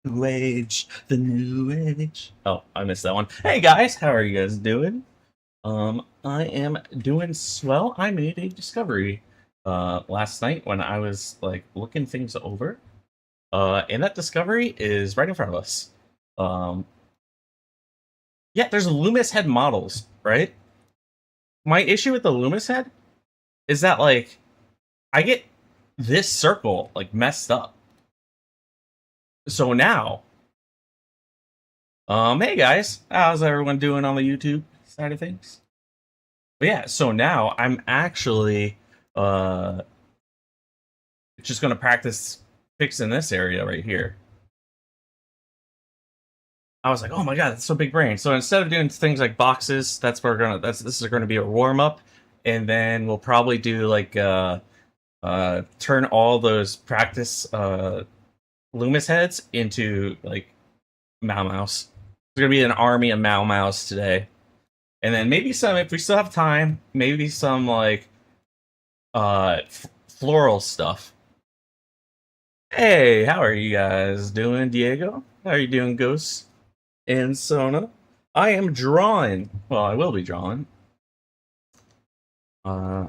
New age, the new age. Oh, I missed that one. Hey guys, how are you guys doing? I am doing swell. I made a discovery last night when I was like looking things over. And that discovery is right in front of us. Um, yeah, there's Loomis head models, right? My issue with the Loomis head is that like I get this circle like messed up. So now, hey guys, how's everyone doing on the YouTube side of things? But yeah, so now I'm actually uh just gonna practice fixing this area right here. I was like, oh my god, that's so big brain. So instead of doing things like boxes, this is gonna be a warm up, and then we'll probably do like turn all those practice Loomis heads into like MaoMaos. There's gonna be an army of MaoMaos today. And then maybe some, if we still have time, maybe some like floral stuff. Hey, how are you guys doing, Diego? How are you doing, Ghost and Sona? I am drawing. Well, I will be drawing. Uh,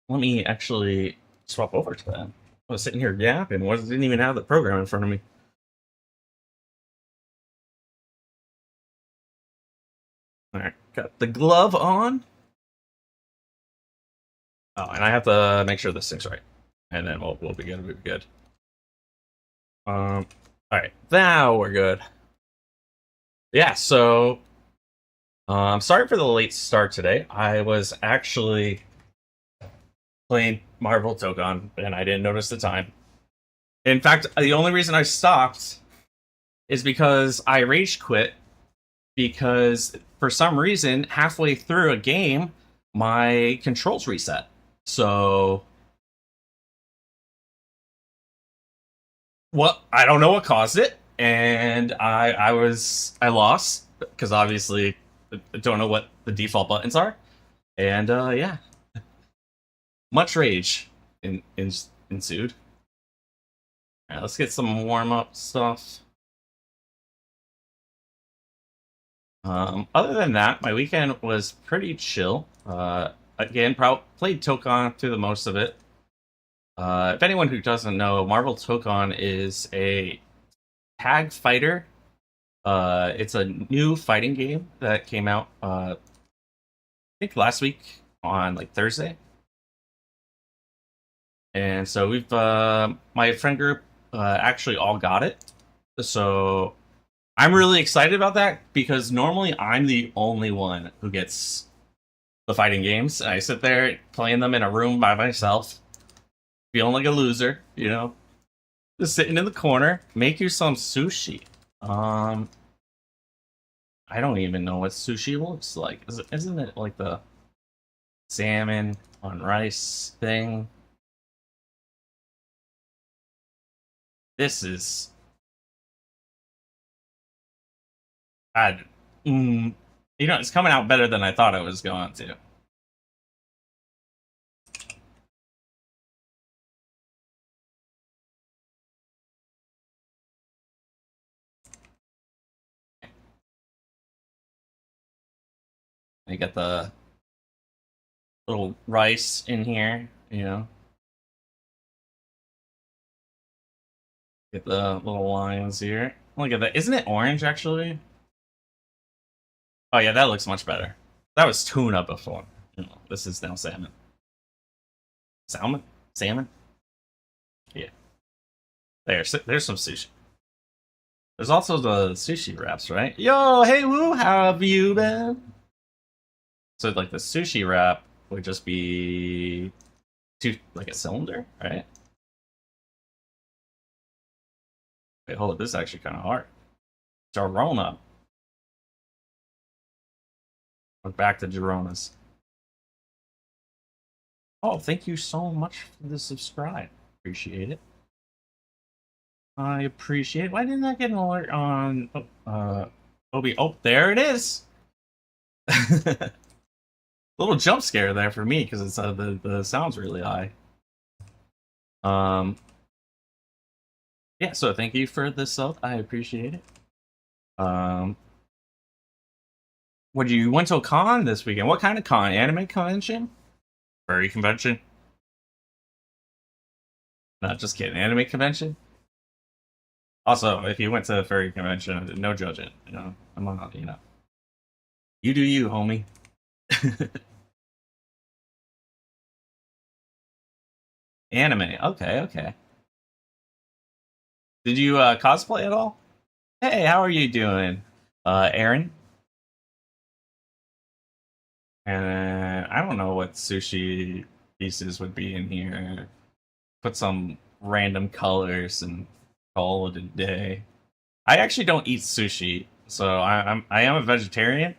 Let me actually swap over to that. I was sitting here yapping. Didn't even have the program in front of me. All right, got the glove on. Oh, and I have to make sure this thing's right, and then we'll be good. We'll be good. All right, now we're good. Yeah, so I'm sorry for the late start today. I was actually playing Marvel Token, and I didn't notice the time. In fact, the only reason I stopped is because I rage quit because for some reason, halfway through a game, my controls reset. So, well, I don't know what caused it, and I lost because obviously I don't know what the default buttons are, and yeah, much rage ensued. All right, let's get some warm up stuff. Other than that, my weekend was pretty chill. Again, played Tokon through the most of it. If anyone who doesn't know, Marvel Tokon is a tag fighter. It's a new fighting game that came out, I think last week on like Thursday. And so my friend group actually all got it. So I'm really excited about that because normally I'm the only one who gets the fighting games. I sit there playing them in a room by myself, feeling like a loser, just sitting in the corner. Make you some sushi. Um, I don't even know what sushi looks like. Isn't it like the salmon on rice thing? This is bad. It's coming out better than I thought it was going to. I got the little rice in here. Get the little lines here. Look at that. Isn't it orange, actually? Oh, yeah, that looks much better. That was tuna before. This is now salmon. Salmon? Salmon? Yeah. There's some sushi. There's also the sushi wraps, right? Yo, hey, woo, how have you been? So, like, the sushi wrap would just be like a cylinder, right? Wait, hold up. This is actually kind of hard. Girona. We're back to Gironas. Oh, thank you so much for the subscribe. Appreciate it. I appreciate it. Why didn't I get an alert on Obi? Oh, there it is. Little jump scare there for me because it's the sound's really high. Yeah, so thank you for the sub. I appreciate it. Um, what you went to a con this weekend? What kind of con? Anime convention? Furry convention? Not just kidding. Anime convention? Also, if you went to a furry convention, no judging. You know, I'm not. You know, you do you, homie. Anime. Okay, okay. Did you cosplay at all? Hey, how are you doing, Aaron? And I don't know what sushi pieces would be in here. Put some random colors and call it a day. I actually don't eat sushi, so I am a vegetarian.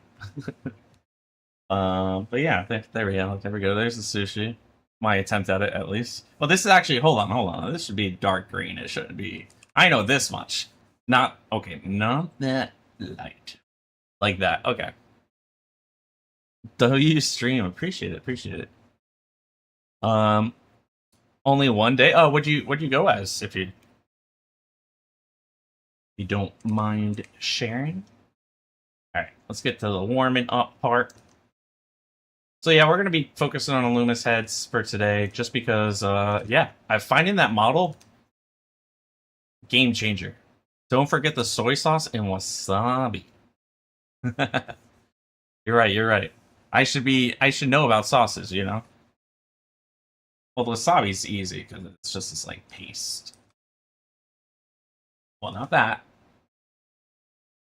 But yeah, there we go. There we go. There's the sushi. My attempt at it, at least. Well, this is actually. Hold on. This should be dark green. It shouldn't be. I know this much. Not okay. Not that light. Like that. Okay. W stream. Appreciate it. Appreciate it. Um, only one day. Oh, what'd you go as? If you don't mind sharing. All right. Let's get to the warming up part. So yeah, we're gonna be focusing on Loomis heads for today, just because. Yeah, I'm finding that model game changer. Don't forget the soy sauce and wasabi. You're right. You're right. I should know about sauces. You know. Well, the wasabi's easy because it's just this like paste. Well, not that.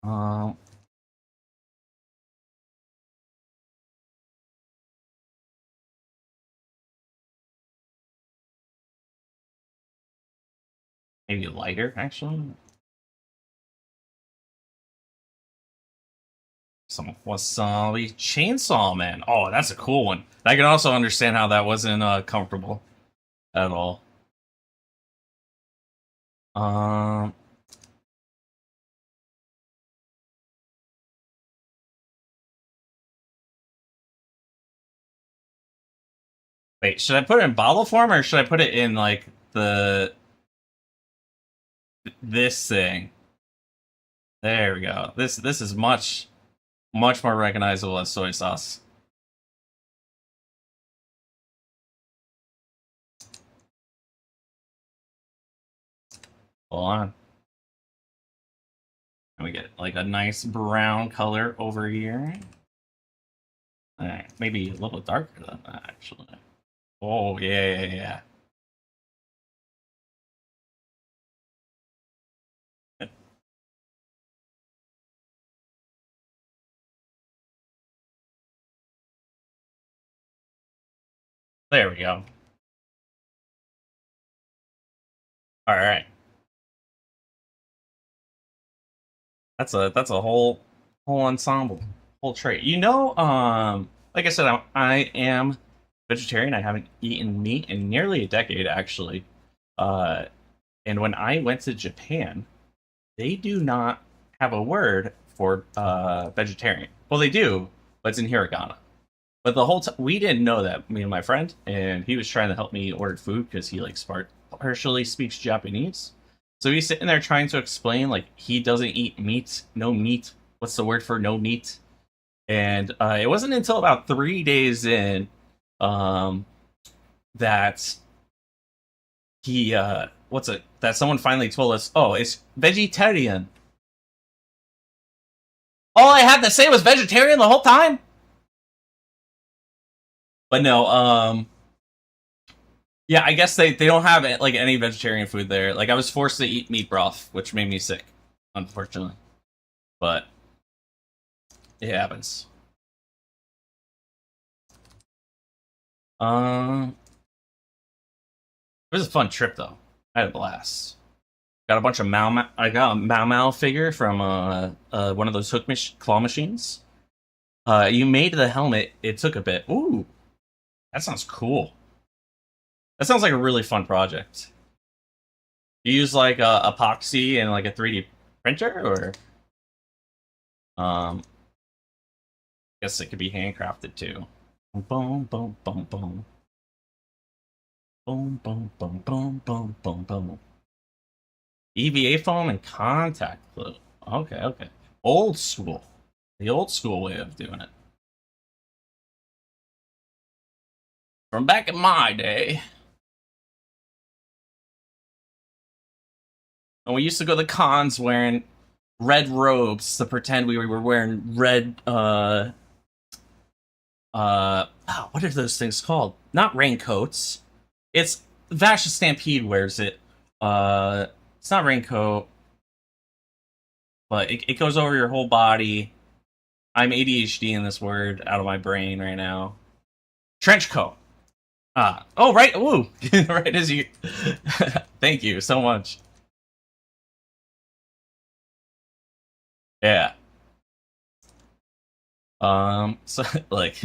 Um, maybe lighter actually. Some wasabi chainsaw man. Oh, that's a cool one. I can also understand how that wasn't comfortable at all. Um, wait, should I put it in bottle form or should I put it in like the this thing? There we go. This is much more recognizable as soy sauce. Hold on. And we get like a nice brown color over here. Maybe a little darker than that actually. Oh yeah, yeah, yeah. There we go. All right. That's a whole ensemble, whole trait. You know, like I said, I am vegetarian. I haven't eaten meat in nearly a decade, actually. Uh, and when I went to Japan, they do not have a word for vegetarian. Well, they do, but it's in hiragana. But the whole time we didn't know that. Me and my friend, and he was trying to help me order food because he like partially speaks Japanese. So he's sitting there trying to explain like he doesn't eat meat, no meat. What's the word for no meat? And it wasn't until about 3 days in um, that he what's it that someone finally told us, oh, it's vegetarian. All I had to say was vegetarian the whole time. But no, yeah, I guess they don't have like any vegetarian food there. Like I was forced to eat meat broth, which made me sick, unfortunately. But it happens. Um, it was a fun trip though. I had a blast. Got a bunch of Mao. I got a MaoMao figure from one of those claw machines. You made the helmet. It took a bit. Ooh, that sounds cool. That sounds like a really fun project. You use like epoxy and like a 3D printer, or I guess it could be handcrafted too. Boom, boom, boom, boom, boom, boom, boom, boom, boom, boom, boom. EVA foam and contact glue. Okay, okay. Old school. The old school way of doing it. From back in my day. And we used to go to cons wearing red robes to pretend we were wearing red, what are those things called? Not raincoats. It's Vash Stampede wears it. It's not raincoat, but it goes over your whole body. I'm ADHD in this word out of my brain right now. Trench coat. Oh, right. Ooh, right as you. Thank you so much. Yeah. So like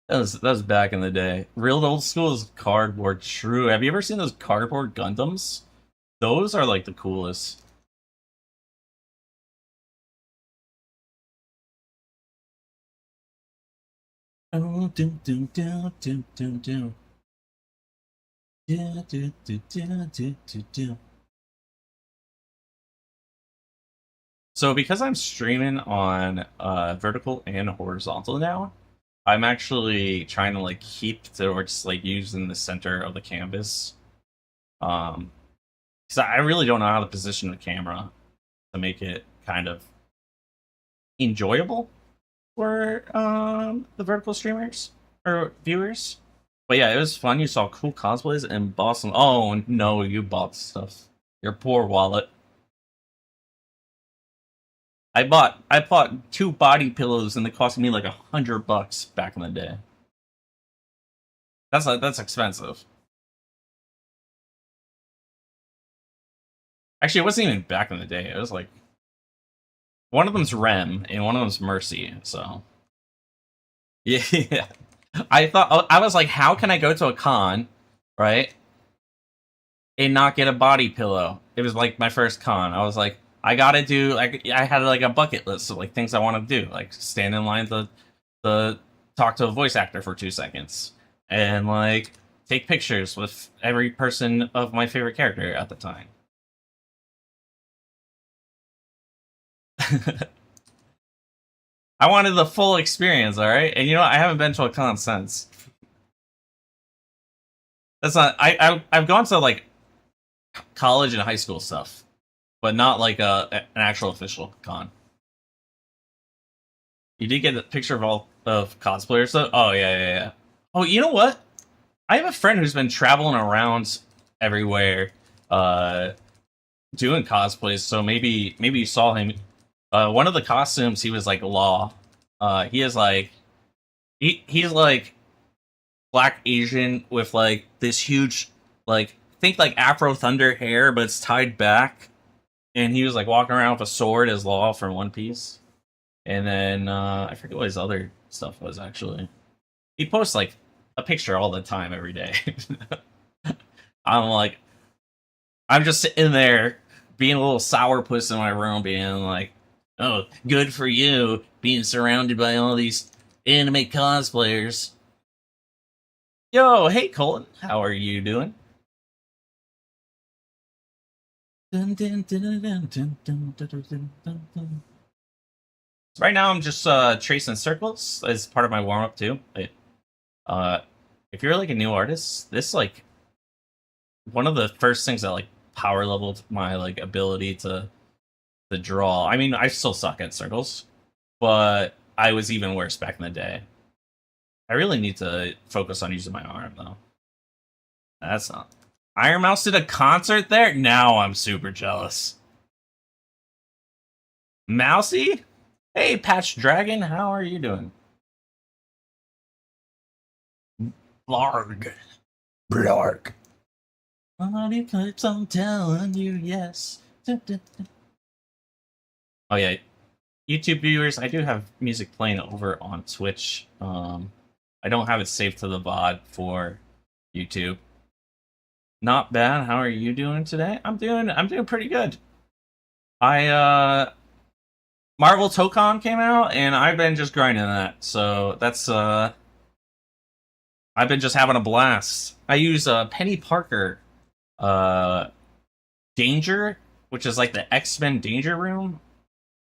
that was back in the day. Real old school is cardboard. True. Have you ever seen those cardboard Gundams? Those are like the coolest. Oh, do do do do do do. Do do do do do do do. So because I'm streaming on vertical and horizontal now, I'm actually trying to like keep towards like using the center of the canvas. Because I really don't know how to position the camera to make it kind of enjoyable for the vertical streamers or viewers. But yeah, it was fun. You saw cool cosplays in Boston. Oh no, you bought stuff. Your poor wallet. I bought 2 body pillows and they cost me like $100 back in the day. That's expensive. Actually, it wasn't even back in the day. It was like one of them's Rem and one of them's Mercy. So yeah, I was like, how can I go to a con, right, and not get a body pillow? It was like my first con. I was like, I gotta do like I had like a bucket list of like things I want to do, like stand in line to talk to a voice actor for 2 seconds, and like take pictures with every person of my favorite character at the time. I wanted the full experience, all right. And you know, I haven't been to a con since. That's not. I've gone to like college and high school stuff, but not like an actual official con. You did get a picture of all of cosplayers, though. Oh yeah. Oh, you know what? I have a friend who's been traveling around everywhere, doing cosplays. So maybe you saw him. One of the costumes, he was like Law. He is like he's like Black Asian with like this huge like think like Afro Thunder hair, but it's tied back. And he was like walking around with a sword as Law from One Piece. And then I forget what his other stuff was actually. He posts like a picture all the time every day. I'm like, I'm just sitting there being a little sourpuss in my room, being like, oh, good for you, being surrounded by all these anime cosplayers. Yo, hey Colin, how are you doing? Right now, I'm just tracing circles as part of my warm up too. If you're like a new artist, this like one of the first things that like power leveled my like ability to draw. I mean, I still suck at circles, but I was even worse back in the day. I really need to focus on using my arm though. That's not. Iron Mouse did a concert there? Now I'm super jealous. Mousy? Hey, Patch Dragon, how are you doing? Blarg. Blarg. Audio clips, I'm telling you, yes. Oh yeah, YouTube viewers, I do have music playing over on Twitch. I don't have it saved to the VOD for YouTube. Not bad. How are you doing today? I'm doing pretty good. Marvel Tokon came out and I've been just grinding that. So that's I've been just having a blast. I use Penny Parker Danger which is like the X-Men Danger Room.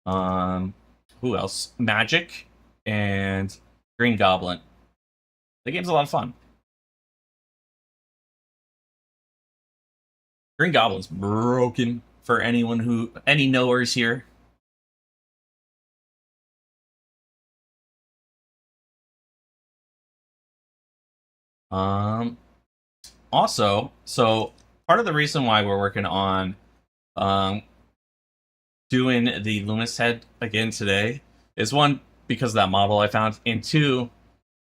Who else? Magic and Green Goblin. The game's a lot of fun. Green Goblin's broken for anyone who any knowers here. Also, so part of the reason why we're working on doing the Loomis head again today is one, because of that model I found, and two,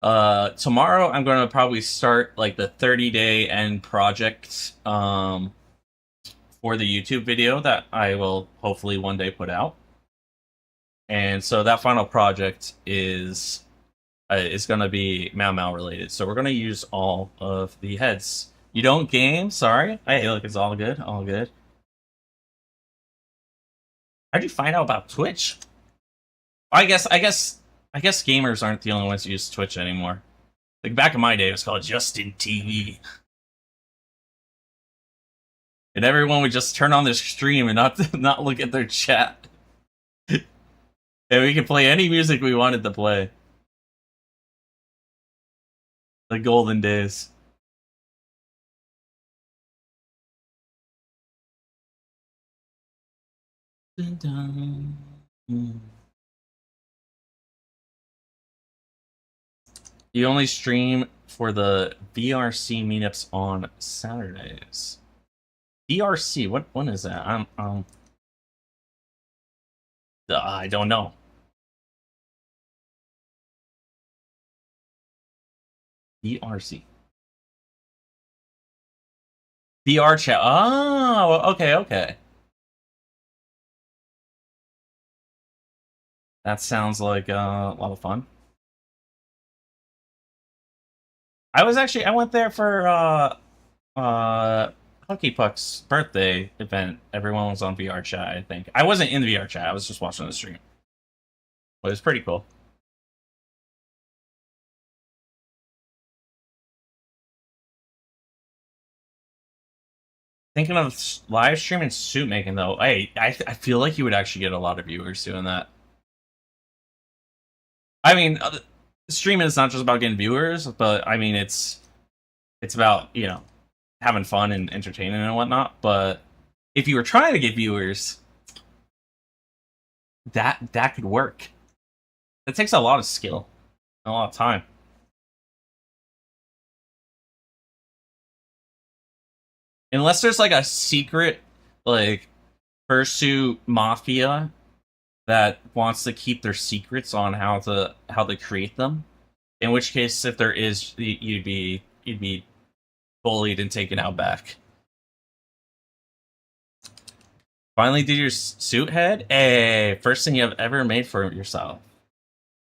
tomorrow I'm gonna probably start like the 30-day end project for the YouTube video that I will hopefully one day put out. And so that final project is gonna be MaoMao related. So we're gonna use all of the heads. You don't game? Sorry. Hey, look, it's all good. All good. How'd you find out about Twitch? I guess gamers aren't the only ones who use Twitch anymore. Like back in my day, it was called Justin TV. And everyone would just turn on their stream and not look at their chat. And we could play any music we wanted to play. The golden days. Dun, dun. You only stream for the VRC meetups on Saturdays. VRC, what is that? I don't know. VRC. VR chat. Oh, okay. That sounds like a lot of fun. I went there for Hockey Puck's birthday event. Everyone was on VR chat, I think. I wasn't in the VR chat, I was just watching the stream. But it was pretty cool. Thinking of live streaming suit making though, I feel like you would actually get a lot of viewers doing that. I mean, streaming is not just about getting viewers, but I mean it's about, you know, having fun and entertaining and whatnot. But if you were trying to get viewers, that could work. That takes a lot of skill, and a lot of time. Unless there's like a secret, like, fursuit mafia that wants to keep their secrets on how to create them. In which case, if there is, you'd be bullied and taken out back. Finally did your suit head? Hey, first thing you have ever made for yourself.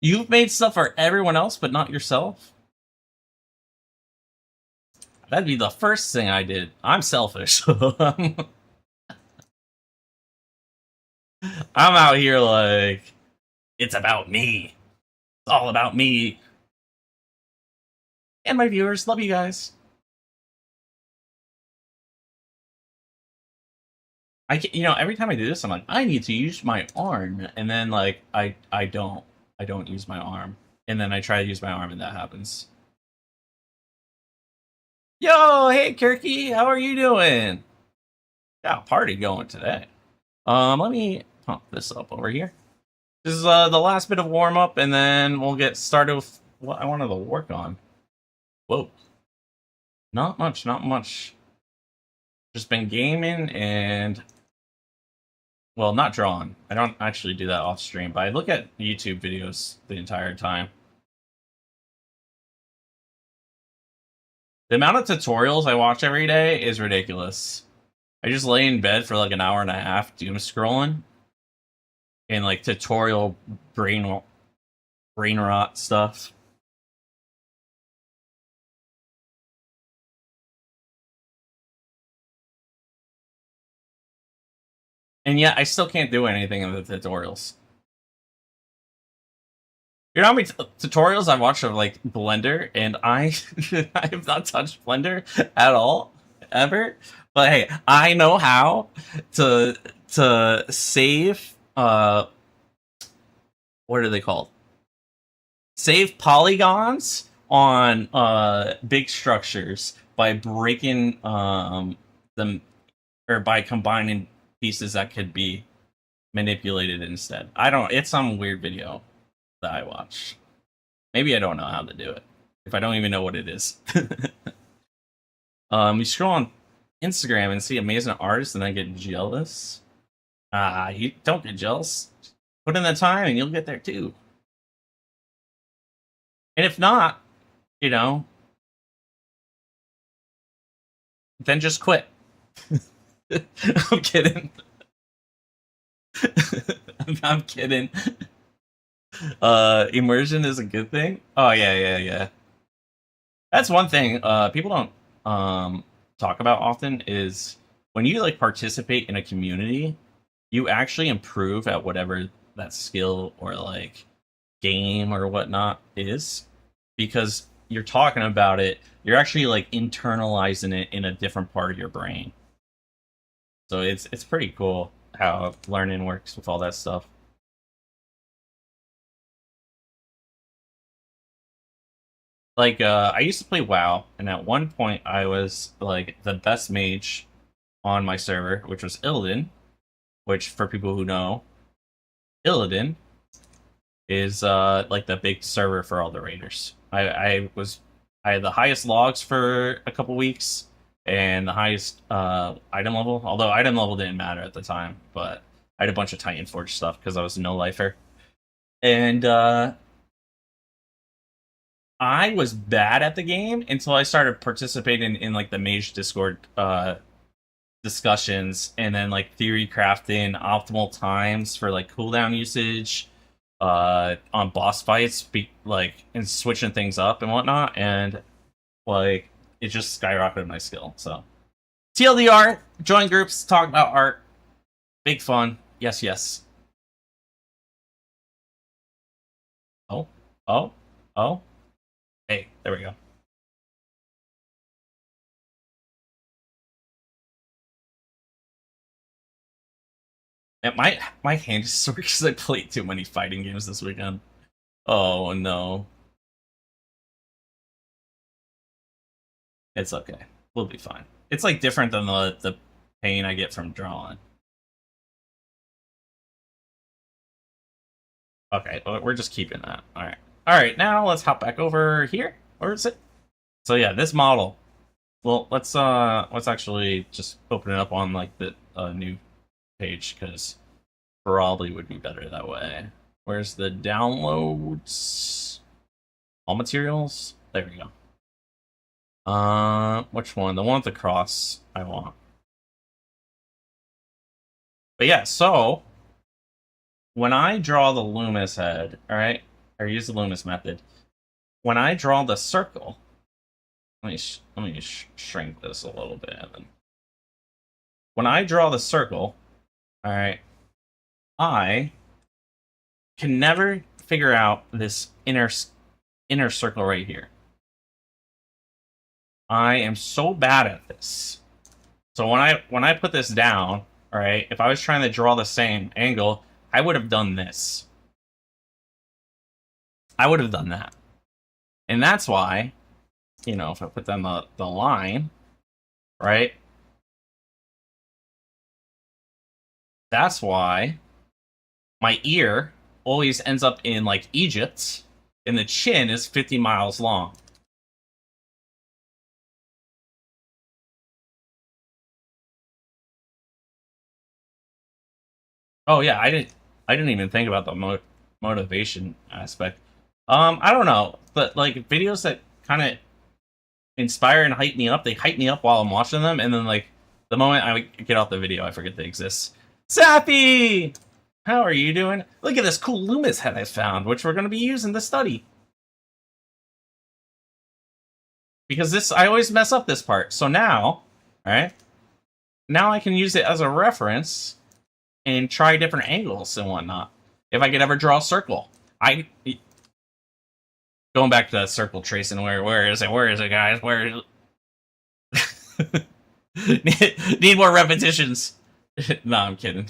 You've made stuff for everyone else, but not yourself? That'd be the first thing I did. I'm selfish. I'm out here like, it's about me. It's all about me. And my viewers, love you guys. You know, every time I do this, I'm like, I need to use my arm, and then like I don't use my arm, and then I try to use my arm, and that happens. Yo, hey Kirky, how are you doing? Got a party going today. Let me pump this up over here. This is the last bit of warm up, and then we'll get started with what I wanted to work on. Whoa, not much. Just been gaming and, well, not drawing. I don't actually do that off stream, but I look at YouTube videos the entire time. The amount of tutorials I watch every day is ridiculous. I just lay in bed for like an hour and a half doom scrolling and like tutorial brain rot stuff. And yet I still can't do anything in the tutorials. You know how many tutorials I've watched of like Blender, and I have not touched Blender at all. ever. But hey, I know how to save what are they called? Save polygons on big structures by breaking them, or by combining pieces that could be manipulated instead. I don't. It's some weird video that I watched. Maybe I don't know how to do it. If I don't even know what it is. You scroll on Instagram and see amazing artists and then get jealous. You don't get jealous. Put in the time and you'll get there too. And if not, you know, then just quit. I'm kidding. I'm kidding. Immersion is a good thing. Oh yeah. That's one thing people don't talk about often is when you like participate in a community, you actually improve at whatever that skill or like game or whatnot is, because you're talking about it, you're actually like internalizing it in a different part of your brain. So it's pretty cool how learning works with all that stuff. Like I used to play WoW, and at one point I was like the best mage on my server, which was Illidan, which for people who know, Illidan is like the big server for all the raiders. I had the highest logs for a couple weeks and the highest item level, although item level didn't matter at the time, but I had a bunch of Titan Forge stuff because I was a no lifer. And I was bad at the game until I started participating in like the Mage Discord discussions, and then like theory crafting optimal times for like cooldown usage on boss fights, like, and switching things up and whatnot, and like it just skyrocketed my skill. So TLDR, join groups, talk about art, big fun. Yes. Oh. Hey, there we go. And my hand is sore because I played too many fighting games this weekend. Oh no. It's okay. We'll be fine. It's like different than the pain I get from drawing. Okay, we're just keeping that. Alright, now let's hop back over here. Where is it? So yeah, this model. Well, let's actually just open it up on like the new page, because probably would be better that way. Where's the downloads? All materials? There we go. Which one? The one with the cross I want. But yeah, so when I draw the Loomis head, alright, or use the Loomis method, when I draw the circle, let me shrink this a little bit. Then. When I draw the circle, alright, I can never figure out this inner circle right here. I am so bad at this. So when I put this down, all right, if I was trying to draw the same angle, I would have done this. I would have done that. And that's why, you know, if I put down the line, right? That's why my ear always ends up in like Egypt, and the chin is 50 miles long. Oh yeah, I didn't even think about the motivation aspect. I don't know, but like videos that kind of inspire and hype me up, they hype me up while I'm watching them, and then like the moment I get off the video, I forget they exist. Sappy, how are you doing? Look at this cool Loomis head I found, which we're going to be using to study. Because this, I always mess up this part. So now, all right, now I can use it as a reference and try different angles and whatnot. If I could ever draw a circle, going back to that circle tracing. Where is it? Where is it, guys? Where is it? Need more repetitions. No, I'm kidding.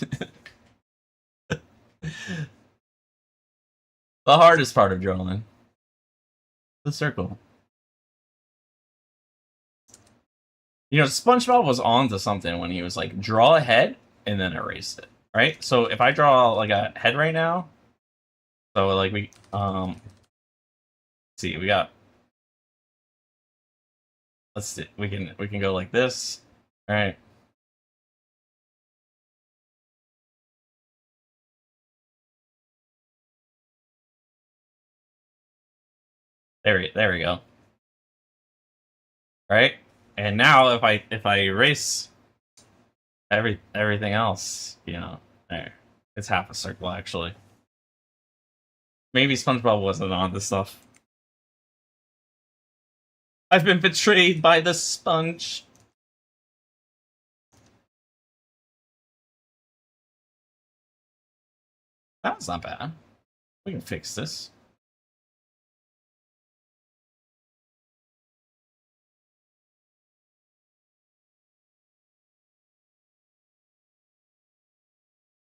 The hardest part of drawing. The circle. You know, SpongeBob was on to something when he was like, draw a head and then erase it, right? So if I draw like a head right now, so like we see, we got, let's see, we can go like this, all right? There we go. Right? And now if I erase everything else, you know, there. It's half a circle actually. Maybe SpongeBob wasn't on this stuff. I've been betrayed by the sponge. That was not bad. We can fix this.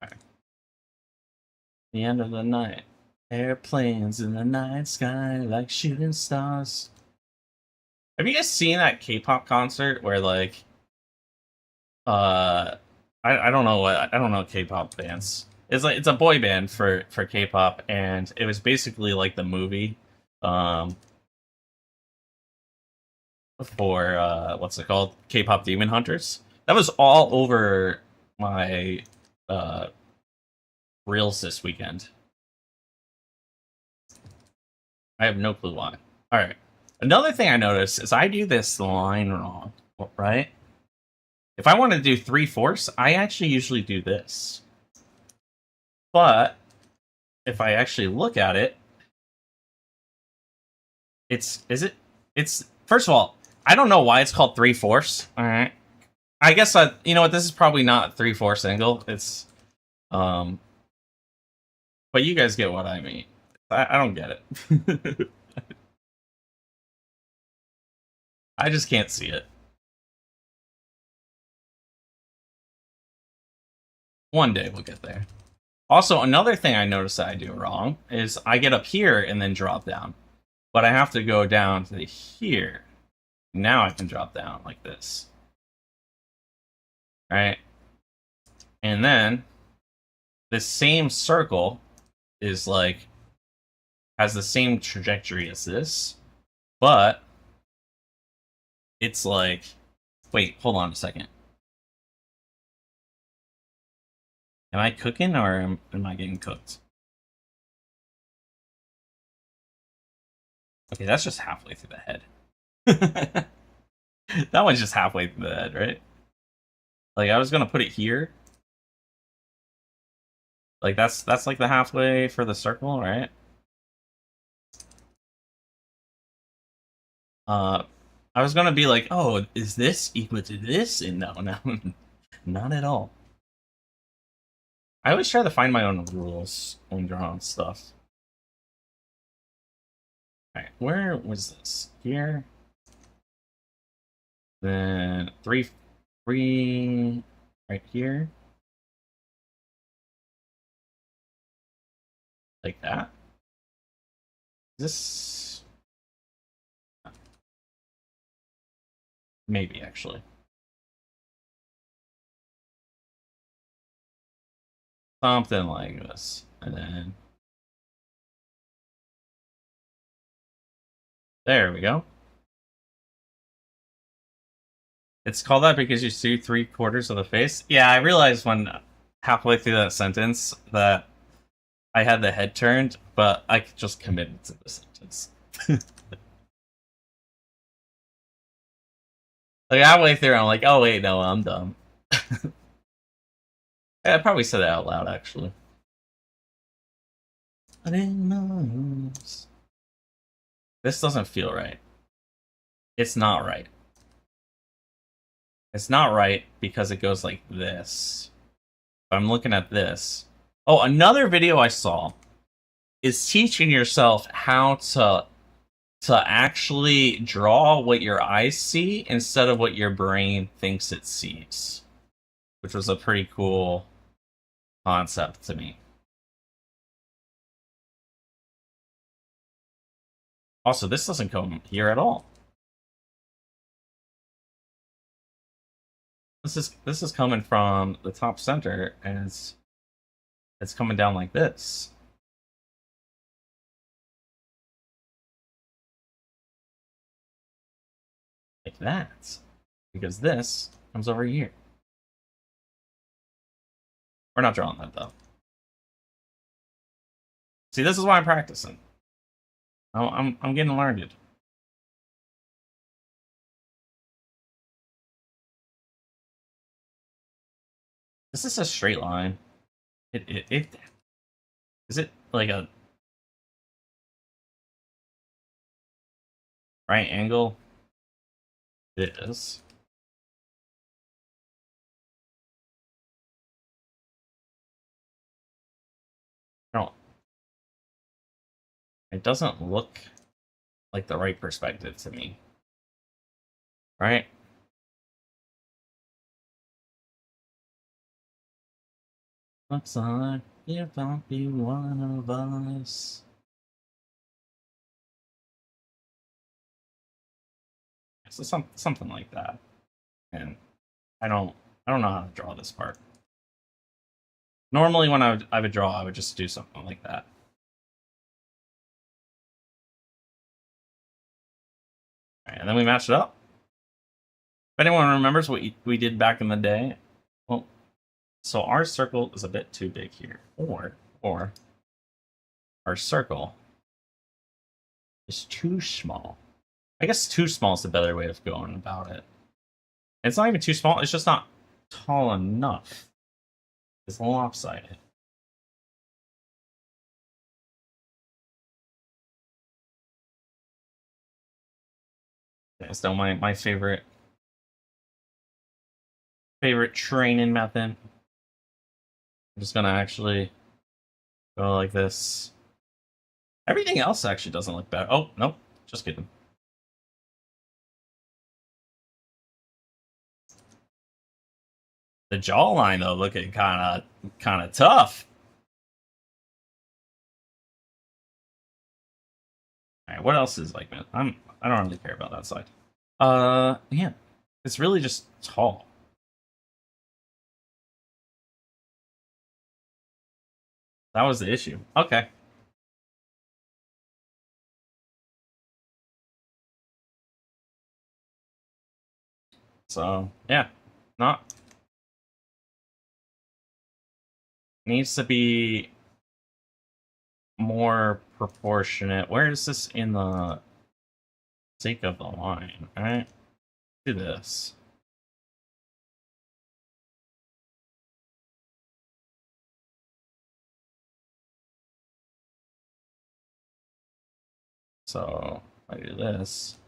Right. The end of the night. Airplanes in the night sky like shooting stars. Have you guys seen that K-pop concert where like I don't know K-pop bands. It's like it's a boy band for K-pop, and it was basically like the movie for what's it called? K-pop Demon Hunters. That was all over my reels this weekend. I have no clue why. All right. Another thing I noticed is I do this line wrong, right? If I want to do 3/4, I actually usually do this. But if I actually look at it, it's first of all, I don't know why it's called 3/4. All right. I guess you know what, this is probably not 3/4 angle. It's but you guys get what I mean. I don't get it. I just can't see it. One day we'll get there. Also, another thing I noticed that I do wrong is I get up here and then drop down. But I have to go down to here. Now I can drop down like this. Right? And then this same circle is like has the same trajectory as this, but it's like, wait, hold on a second. Am I cooking or am I getting cooked? Okay, that's just halfway through the head. That one's just halfway through the head, right? Like I was gonna put it here. Like that's like the halfway for the circle, right? I was gonna be like, oh, is this equal to this? And no, not at all. I always try to find my own rules when drawing stuff. Alright, where was this? Here. Then three right here. Like that. This maybe actually. Something like this. And then there we go. It's called that because you see 3/4 of the face? Yeah, I realized when halfway through that sentence that I had the head turned, but I just committed to the sentence. Like halfway through, I'm like, oh wait, no, I'm dumb. I probably said it out loud, actually. This doesn't feel right. It's not right. It's not right because it goes like this. If I'm looking at this. Oh, another video I saw is teaching yourself how to to actually draw what your eyes see instead of what your brain thinks it sees, which was a pretty cool concept to me. Also, this doesn't come here at all. This is coming from the top center, and it's coming down like this. Like that. Because this comes over here. We're not drawing that, though. See, this is why I'm practicing. I'm getting learned. This is a straight line. It is it like a right angle? It is. No, it doesn't look like the right perspective to me. Right? Looks like you won't be one of us. So something like that. And I don't know how to draw this part. Normally when I would draw, I would just do something like that. Alright, and then we match it up. If anyone remembers what we did back in the day, well, so our circle is a bit too big here. Or our circle is too small. I guess too small is the better way of going about it. It's not even too small, it's just not tall enough. It's lopsided. Okay, so my favorite training method. I'm just gonna actually go like this. Everything else actually doesn't look bad. Oh, nope. Just kidding. The jawline though looking kind of tough. All right, what else is like? I don't really care about that side. Yeah, it's really just tall. That was the issue. Okay. So yeah, not needs to be more proportionate. Where is this in the sake of the line? All right, do this. So if I do this,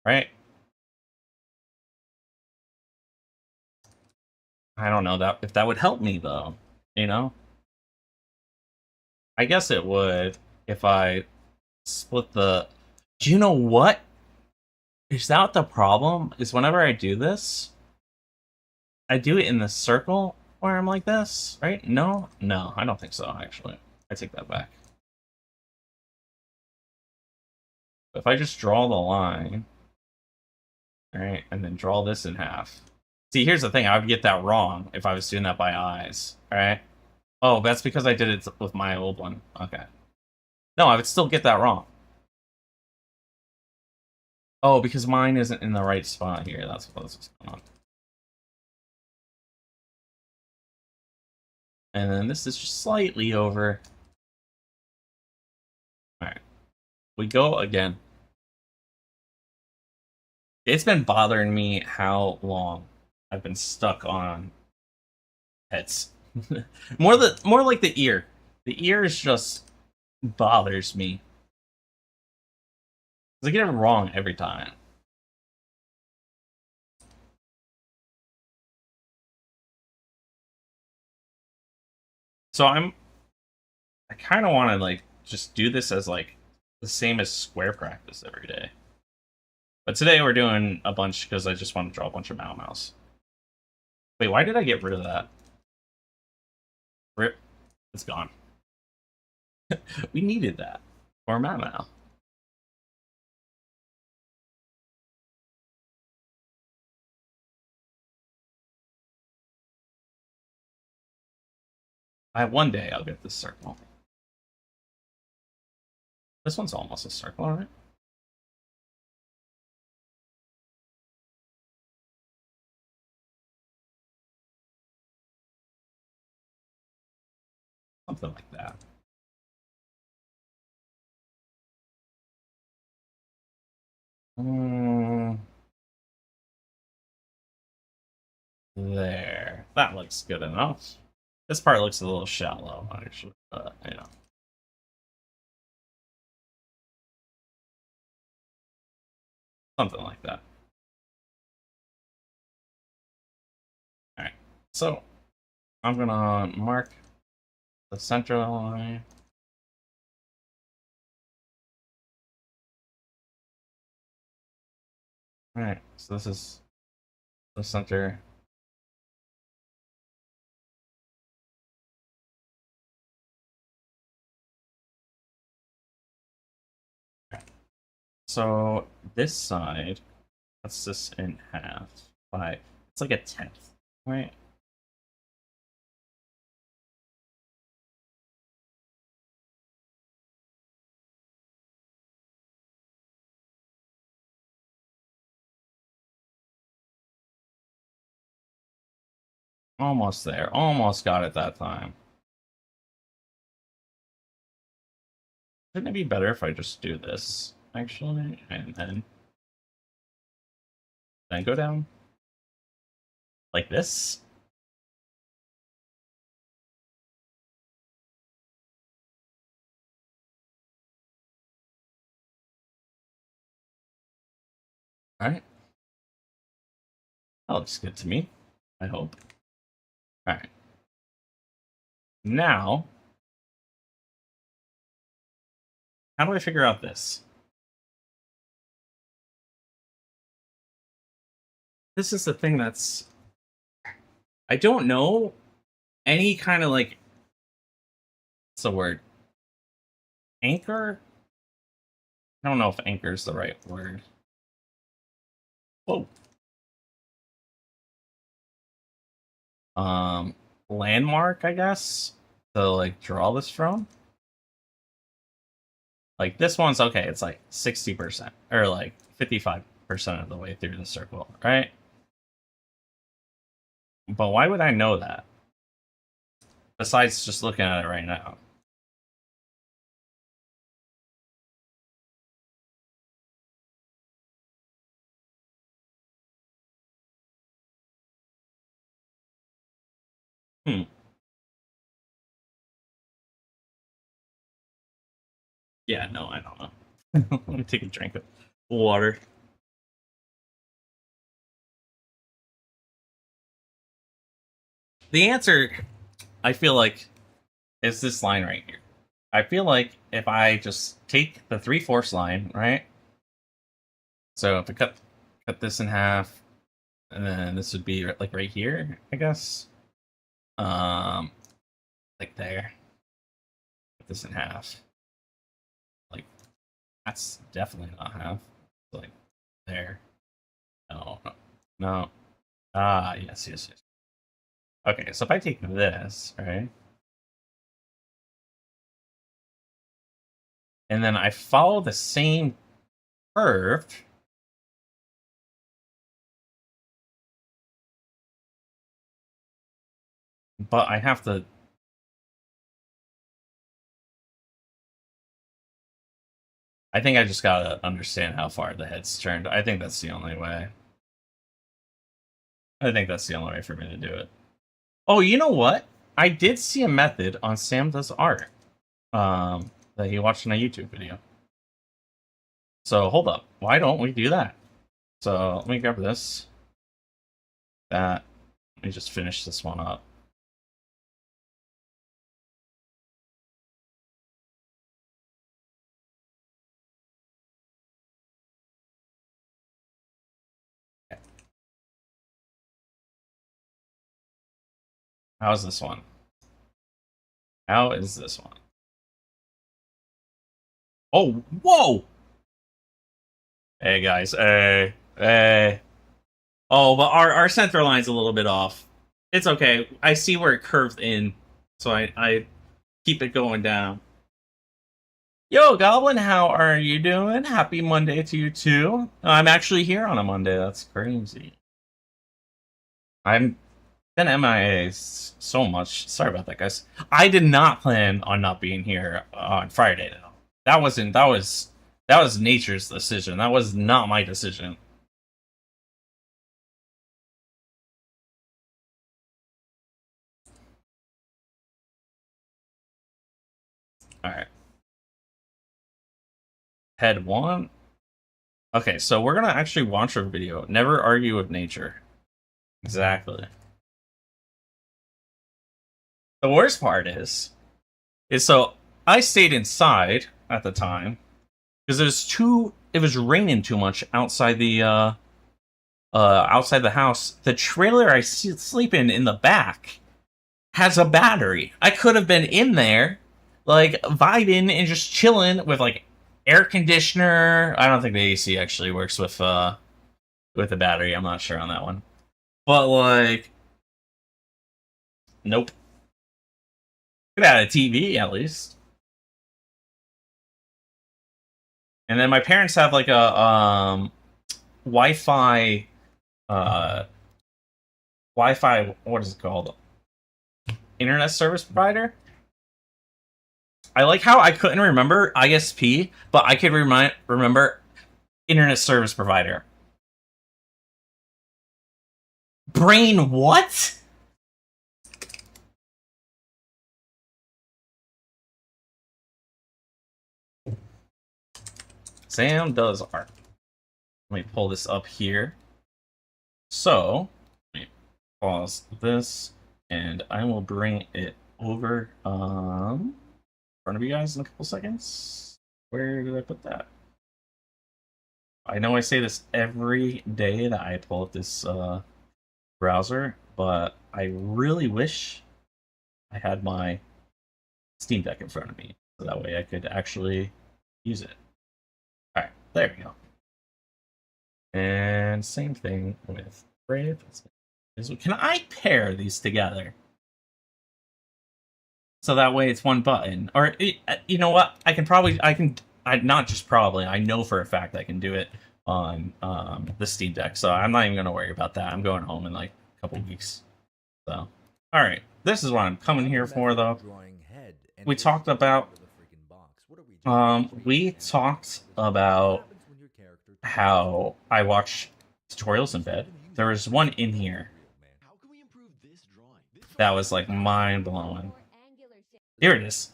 right? I don't know that if that would help me though. You know, I guess it would if I split the. Do you know what? Is that the problem? Is whenever I do this, I do it in the circle where I'm like this, right? No, I don't think so. Actually, I take that back. If I just draw the line, all right, and then draw this in half. See, here's the thing. I would get that wrong if I was doing that by eyes, all right? Oh, that's because I did it with my old one. Okay. No, I would still get that wrong. Oh, because mine isn't in the right spot here. That's what's going on. And then this is just slightly over. All right. We go again. It's been bothering me how long I've been stuck on heads. more like the ear. The ear is just bothers me. I get it wrong every time. So I kind of want to like just do this as like the same as square practice every day. But today we're doing a bunch because I just want to draw a bunch of MaoMaos. Wait, why did I get rid of that? Rip. It's gone. We needed that for MaoMao. One day I'll get this circle. This one's almost a circle, right? Something like that. There. That looks good enough. This part looks a little shallow, actually, but, you know. Something like that. Alright, so I'm gonna mark the center line. Alright, so this is the center. So this side, cuts this in half by, it's like a tenth, right? Almost there. Almost got it that time. Shouldn't it be better if I just do this, actually, and then go down? Like this? Alright. That looks good to me, I hope. Alright. Now, how do I figure out this? This is the thing that's... I don't know any kind of, like... What's the word? Anchor? I don't know if anchor is the right word. Whoa. Landmark, I guess, to, like, draw this from. Like, this one's okay, it's like 60%, or like 55% of the way through the circle, right? But why would I know that? Besides just looking at it right now. Yeah, no, I don't know. Let me take a drink of water. The answer, I feel like, is this line right here. I feel like if I just take the 3/4 line, right? So if I cut this in half, and then this would be like right here, I guess. Like there. Cut this in half. Like, that's definitely not half. Like there. No, no, no. Ah, yes, yes, yes. Okay, so if I take this, right? And then I follow the same curve. But I have to... I think I just gotta understand how far the head's turned. I think that's the only way. I think that's the only way for me to do it. Oh, you know what? I did see a method on Sam Does Art. That he watched in a YouTube video. So hold up. Why don't we do that? So let me grab this. That. Let me just finish this one up. How's this one? How is this one? Oh, whoa! Hey guys, hey. Oh, but our center line's a little bit off. It's okay. I see where it curved in, so I keep it going down. Yo, Goblin, how are you doing? Happy Monday to you too. I'm actually here on a Monday. That's crazy. I'm been MIA so much. Sorry about that, guys. I did not plan on not being here on Friday. Though. That was nature's decision. That was not my decision. All right. Head one. Okay, so we're gonna actually watch a video. Never argue with nature. Exactly. The worst part is so I stayed inside at the time because it was raining too much outside the house. The trailer I sleep in the back has a battery. I could have been in there, like vibing and just chilling with like air conditioner. I don't think the AC actually works with the battery. I'm not sure on that one, but like, nope. Could have had a TV at least. And then my parents have like a Wi-Fi Wi-Fi, what is it called? Internet service provider. I like how I couldn't remember ISP, but I could remember internet service provider. Brain what? Sam does art. Let me pull this up here. So, let me pause this, and I will bring it over in front of you guys in a couple seconds. Where did I put that? I know I say this every day that I pull up this browser, but I really wish I had my Steam Deck in front of me, so that way I could actually use it. All right, there we go. And same thing with Brave. Can I pair these together? So that way it's one button. Or, you know what? Not just probably, I know for a fact I can do it on the Steam Deck. So I'm not even going to worry about that. I'm going home in like a couple weeks. So, all right. This is what I'm coming here for, though. We talked about how I watch tutorials in bed. There was one in here that was like mind blowing. Here it is.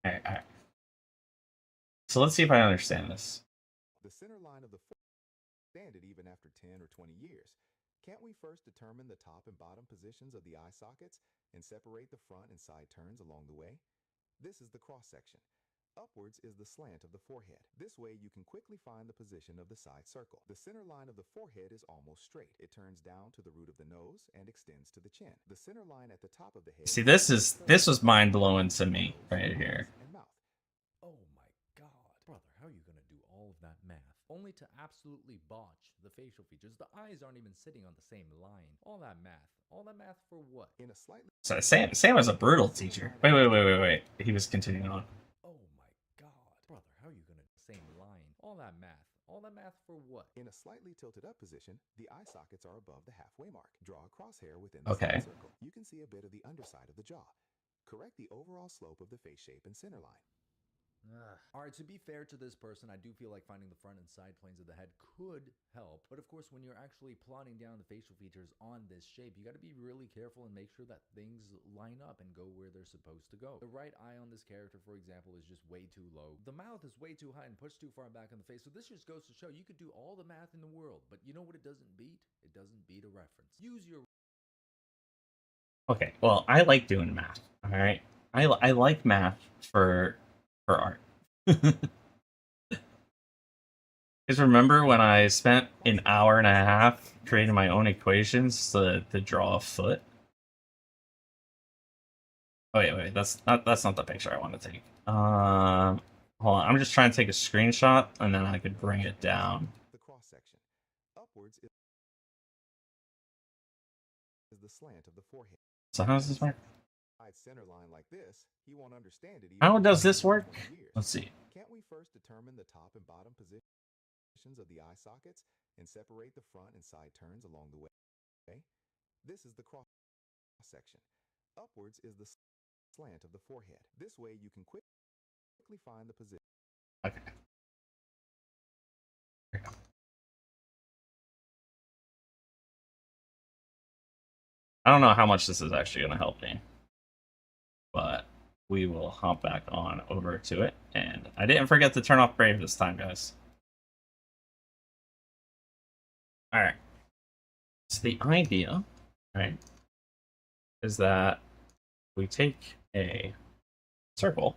All right. So let's see if I understand this. The center line of the standard even after 10 or 20 years. Can't we first determine the top and bottom positions of the eye sockets and separate the front and side turns along the way? This is the cross section. Upwards is the slant of the forehead. This way you can quickly find the position of the side circle. The center line of the forehead is almost straight. It turns down to the root of the nose and extends to the chin. The center line at the top of the head. See, this was mind blowing to me right here. Oh my god. Brother, how are you gonna do all of that math? Only to absolutely botch the facial features. The eyes aren't even sitting on the same line. All that math for what? In a slightly... So Sam was a brutal teacher. Wait. He was continuing on. Oh my god. Brother, how are you gonna same line? All that math for what? In a slightly tilted up position, the eye sockets are above the halfway mark. Draw a crosshair within the side circle. You can see a bit of the underside of the jaw. Correct the overall slope of the face shape and center line. Alright, to be fair to this person, I do feel like finding the front and side planes of the head could help. But of course, when you're actually plotting down the facial features on this shape, you gotta be really careful and make sure that things line up and go where they're supposed to go. The right eye on this character, for example, is just way too low. The mouth is way too high and pushed too far back on the face. So this just goes to show you could do all the math in the world, but you know what it doesn't beat? It doesn't beat a reference. Use your... Okay, well, I like doing math, alright? I like math for art. It's Because remember when I spent an hour and a half creating my own equations to draw a foot? Oh wait, that's not the picture I want to take. Hold on, I'm just trying to take a screenshot and then I could bring it down. The cross section. Upwards is the slant of the forehead. So how does this work? Center line like this, he won't understand it. How does this work? Let's see. Can't we first determine the top and bottom positions of the eye sockets and separate the front and side turns along the way? This is the cross section. Upwards is the slant of the forehead. This way you can quickly find the position. Okay. I don't know how much this is actually going to help me, but we will hop back on over to it. And I didn't forget to turn off Brave this time, guys. All right. So the idea, right, is that we take a circle.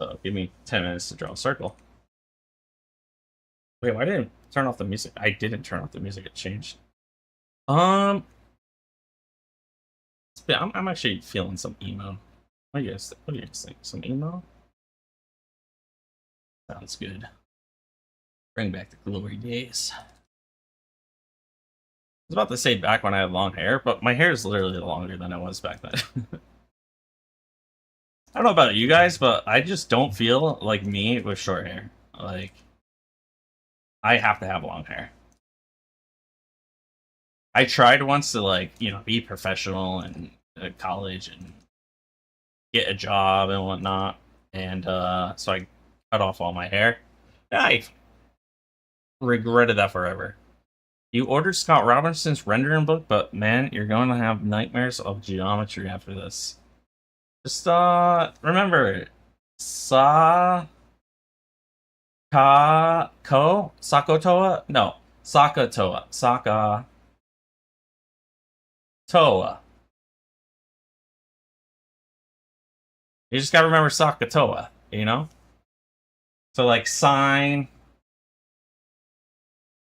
So give me 10 minutes to draw a circle. Wait, why didn't I turn off the music? I didn't turn off the music. It changed. I'm actually feeling some emo. What do you guys think? Some emo? Sounds good. Bring back the glory days. I was about to say back when I had long hair, but my hair is literally longer than it was back then. I don't know about you guys, but I just don't feel like me with short hair. Like, I have to have long hair. I tried once to, like, you know, be professional and at college and get a job and whatnot, and so I cut off all my hair. I regretted that forever. You ordered Scott Robinson's rendering book, but man, you're going to have nightmares of geometry after this. Just remember, Sakotoa? No, Sakatoa. Toa. You just gotta remember Sakatoa, you know? So, like, sine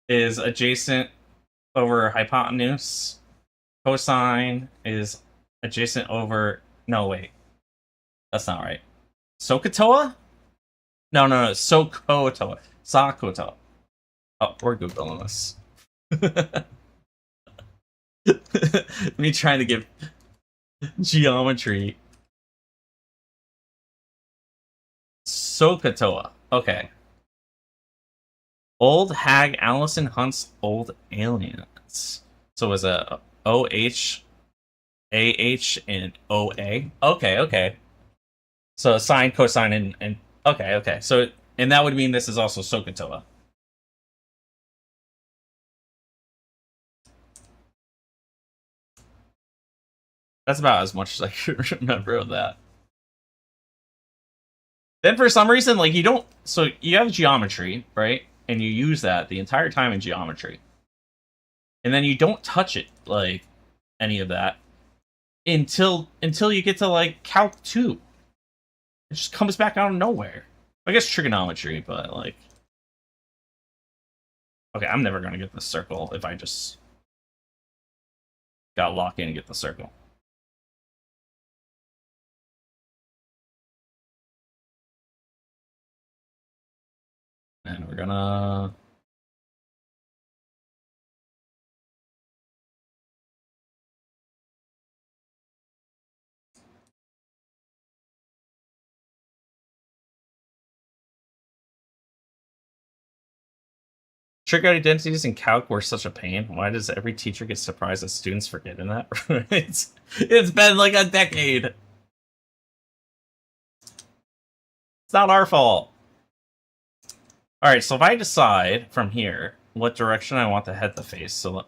is adjacent over hypotenuse. Cosine is adjacent over... No, wait. That's not right. Sokotoa? No. Sokotoa. Sakotoa. Oh, we're Googling this. Me trying to give geometry. Sokotoa. Okay. Old Hag Allison Hunt's Old Aliens. So it was a OH, AH, and OA. Okay. So sine, cosine, and okay. So, and that would mean this is also Sokotoa. That's about as much as I can remember of that. Then for some reason, like, you don't... So you have geometry, right? And you use that the entire time in geometry. And then you don't touch it, like, any of that, until you get to, like, Calc 2. It just comes back out of nowhere. I guess trigonometry, but, like... Okay, I'm never gonna get the circle if I just... got locked in and get the circle. And we're gonna... Trig identities in Calc were such a pain. Why does every teacher get surprised that students forget in that? It's been like a decade. It's not our fault. Alright, so if I decide from here what direction I want the head to face, so,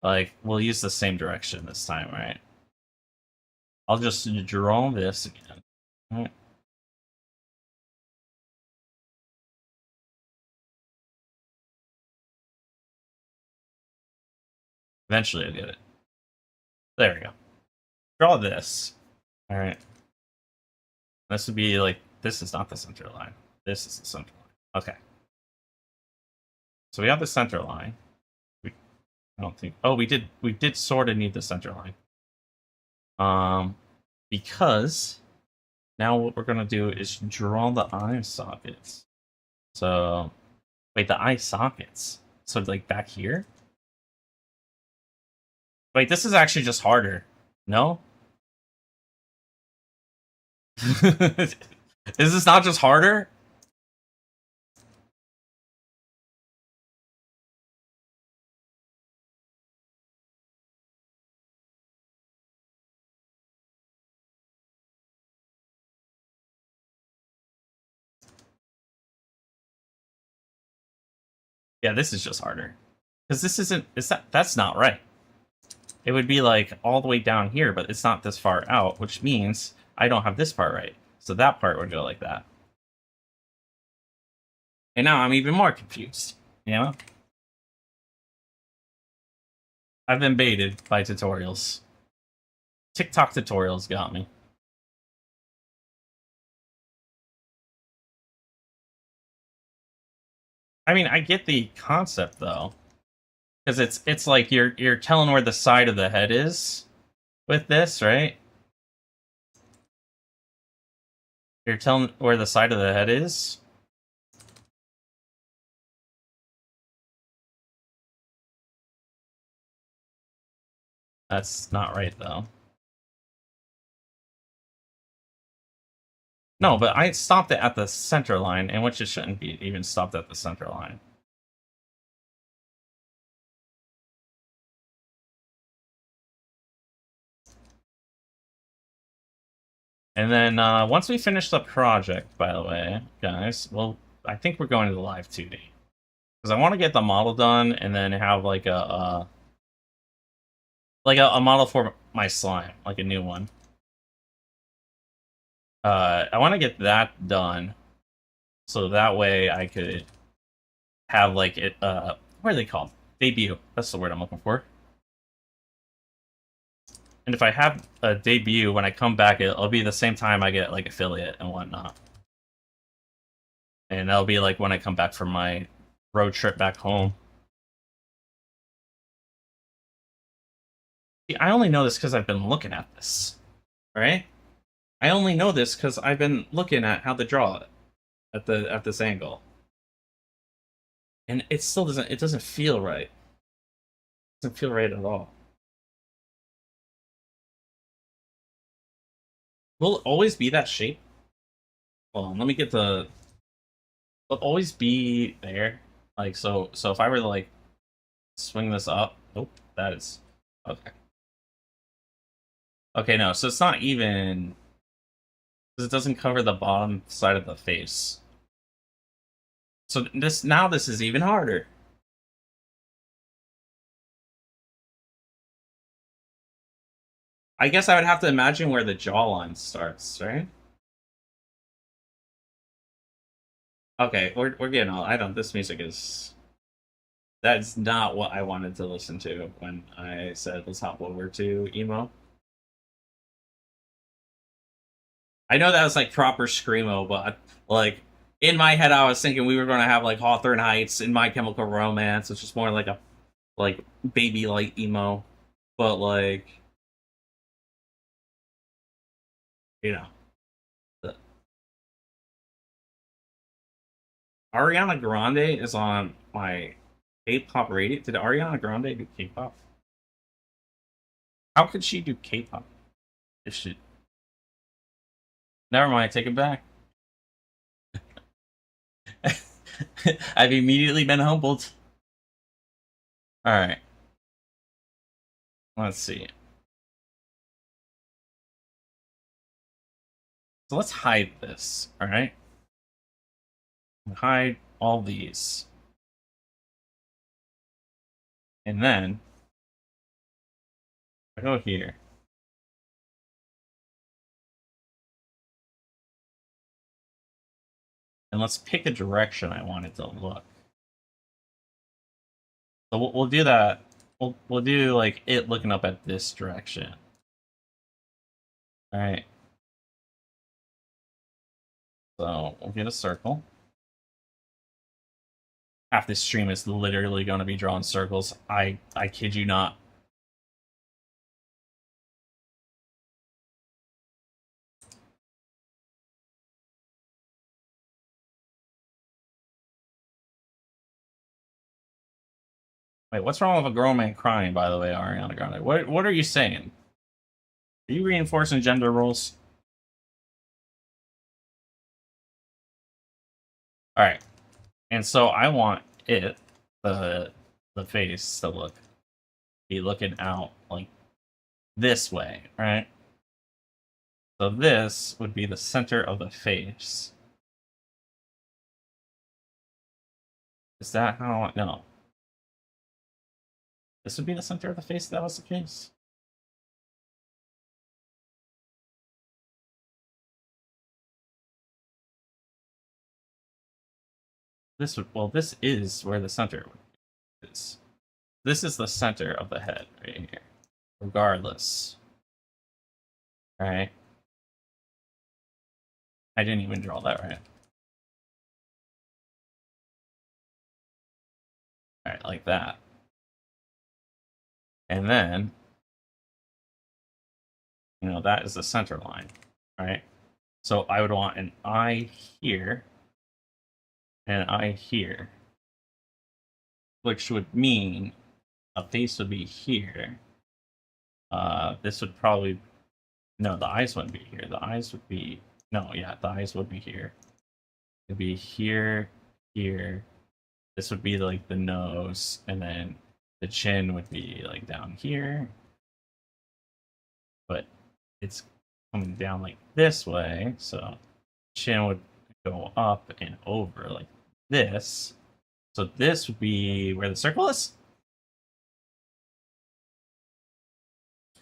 like, we'll use the same direction this time, right? I'll just draw this again. Alright. Eventually I'll get it. There we go. Draw this. Alright. This would be like, this is not the center line. This is the center line. Okay. So we have the center line. I don't think. Oh, we did sort of need the center line. Because now what we're gonna do is draw the eye sockets. So wait, the eye sockets. So like back here. Wait, this is actually just harder. No? Is this not just harder? Yeah, this is just harder. Because this isn't, that's not right. It would be like all the way down here, but it's not this far out, which means I don't have this part right. So that part would go like that. And now I'm even more confused, you know? I've been baited by tutorials. TikTok tutorials got me. I mean, I get the concept though. Because it's like you're telling where the side of the head is with this, right? You're telling where the side of the head is. That's not right though. No, but I stopped it at the center line, and which it shouldn't be even stopped at the center line. And then once we finish the project, by the way, guys, well, I think we're going to the live 2D. Because I want to get the model done and then have like a model for my slime, like a new one. I want to get that done so that way I could have like it what are they called? Debut. That's the word I'm looking for. And if I have a debut when I come back, it'll be the same time I get like affiliate and whatnot. And that'll be like when I come back from my road trip back home. See, I only know this because I've been looking at this, right? I only know this because I've been looking at how to draw it at this angle, and it still doesn't feel right. It doesn't feel right at all. Will it always be that shape? Hold on, let me get the. Will it always be there? Like so. So if I were to like swing this up, nope, that is okay. Okay, no, so it's not even because it doesn't cover the bottom side of the face. So this is even harder. I guess I would have to imagine where the jawline starts, right? Okay, we're getting all. I don't. This music is. That's not what I wanted to listen to when I said let's hop over to emo. I know that was like proper screamo, but like in my head, I was thinking we were going to have like Hawthorne Heights in My Chemical Romance, which is more like a like baby light emo, but like you know, the, Ariana Grande is on my K-pop radio. Did Ariana Grande do K-pop? How could she do K-pop? If she, never mind, take it back. I've immediately been humbled. All right, let's see. So let's hide this. All right, hide all these, and then I go here. And let's pick a direction I want it to look. So we'll do that. We'll do like it looking up at this direction. All right. So we'll get a circle. half this stream is literally going to be drawing circles. I kid you not. Wait, what's wrong with a grown man crying, by the way, Ariana Grande? What are you saying? Are you reinforcing gender roles? Alright. And so I want it, the face to be looking out like this way, right? So this would be the center of the face. Is that how? No. This would be the center of the face if that was the case. This would, well, this is where the center is. This is the center of the head right here. Regardless. Right? I didn't even draw that right. Alright, like that. And then, you know, that is the center line, right? So I would want an eye here, and an eye here, which would mean a face would be here. This would probably, no, the eyes wouldn't be here. The eyes would be, no, yeah, the eyes would be here. It'd be here, here. This would be like the nose, and then the chin would be like down here. But it's coming down like this way, so chin would go up and over like this. So this would be where the circle is.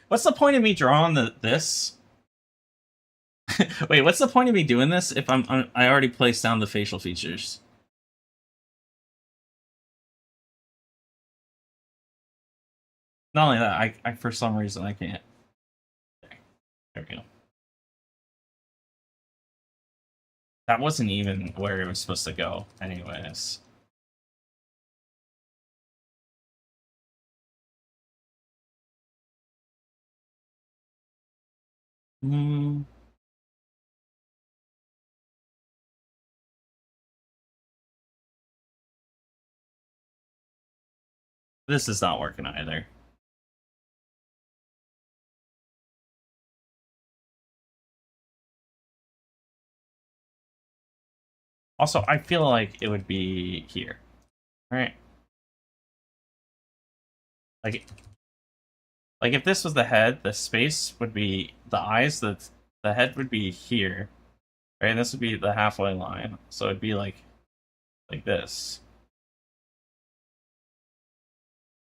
What's the point of me drawing this? Wait, what's the point of me doing this if I already placed down the facial features? Not only that, I for some reason I can't. There we go. That wasn't even where it was supposed to go, anyways. This is not working either. Also, I feel like it would be here, right? Like if this was the head, the space would be the eyes. The head would be here, right? And this would be the halfway line. So it'd be like this,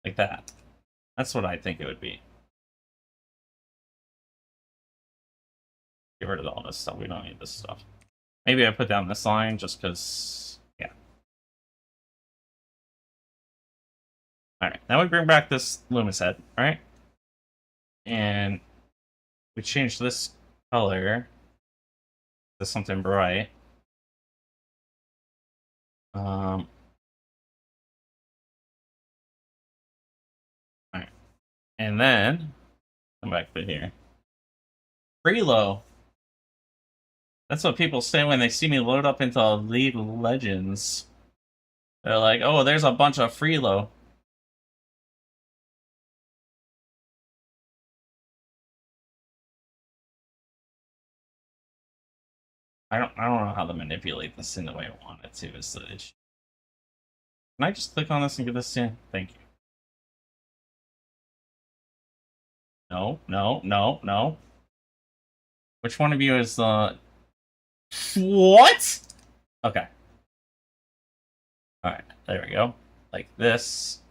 like that. That's what I think it would be. Get rid of all this stuff. We don't need this stuff. Maybe I put down this line just because, yeah. Alright, now we bring back this Loomis head, right? And we change this color to something bright. Alright. And then, come back to here. Freelo. That's what people say when they see me load up into League of Legends. They're like, oh, there's a bunch of Freelo. I don't know how to manipulate this in the way I want it to, is the issue. Can I just click on this and get this in? Thank you. No, no, no, no. Which one of you is the... What? Okay. Alright, there we go. Like this.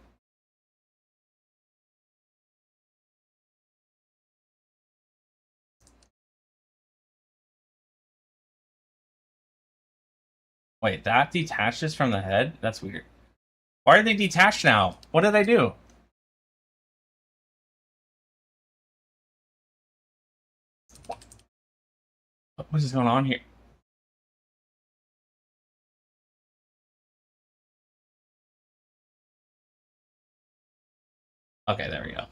Wait, that detaches from the head? That's weird. Why are they detached now? What did I do? What is going on here? Okay, there we go.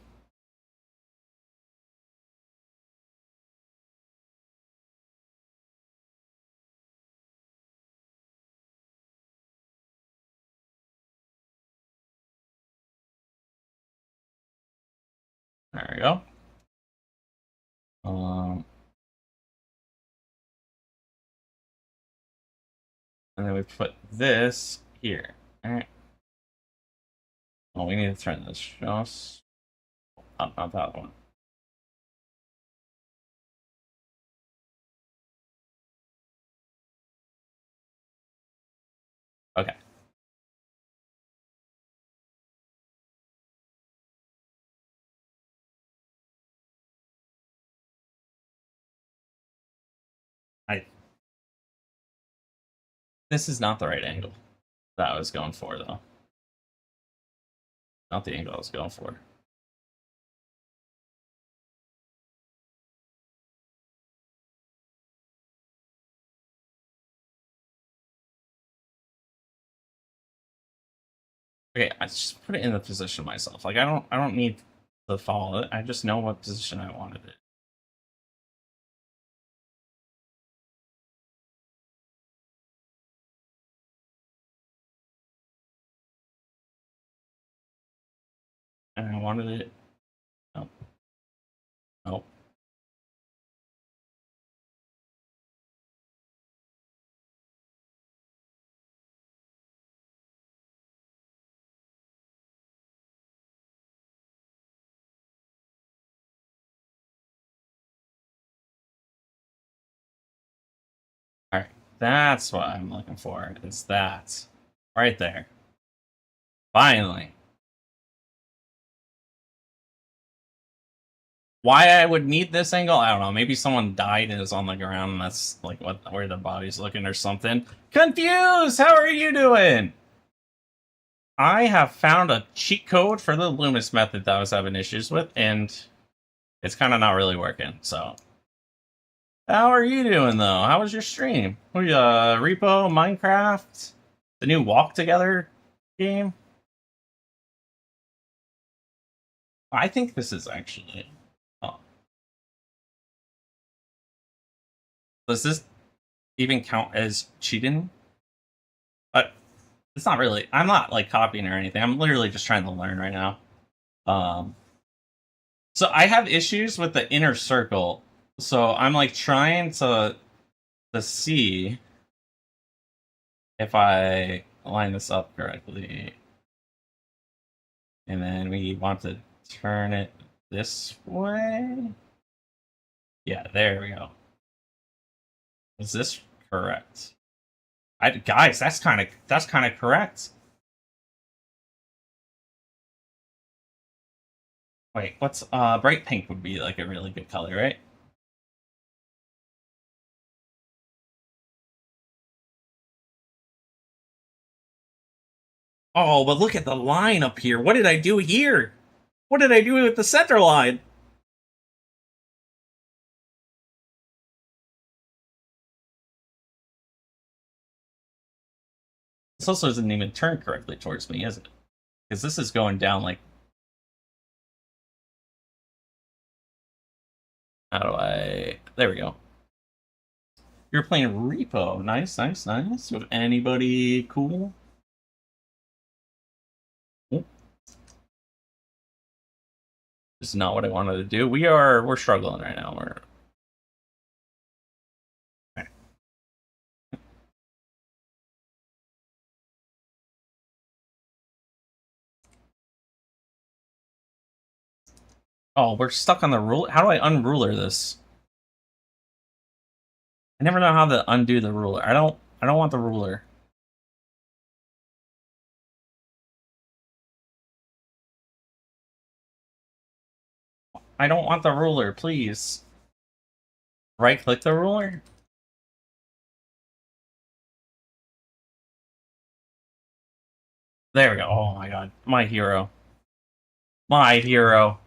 There we go. And then we put this here. Alright. Well, we need to turn this just up, not that one. Okay. This is not the right angle that I was going for, though. Not the angle I was going for. Okay, I just put it in the position myself. Like I don't need to follow it. I just know what position I wanted it. And I wanted it. Oh. Oh. Alright. That's what I'm looking for. Is that. Right there. Finally. Why I would need this angle, I don't know. Maybe someone died and is on the ground and that's like where the body's looking or something. Confused! How are you doing? I have found a cheat code for the Loomis method that I was having issues with, and it's kind of not really working, so. How are you doing, though? How was your stream? Repo, Minecraft? The new Walk Together game? I think this is actually... Oh. Does this even count as cheating? It's not really. I'm not like copying or anything. I'm literally just trying to learn right now. So I have issues with the inner circle. So I'm like trying to see if I line this up correctly. And then we want to turn it this way. Yeah, there we go. Is this correct? Guys, that's kind of correct. Wait, what's bright pink would be like a really good color, right? Oh, but look at the line up here. What did I do here? What did I do with the center line? This also doesn't even turn correctly towards me, is it? Because this is going down like... How do I... There we go. You're playing Repo. Nice, nice, nice. With anybody cool? Oh. This is not what I wanted to do. We're struggling right now. Oh, we're stuck on the rule. How do I unruler this? I never know how to undo the ruler. I don't want the ruler. I don't want the ruler, please. Right click the ruler? There we go. Oh my god. My hero. My hero.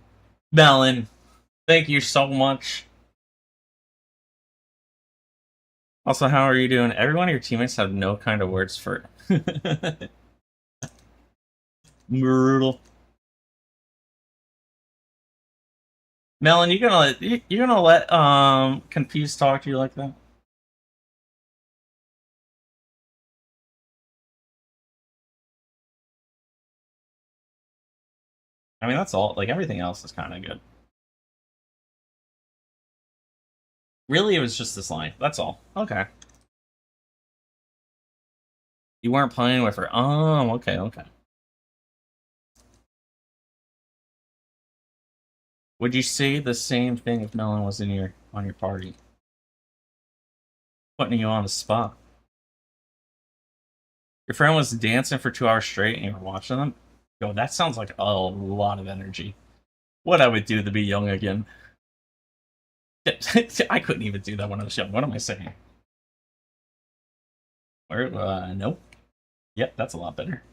Melon. Thank you so much. Also, how are you doing? Everyone of your teammates have no kind of words for brutal. Melon, you gonna let Confused talk to you like that? I mean, that's all. Like everything else is kind of good. Really, it was just this line. That's all. Okay. You weren't playing with her. Oh, okay, okay. Would you say the same thing if Melon was in your on your party? Putting you on the spot. Your friend was dancing for 2 hours straight and you were watching them? Yo, that sounds like a lot of energy. What I would do to be young again. I couldn't even do that when I was young. What am I saying? Where, nope. Yep, that's a lot better.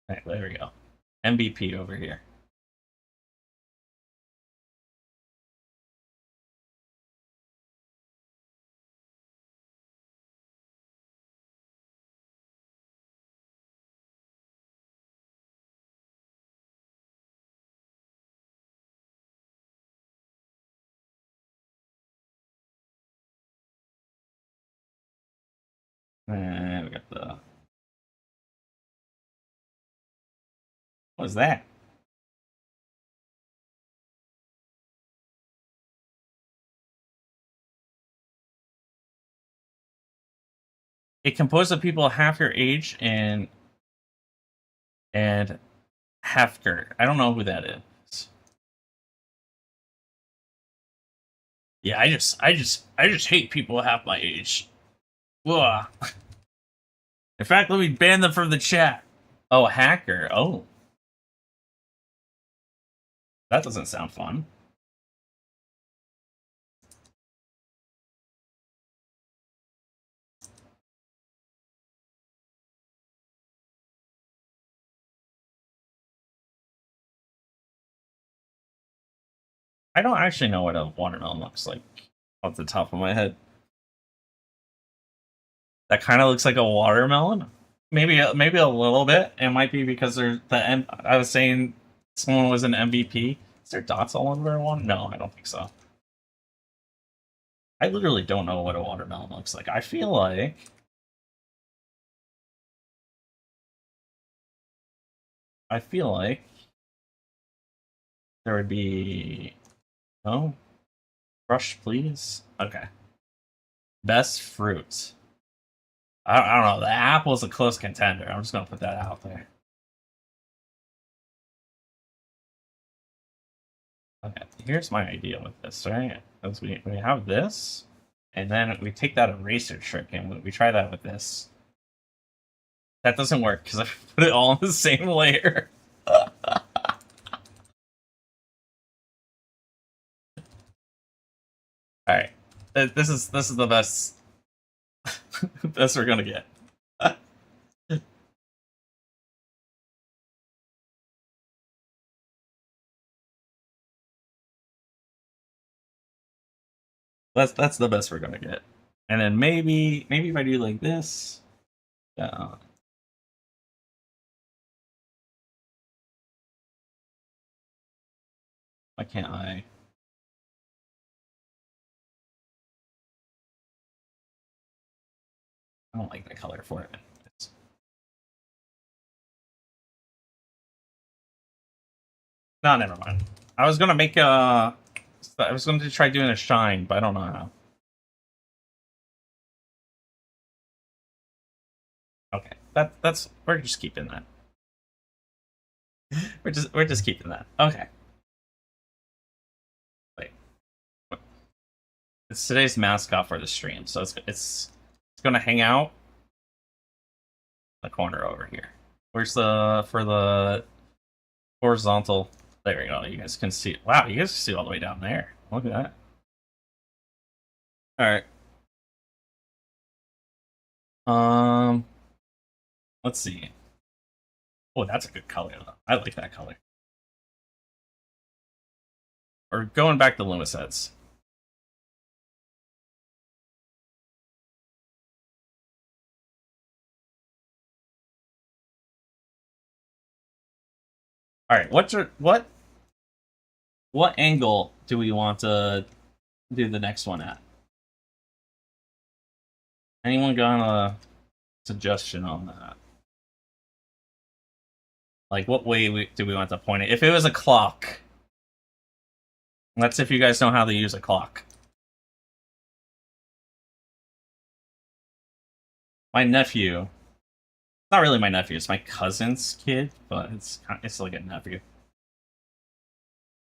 Right, there we go. MVP over here. And we got the... What was that? It composed of people half your age and Hefker. I don't know who that is. Yeah, I just hate people half my age. Ugh. In fact, let me ban them from the chat. Oh, hacker. Oh. That doesn't sound fun. I don't actually know what a watermelon looks like off the top of my head. That kind of looks like a watermelon. Maybe a little bit. It might be because there's I was saying someone was an MVP. Is there dots all over one? No, I don't think so. I literally don't know what a watermelon looks like. I feel like there would be no brush, please. Okay. Best fruit. I don't know. The apple's a close contender. I'm just gonna put that out there. Okay, here's my idea with this, right? As we have this, and then we take that eraser trick and we try that with this. That doesn't work because I put it all on the same layer. All right, this is the best best we're gonna get. That's the best we're gonna get. And then maybe if I do like this, why can't I? I don't like the color for it. No, never mind. I was gonna make a. I was going to try doing a shine, but I don't know how. Okay, that's we're just keeping that. We're just keeping that. Okay. Wait. It's today's mascot for the stream, so it's gonna hang out in the corner over here. Where's the for the horizontal? There we go. You guys can see. Wow, you guys can see all the way down there. Look at that. All right. Let's see. Oh, that's a good color. I like that color. Or going back to Loomis heads. All right, what angle do we want to do the next one at? Anyone got a suggestion on that? Like, what way do we want to point it? If it was a clock, that's if you guys know how to use a clock. My nephew, not really my nephew, it's my cousin's kid, but it's like a nephew.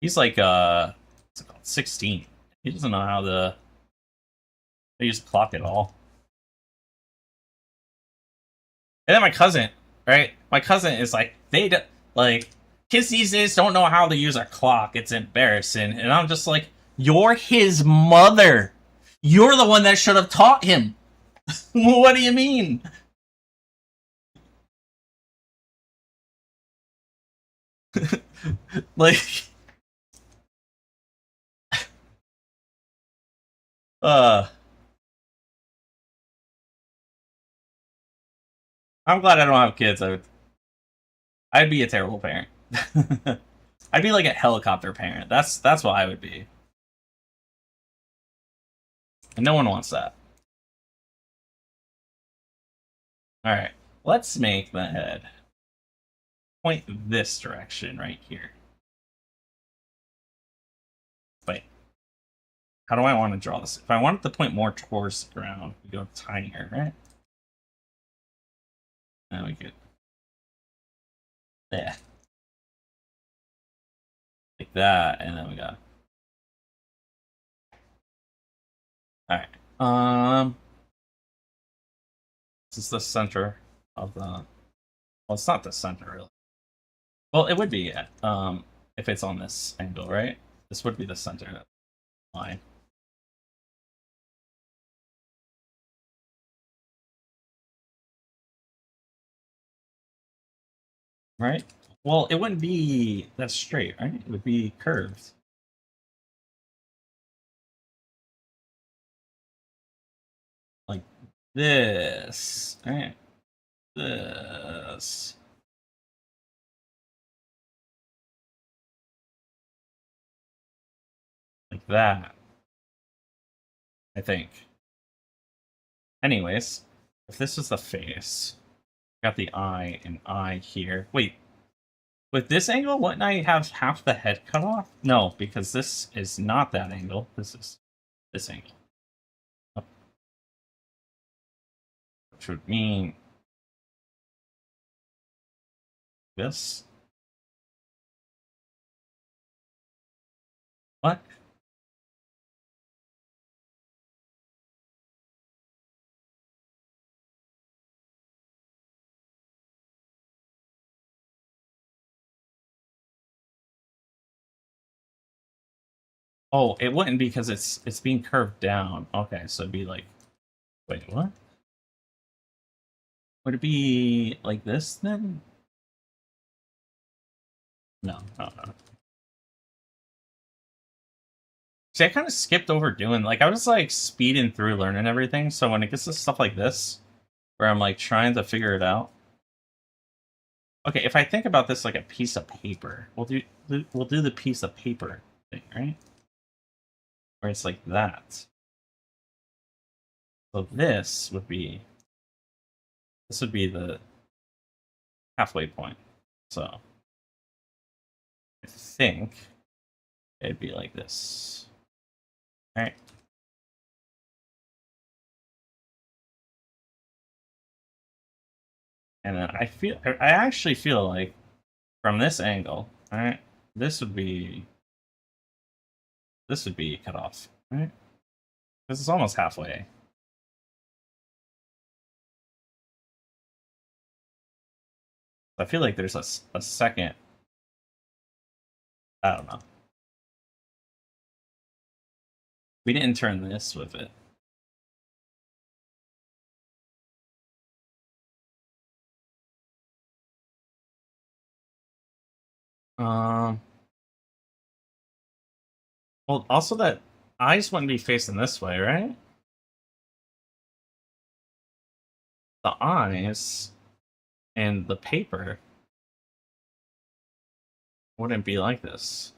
He's like what's it called? 16. He doesn't know how to use a clock at all. And then my cousin, right? My cousin is like, kids these days don't know how to use a clock. It's embarrassing. And I'm just like, you're his mother. You're the one that should have taught him. What do you mean? Like, I'm glad I don't have kids. I'd be a terrible parent. I'd be like a helicopter parent. That's what I would be. And no one wants that. Alright, let's make the head point this direction right here. Wait. How do I want to draw this? If I want it to point more towards the ground, we go tinier, right? Now we could. Yeah. Like that, and then we got. Alright. This is the center of the. Well, it's not the center, really. Well, it would be, if it's on this angle, right? This would be the center line. Right? Well, it wouldn't be that straight, right? It would be curved. Like this. Right? This. Like that. I think. Anyways, if this was the face, got the eye and eye here. Wait. With this angle, wouldn't I have half the head cut off? No, because this is not that angle. This is this angle. Which would mean this. What? Oh, it wouldn't because it's being curved down. Okay, so it'd be like, wait, what? Would it be like this then? No, no, no. See, I kind of skipped over doing, like, I was like speeding through learning everything. So when it gets to stuff like this, where I'm like trying to figure it out. Okay, if I think about this like a piece of paper, we'll do the piece of paper thing, right? Where it's like that. So this would be the halfway point. So I think it'd be like this. All right. And then I actually feel like from this angle, all right, this would be cut off, right? This is almost halfway. I feel like there's a second. I don't know. We didn't turn this with it. Well, also that eyes wouldn't be facing this way, right? The eyes and the paper wouldn't be like this.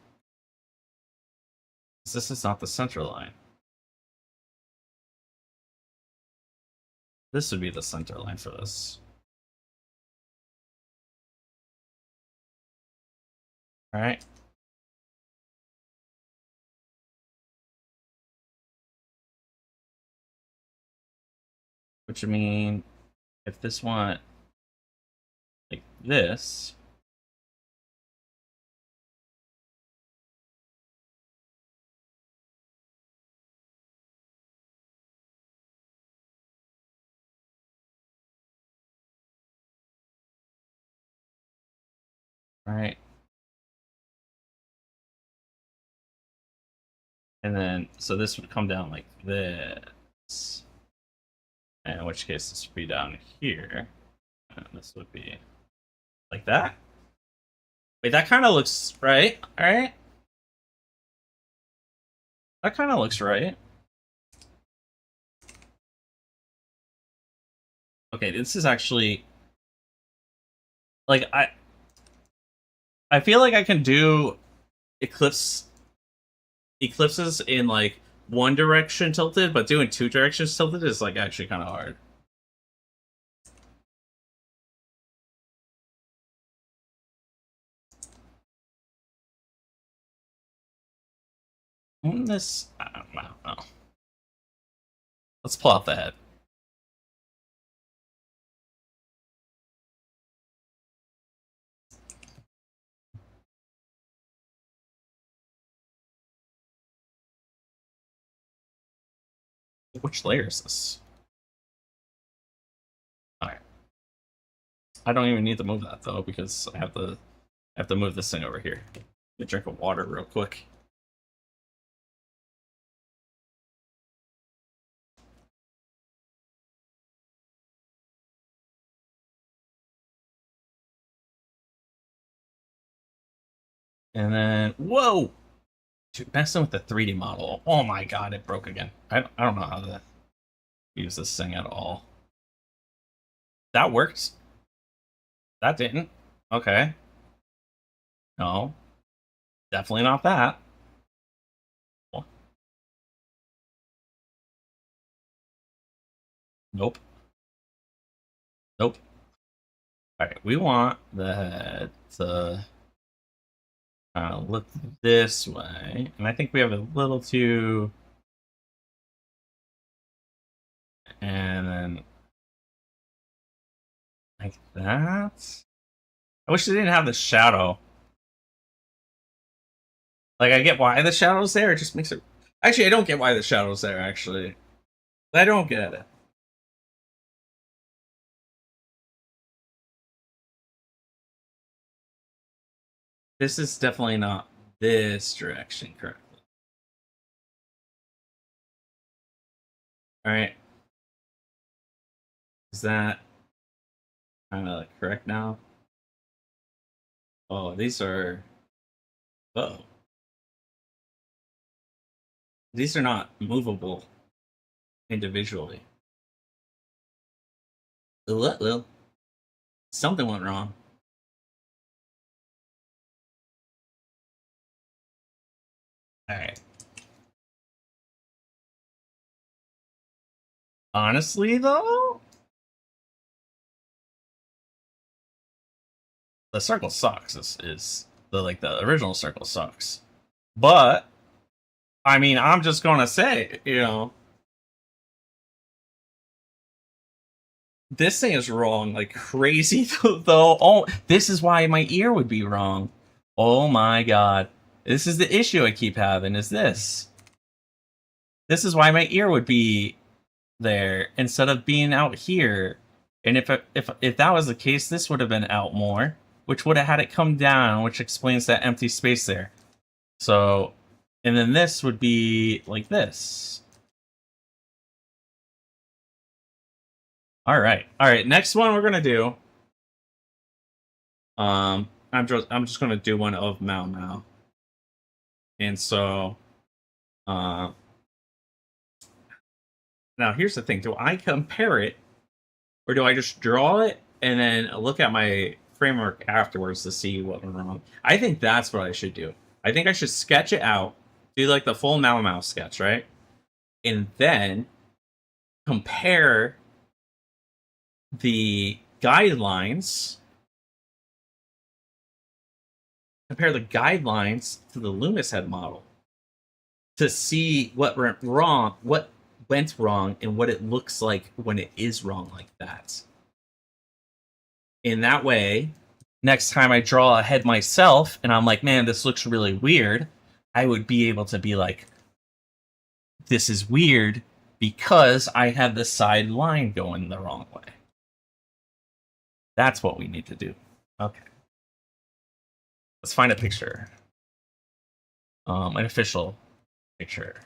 This is not the center line. This would be the center line for this. All right. Which I mean, if this went like this, right? And then, so this would come down like this. And in which case this would be down here. And this would be like that. Wait, that kind of looks right. All right. That kind of looks right. Okay, this is actually like I feel like I can do eclipses in like one direction tilted, but doing two directions tilted is like actually kind of hard. This, I don't know. Let's pull out the head. Which layer is this? Alright. I don't even need to move that though, because I have to move this thing over here. Get a drink of water real quick. And then, whoa! Dude, messing with the 3D model. Oh my god, it broke again. I don't know how to use this thing at all. That worked. That didn't. Okay. No. Definitely not that. Nope. Nope. Alright, we want the head to look this way. And I think we have a little too... And then... like that? I wish they didn't have the shadow. Like, I get why the shadow's there, it just makes it... Actually, I don't get why the shadow's there, actually. I don't get it. This is definitely not this direction correctly. Alright. Is that kind of correct now? Oh, these are... oh. These are not movable individually. Something went wrong. Alright. Honestly, though, the circle sucks. Is the original circle sucks. But I mean, I'm just gonna say, this thing is wrong like crazy though. Oh, this is why my ear would be wrong. Oh my god. This is the issue I keep having, is this. This is why my ear would be there instead of being out here. And if that was the case, this would have been out more, which would have had it come down, which explains that empty space there. So, and then this would be like this. All right. Next one we're gonna do. I'm just gonna do one of MaoMao. And so, now here's the thing: do I compare it, or do I just draw it and then look at my framework afterwards to see what went wrong. I think that's what I should do. I think I should sketch it out, do like the full MaoMao sketch, right? And then compare the guidelines. Compare the guidelines to the Loomis head model to see what went wrong, and what it looks like when it is wrong like that. In that way, next time I draw a head myself and I'm like, man, this looks really weird, I would be able to be like, this is weird because I have the side line going the wrong way. That's what we need to do. Okay. Let's find a picture. An official picture.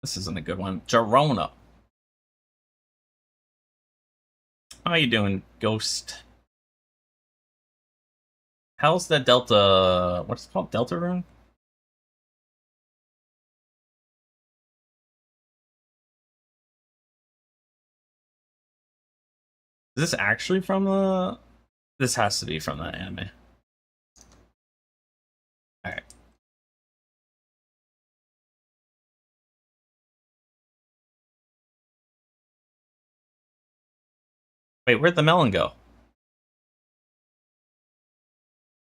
This isn't a good one. Jarona. How you doing, Ghost? How's the Delta... What's it called? Delta rune? Is this actually from the... This has to be from the anime. Alright. Wait, where'd the melon go?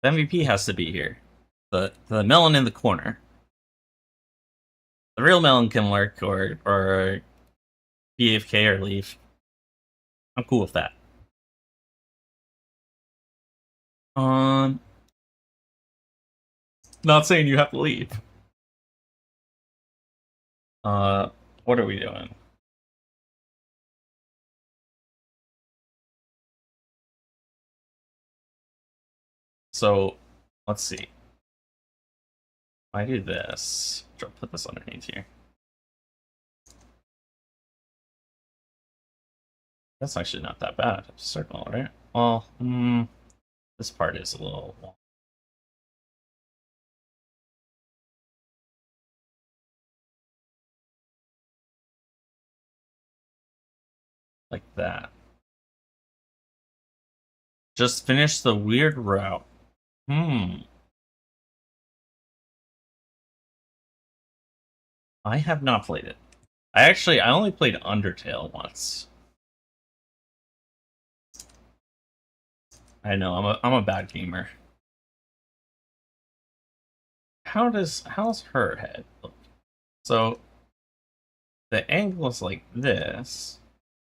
The MVP has to be here. The melon in the corner. The real melon can lurk or BFK or leave. I'm cool with that. Not saying you have to leave. What are we doing? So, let's see. I do this. I'll put this underneath here. That's actually not that bad. Circle, right? Well, this part is a little long. Like that. Just finish the weird route. I have not played it. I only played Undertale once. I know, I'm a bad gamer. How's her head look? So the angle is like this,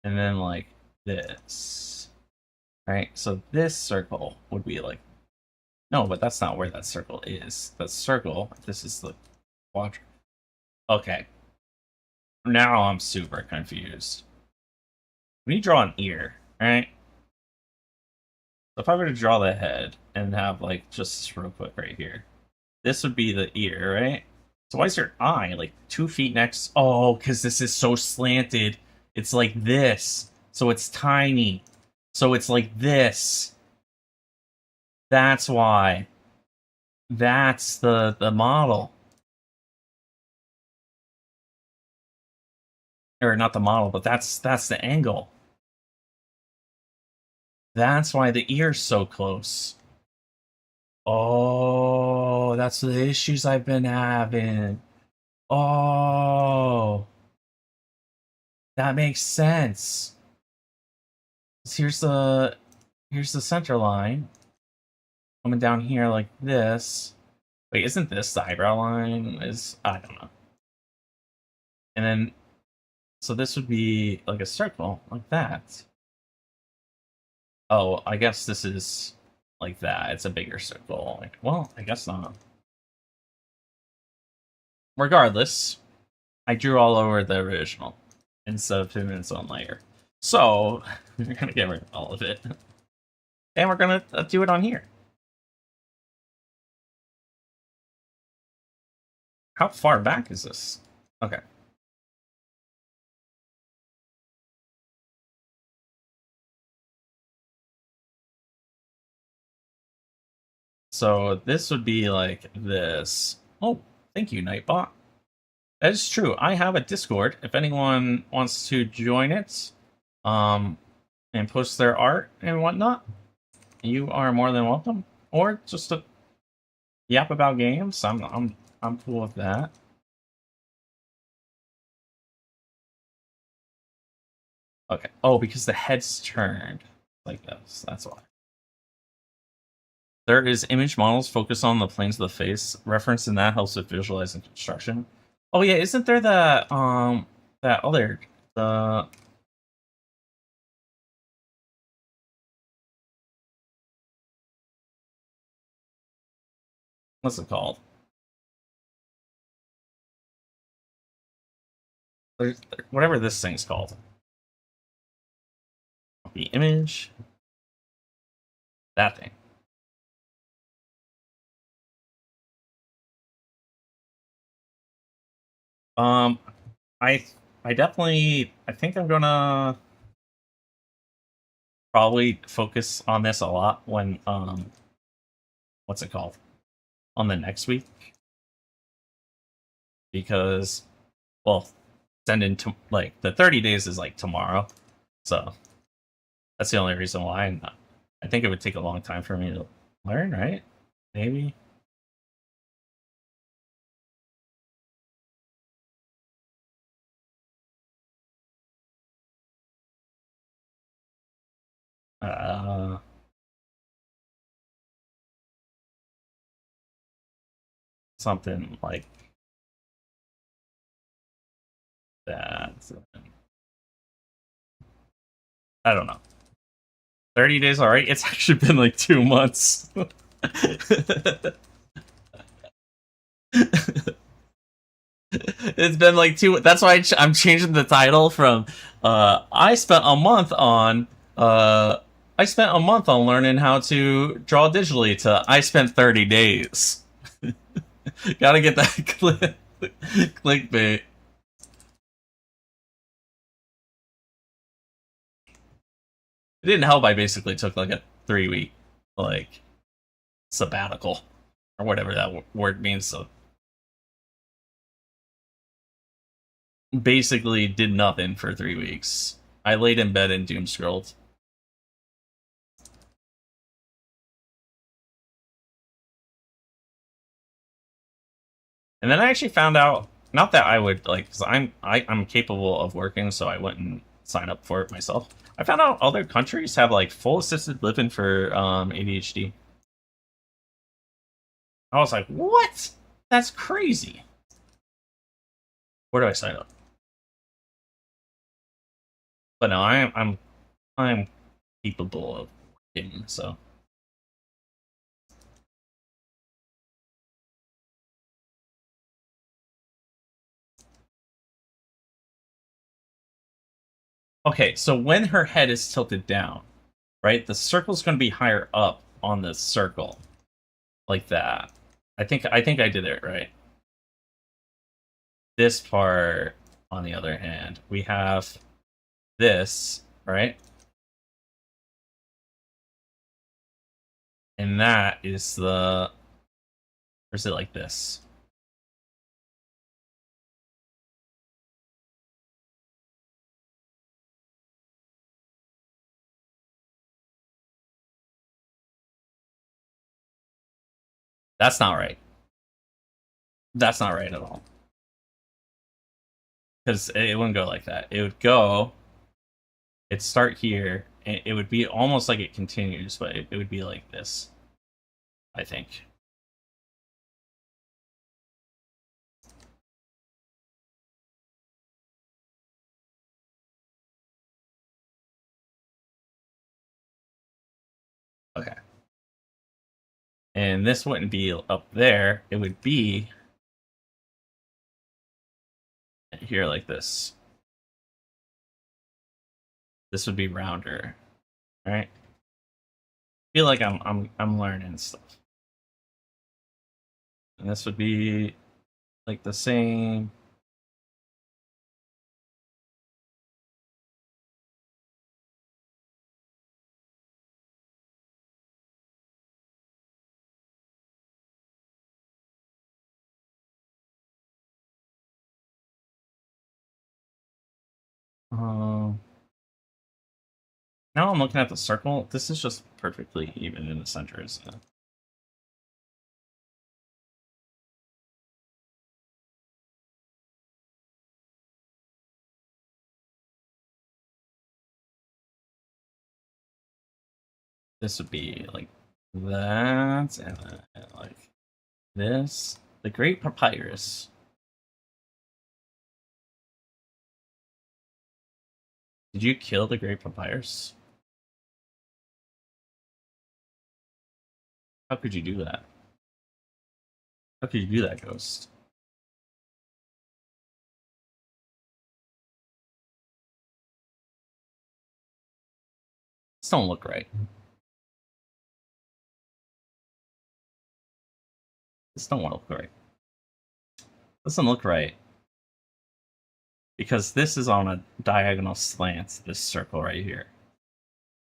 and then like this. Right? So this circle would be like, no, but that's not where that circle is. That circle, this is the quadrant. Okay. Now I'm super confused. When you draw an ear, right? So if I were to draw the head and have like just real quick right here, this would be the ear, right? So why is your eye like 2 feet next? Oh, because this is so slanted. It's like this. So it's tiny. So it's like this. That's why. That's the model. Or not the model, but that's the angle. That's why the ear's so close. Oh, that's the issues I've been having. Oh, that makes sense. Here's the center line coming down here like this. Wait, isn't this the eyebrow line? I don't know. And then, so this would be like a circle like that. Oh, I guess this is like that. It's a bigger circle. Like, well, I guess not. Regardless, I drew all over the original instead of doing its own layer. So, we're gonna get rid of all of it. And we're gonna do it on here. How far back is this? Okay. So this would be like this. Oh, thank you, Nightbot. That is true. I have a Discord. If anyone wants to join it, and post their art and whatnot, you are more than welcome. Or just to yap about games. I'm cool with that. Okay. Oh, because the head's turned like this. That's why. There is image models focused on the planes of the face. Reference in that helps with visualizing construction. Oh yeah, isn't there that other the what's it called? There's, whatever this thing's called. The image. That thing. Um, I definitely I think I'm gonna probably focus on this a lot when what's it called? On the next week. Because well, send in to like the 30 days is like tomorrow. So that's the only reason why. I think it would take a long time for me to learn, right? Maybe. Uh, something like that. I don't know. 30 days, all right. It's actually been like 2 months. It's been like 2. That's why I'm changing the title from I spent a month on learning how to draw digitally to I spent 30 days. Gotta get that clickbait. It didn't help. I basically took like a 3-week like sabbatical or whatever that word means. So basically did nothing for 3 weeks. I laid in bed and doom scrolled. And then I actually found out, not that I would like, because I'm capable of working, so I wouldn't sign up for it myself. I found out other countries have like full assisted living for ADHD. I was like, what? That's crazy. Where do I sign up? But no, I'm capable of working, so. Okay, so when her head is tilted down, right, the circle's going to be higher up on the circle, like that. I think I did it right. This part, on the other hand, we have this, right? And that is the, or is it like this? That's not right. That's not right at all. Because it wouldn't go like that. It would go, it'd start here, and it would be almost like it continues, but it would be like this, I think. Okay. And this wouldn't be up there. It would be here like this. This would be rounder, right? I feel like I'm learning stuff. And this would be like the same. Now I'm looking at the circle. This is just perfectly even in the center, isn't it? This would be like that, and then like this. The Great Papyrus. Did you kill the Great Papyrus? How could you do that? How could you do that, Ghost? This don't look right. This don't look right. This doesn't look right. Because this is on a diagonal slant, this circle right here.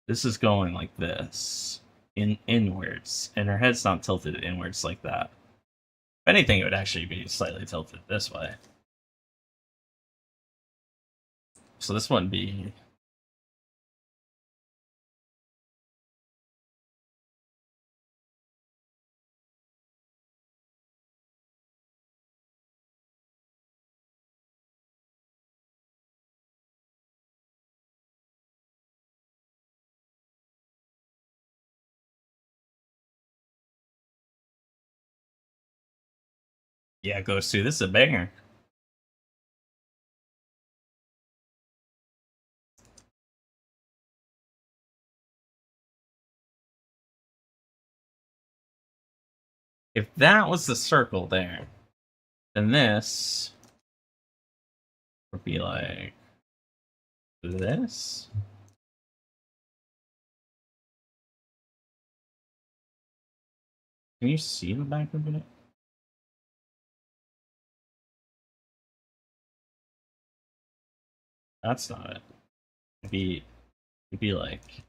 This is going like this. Inwards. And her head's not tilted inwards like that. If anything, it would actually be slightly tilted this way. So this wouldn't be... Yeah, Ghost 2, this is a banger. If that was the circle there, then this would be like this. Can you see the back of it? That's not it. It'd be like...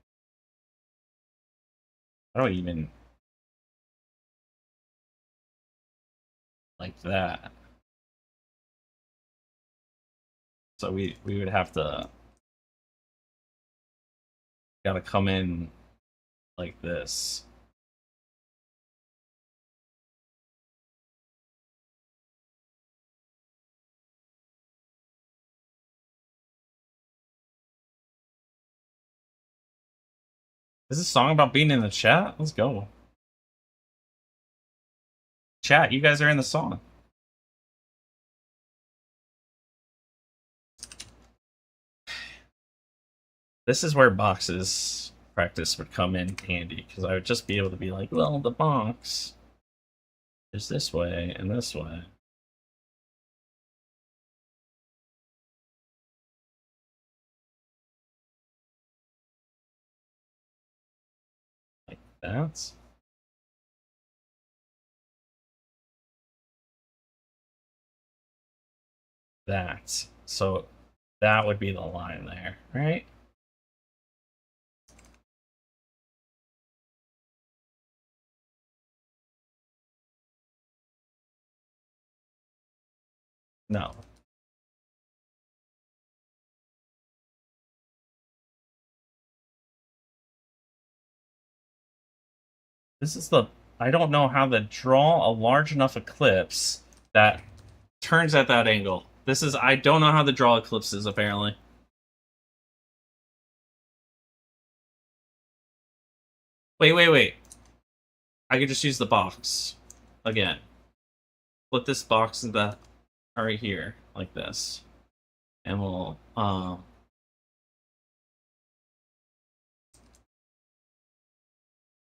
How do I even... Like that. So we would have to... Gotta come in like this. Is this song about being in the chat? Let's go. Chat, you guys are in the song. This is where boxes practice would come in handy, because I would just be able to be like, well, the box is this way and this way. Like that. That. So that would be the line there, right? No. This is the... I don't know how to draw a large enough ellipse that turns at that angle. This is... I don't know how to draw ellipses, apparently. Wait. I could just use the box. Again. Put this box in the... right here. Like this. And we'll...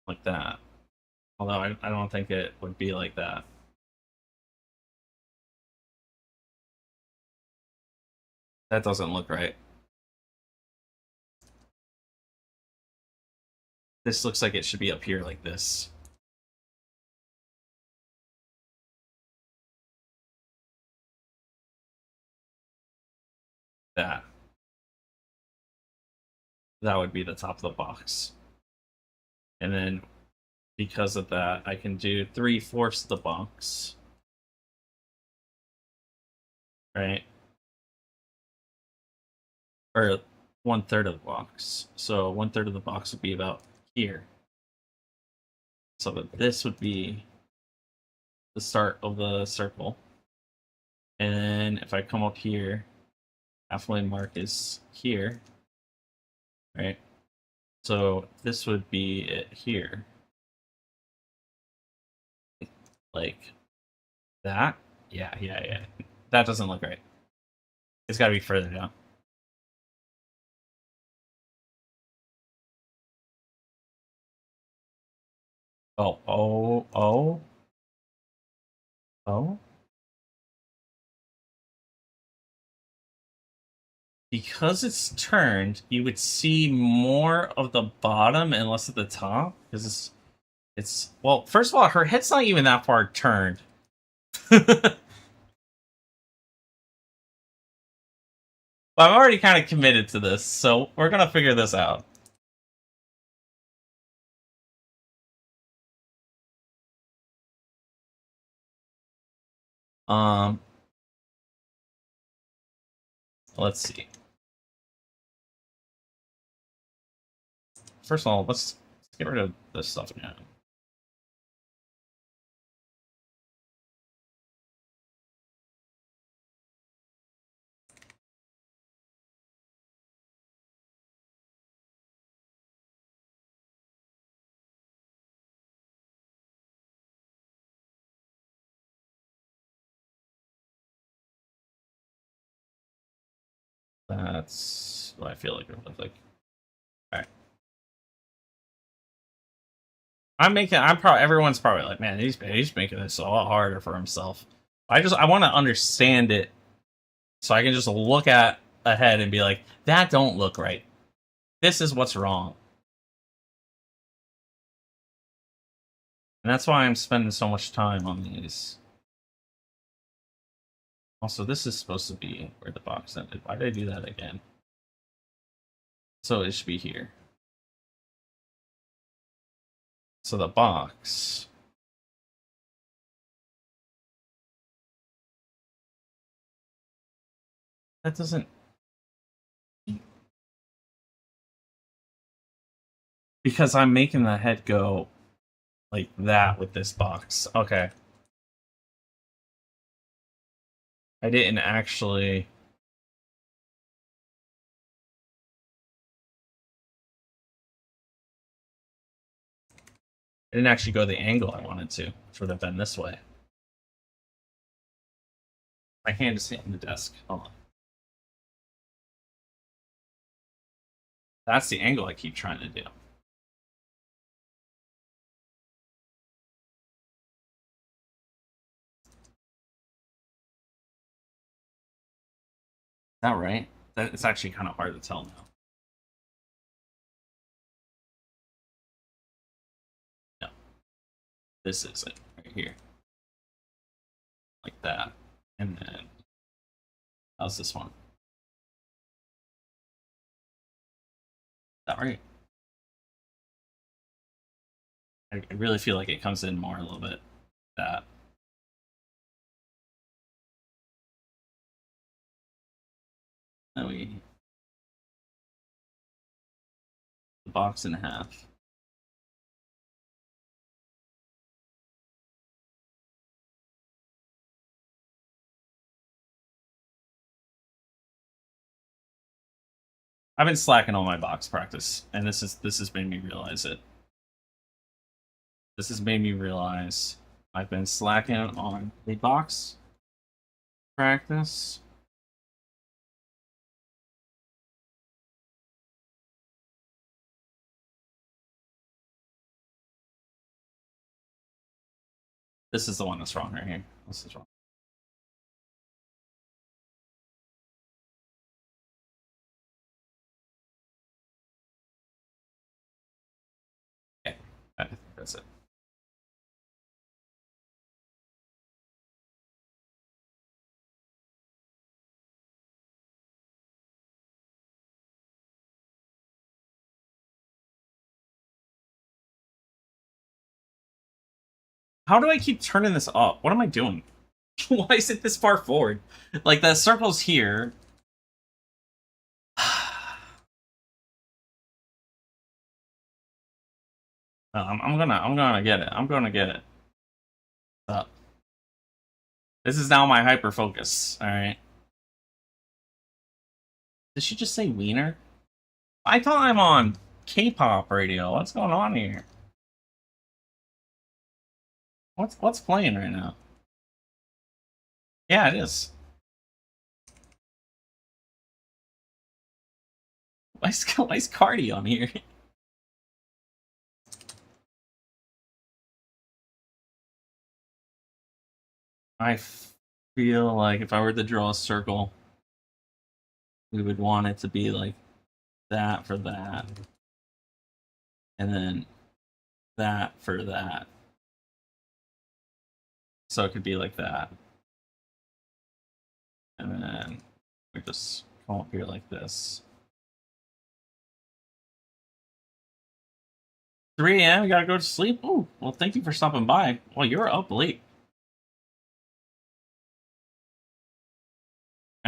like that. Although I don't think it would be like that. That doesn't look right. This looks like it should be up here like this. That. That would be the top of the box. And then, because of that, I can do 3/4 of the box. Right? or 1/3 of the box. So 1/3 of the box would be about here. So that this would be the start of the circle. And then if I come up here, halfway mark is here, right? So this would be it here. Like that? Yeah. That doesn't look right. It's gotta be further down. Oh. Because it's turned, you would see more of the bottom and less of the top. Because it's well, first of all, her head's not even that far turned. But I'm already kind of committed to this, so we're gonna figure this out. Let's see. First of all, let's get rid of this stuff now. That's what I feel like it would look like. Alright. Everyone's probably like, man, he's making this a lot harder for himself. I want to understand it so I can just look at ahead and be like, that don't look right. This is what's wrong. And that's why I'm spending so much time on these. Also, this is supposed to be where the box ended. Why did I do that again? So it should be here. So the box. That doesn't... Because I'm making the head go like that with this box. Okay. I didn't actually... I didn't actually go the angle I wanted to, which would have been this way. My hand is hitting the desk. Hold on. That's the angle I keep trying to do. Is that right? It's actually kind of hard to tell now. No. This is it, right here. Like that. And then, how's this one? Is that right? I really feel like it comes in more a little bit. That. Then we... the box in half. I've been slacking on my box practice, and this has made me realize it. This has made me realize I've been slacking on the box practice. This is the one that's wrong right here. This is wrong. Okay, I think that's it. How do I keep turning this up? What am I doing? Why is it this far forward? Like, the circle's here. No, I'm gonna get it. I'm gonna get it. Up. This is now my hyper focus. All right. Did she just say wiener? I thought I'm on K-pop radio. What's going on here? What's playing right now? Yeah, it is. Why's Cardi on here? I feel like if I were to draw a circle, we would want it to be like that for that. And then that for that. So it could be like that. And then we just come up here like this. 3 a.m. You gotta go to sleep? Oh, well, thank you for stopping by. Well, you're up late.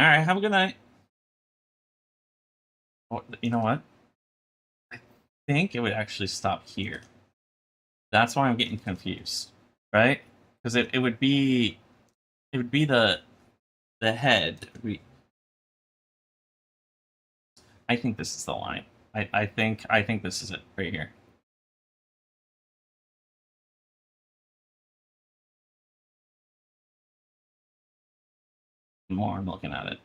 Alright, have a good night. Oh, you know what? I think it would actually stop here. That's why I'm getting confused. Right? Because it would be the head. I think this is the line. I think this is it right here. The more I'm looking at it.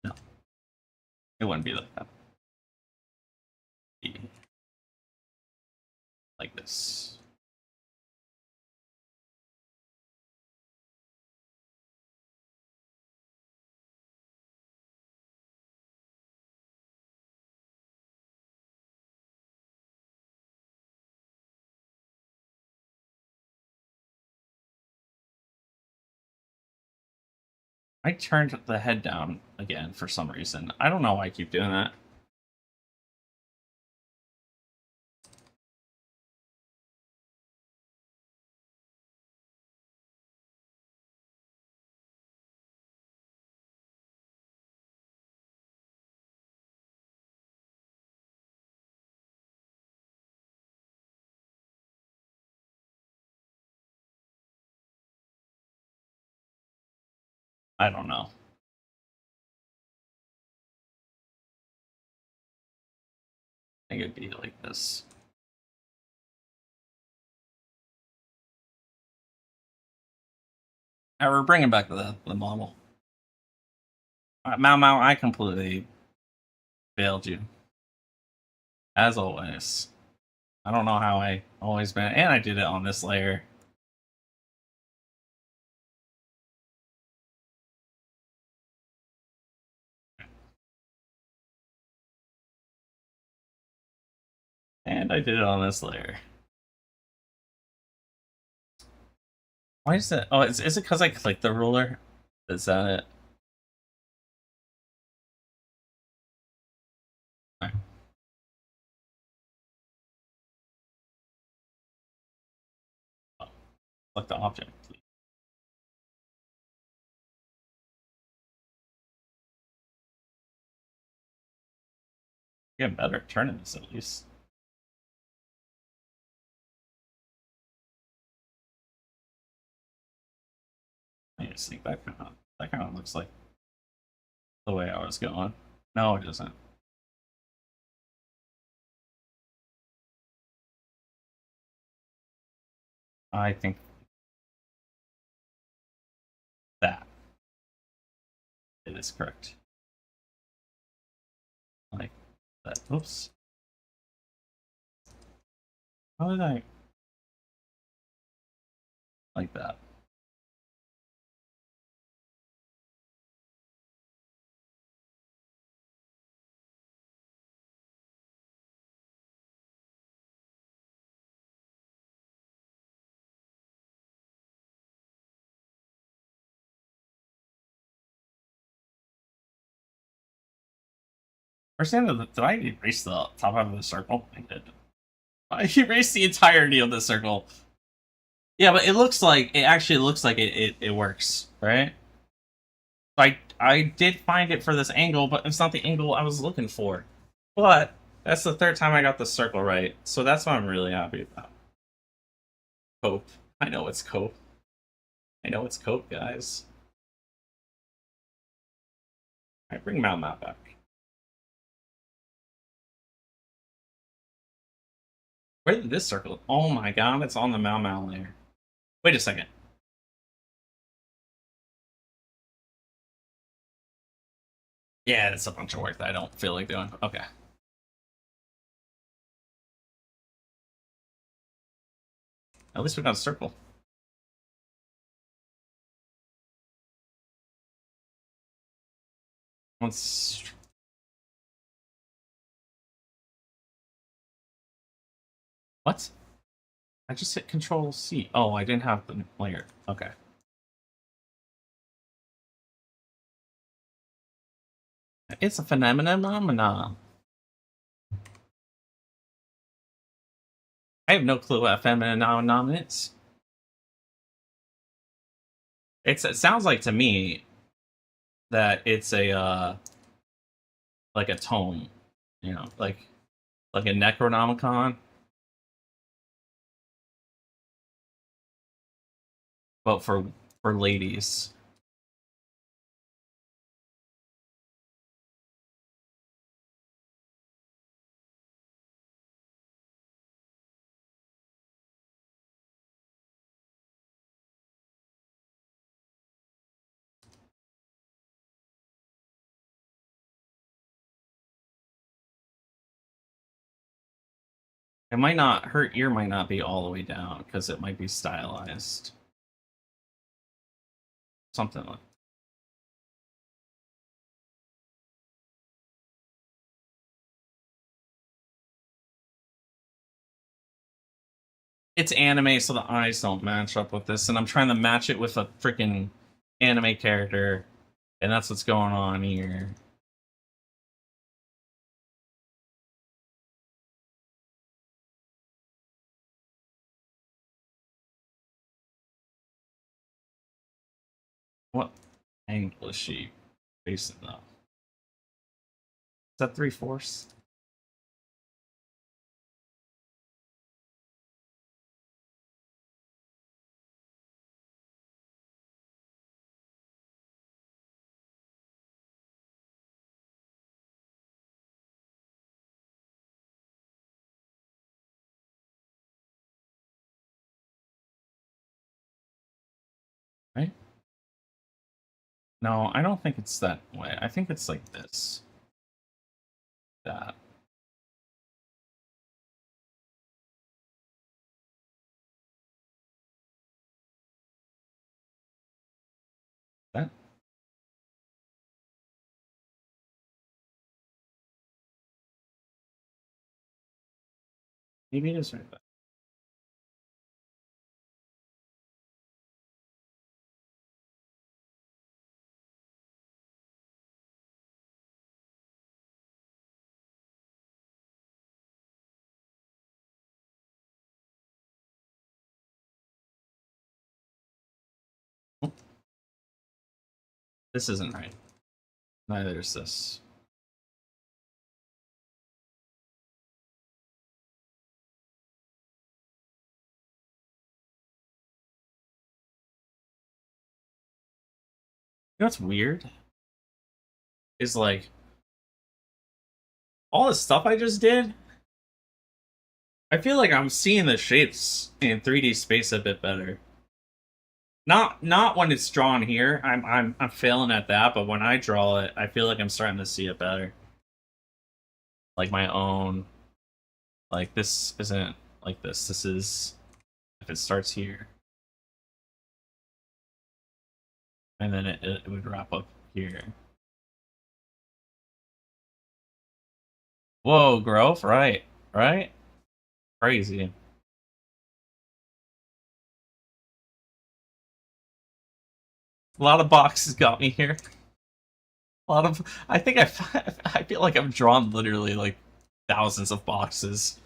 No, it wouldn't be like that. It'd be like this. I turned the head down again for some reason. I don't know why I keep doing that. I don't know. I think it'd be like this. Alright, we're bringing back the model. MaoMao, I completely failed you. As always. I don't know how I always been, and I did it on this layer. And I did it on this layer. Why is it? Oh, is it because I clicked the ruler? Is that it? Right. Oh, select the object, please. Getting better at turning this at least. I just think that kind of looks like the way I was going. No, it doesn't. I think that it is correct. Like that. Oops. How did I like that? Did I erase the top half of the circle? I did. I erased the entirety of the circle. Yeah, but it actually looks like it works, right? I did find it for this angle, but it's not the angle I was looking for. But that's the third time I got the circle right, so that's what I'm really happy about. Cope. I know it's cope. I know it's cope, guys. Alright, bring MaoMao back. Where did this circle? Oh my god, it's on the MaoMao layer. Wait a second. Yeah, it's a bunch of work that I don't feel like doing. Okay. At least we got a circle. Once. What? I just hit Control C. Oh, I didn't have the layer. Okay. It's a phenomenon. I have no clue what a phenomenon is. It sounds like to me that it's a like a tome, you know, like a Necronomicon, but for ladies. It might not, her ear might not be all the way down because it might be stylized. Something like. It's anime, so the eyes don't match up with this, and I'm trying to match it with a freaking anime character, and that's what's going on here. What angle is she facing though? Is that 3/4? Right? No, I don't think it's that way. I think it's like this. That. That. Maybe it is right there. This isn't right. Neither is this. You know what's weird? Is like all the stuff I just did. I feel like I'm seeing the shapes in 3D space a bit better. Not when it's drawn here. I'm failing at that, but when I draw it, I feel like I'm starting to see it better. Like my own. Like this isn't like this. This is if it starts here. And then it would wrap up here. Whoa, growth, right. Right? Crazy. A lot of boxes got me here. A lot of I think I feel like I've drawn literally like thousands of boxes.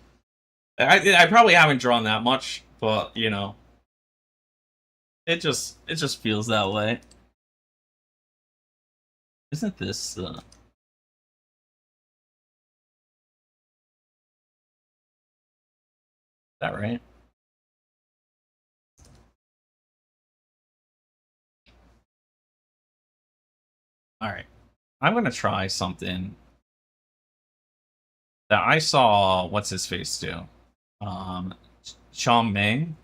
I probably haven't drawn that much, but you know, it just feels that way. Isn't this that right? All right. I'm going to try something that I saw what's his face do. Um Chong Meng. I'm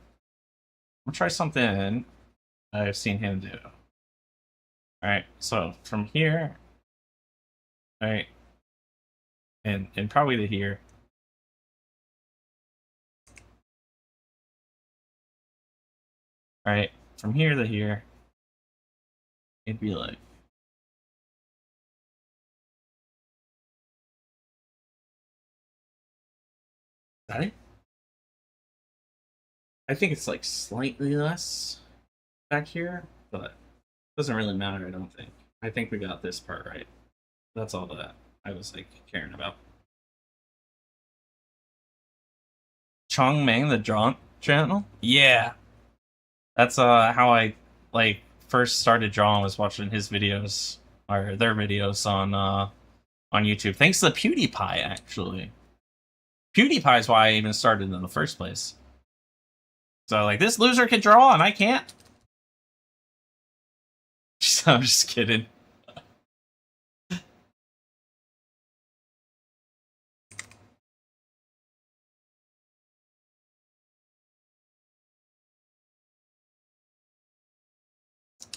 going to try something I've seen him do. All right. So, from here, all right, and probably to here. All right. From here to here, it'd be like that it? I think it's like slightly less back here, but it doesn't really matter, I don't think. I think we got this part right. That's all that I was like caring about. Chong Meng, the drawn channel? Yeah. That's how I like first started drawing, was watching his videos or their videos on YouTube. Thanks to PewDiePie, actually. PewDiePie is why I even started in the first place. So like, this loser can draw and I can't. I'm just kidding.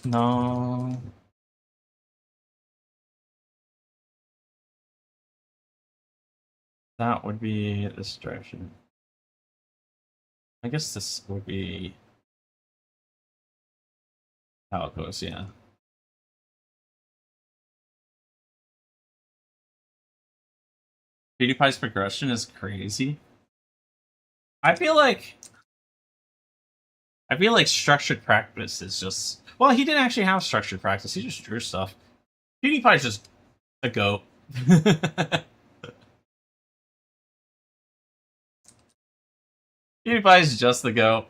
No. That would be this direction. I guess this would be how it goes, yeah. PewDiePie's progression is crazy. I feel like structured practice is just, well, he didn't actually have structured practice, he just drew stuff. PewDiePie's just a goat. PewDiePie's just the goat.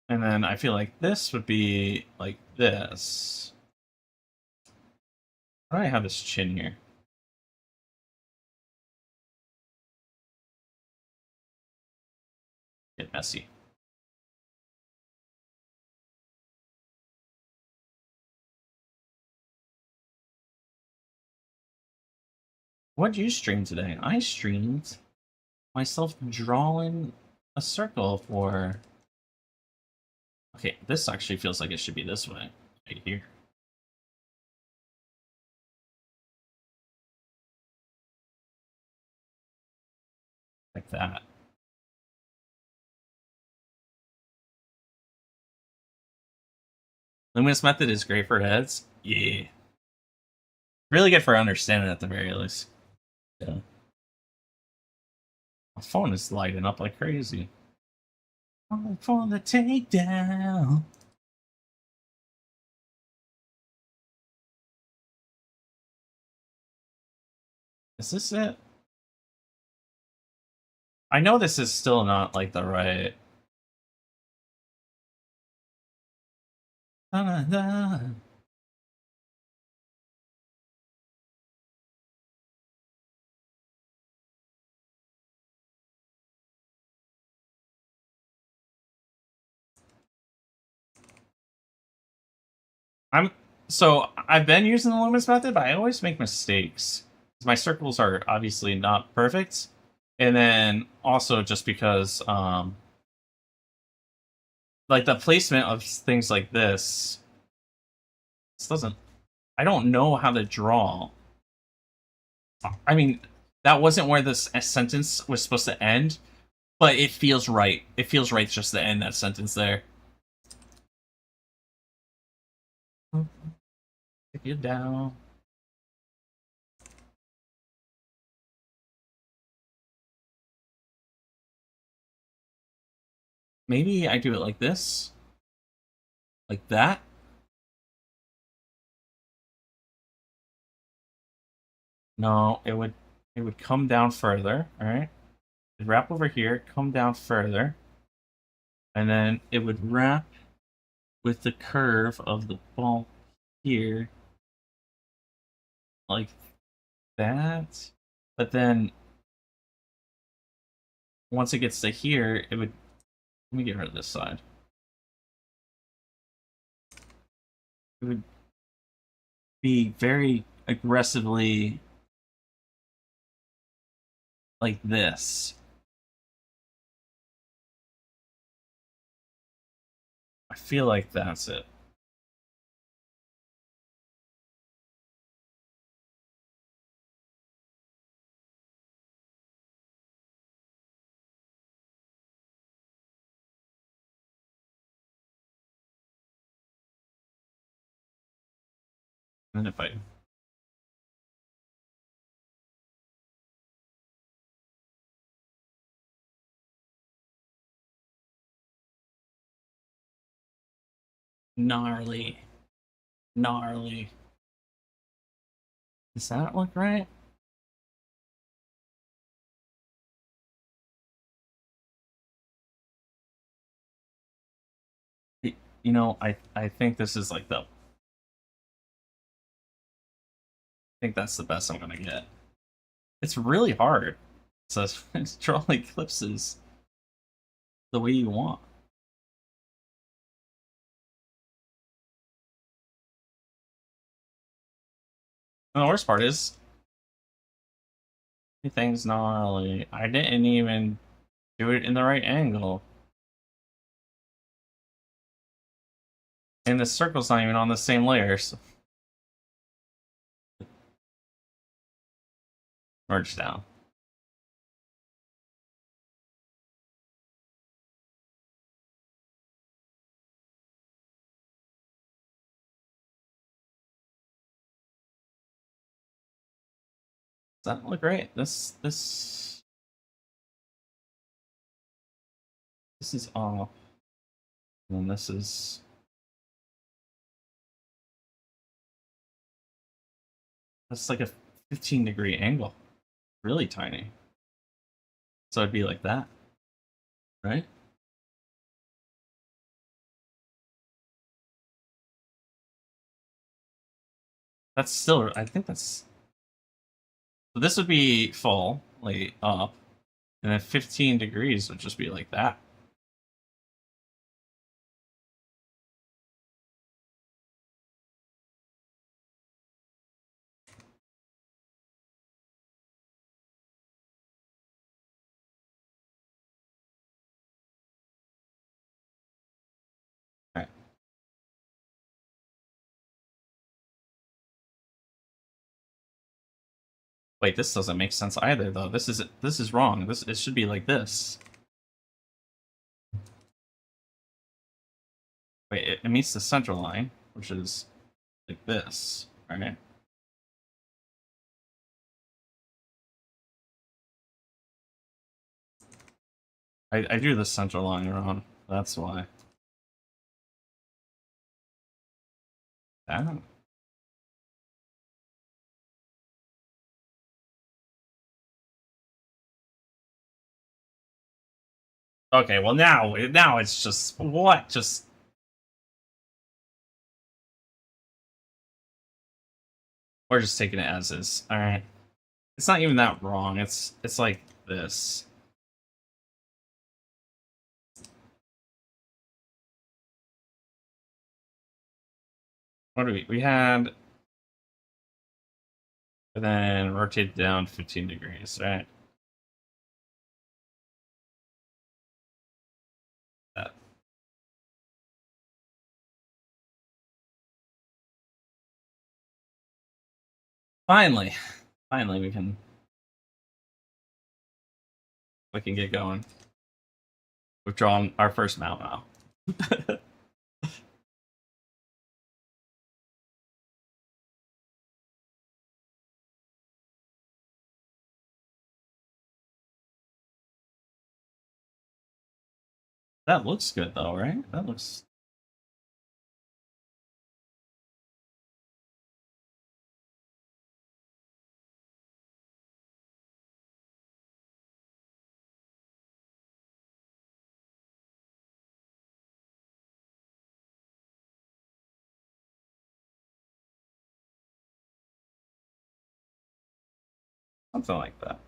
And then I feel like this would be like this. Why do I have this chin here? Get messy. What'd you stream today? I streamed myself drawing a circle for... Okay, this actually feels like it should be this way. Right here. Like that. Luminous method is great for heads. Yeah. Really good for understanding at the very least. Yeah. My phone is lighting up like crazy. All for the takedown. Is this it? I know this is still not like the right... I've been using the Luminous method, but I always make mistakes. My circles are obviously not perfect. And then also just because like the placement of things like this doesn't... I don't know how to draw. I mean, that wasn't where this sentence was supposed to end, but it feels right. It feels right just to end that sentence there. Take you down. Maybe I do it like this. like that. No, it would come down further, all right? It'd wrap over here, come down further, and then it would wrap with the curve of the ball here, like that. But then once it gets to here, it would. Let me get rid of this side. It would be very aggressively like this. I feel like that's it. And if I gnarly, gnarly. Does that look right? You know, I think this is like the. I think that's the best I'm gonna get. It's really hard. So draw eclipses the way you want. And the worst part is everything's gnarly. I didn't even do it in the right angle. And the circle's not even on the same layer. So. Merge down. Does that look right? This is off. And then this is. That's like a 15-degree angle. Really tiny. So it'd be like that. Right? That's still, I think that's. So this would be full, like up. And then 15 degrees would just be like that. Right. Wait, this doesn't make sense either, though. This is wrong. It should be like this. Wait, it meets the central line, which is like this, right? I drew the central line wrong. That's why. That. Okay, well now it's just what? Just we're just taking it as is. All right. It's not even that wrong. It's like this. What do we had? And then rotate down 15 degrees, right? That. Finally, finally we can get going. We've drawn our first MaoMao. That looks good though, right? That looks Something like that.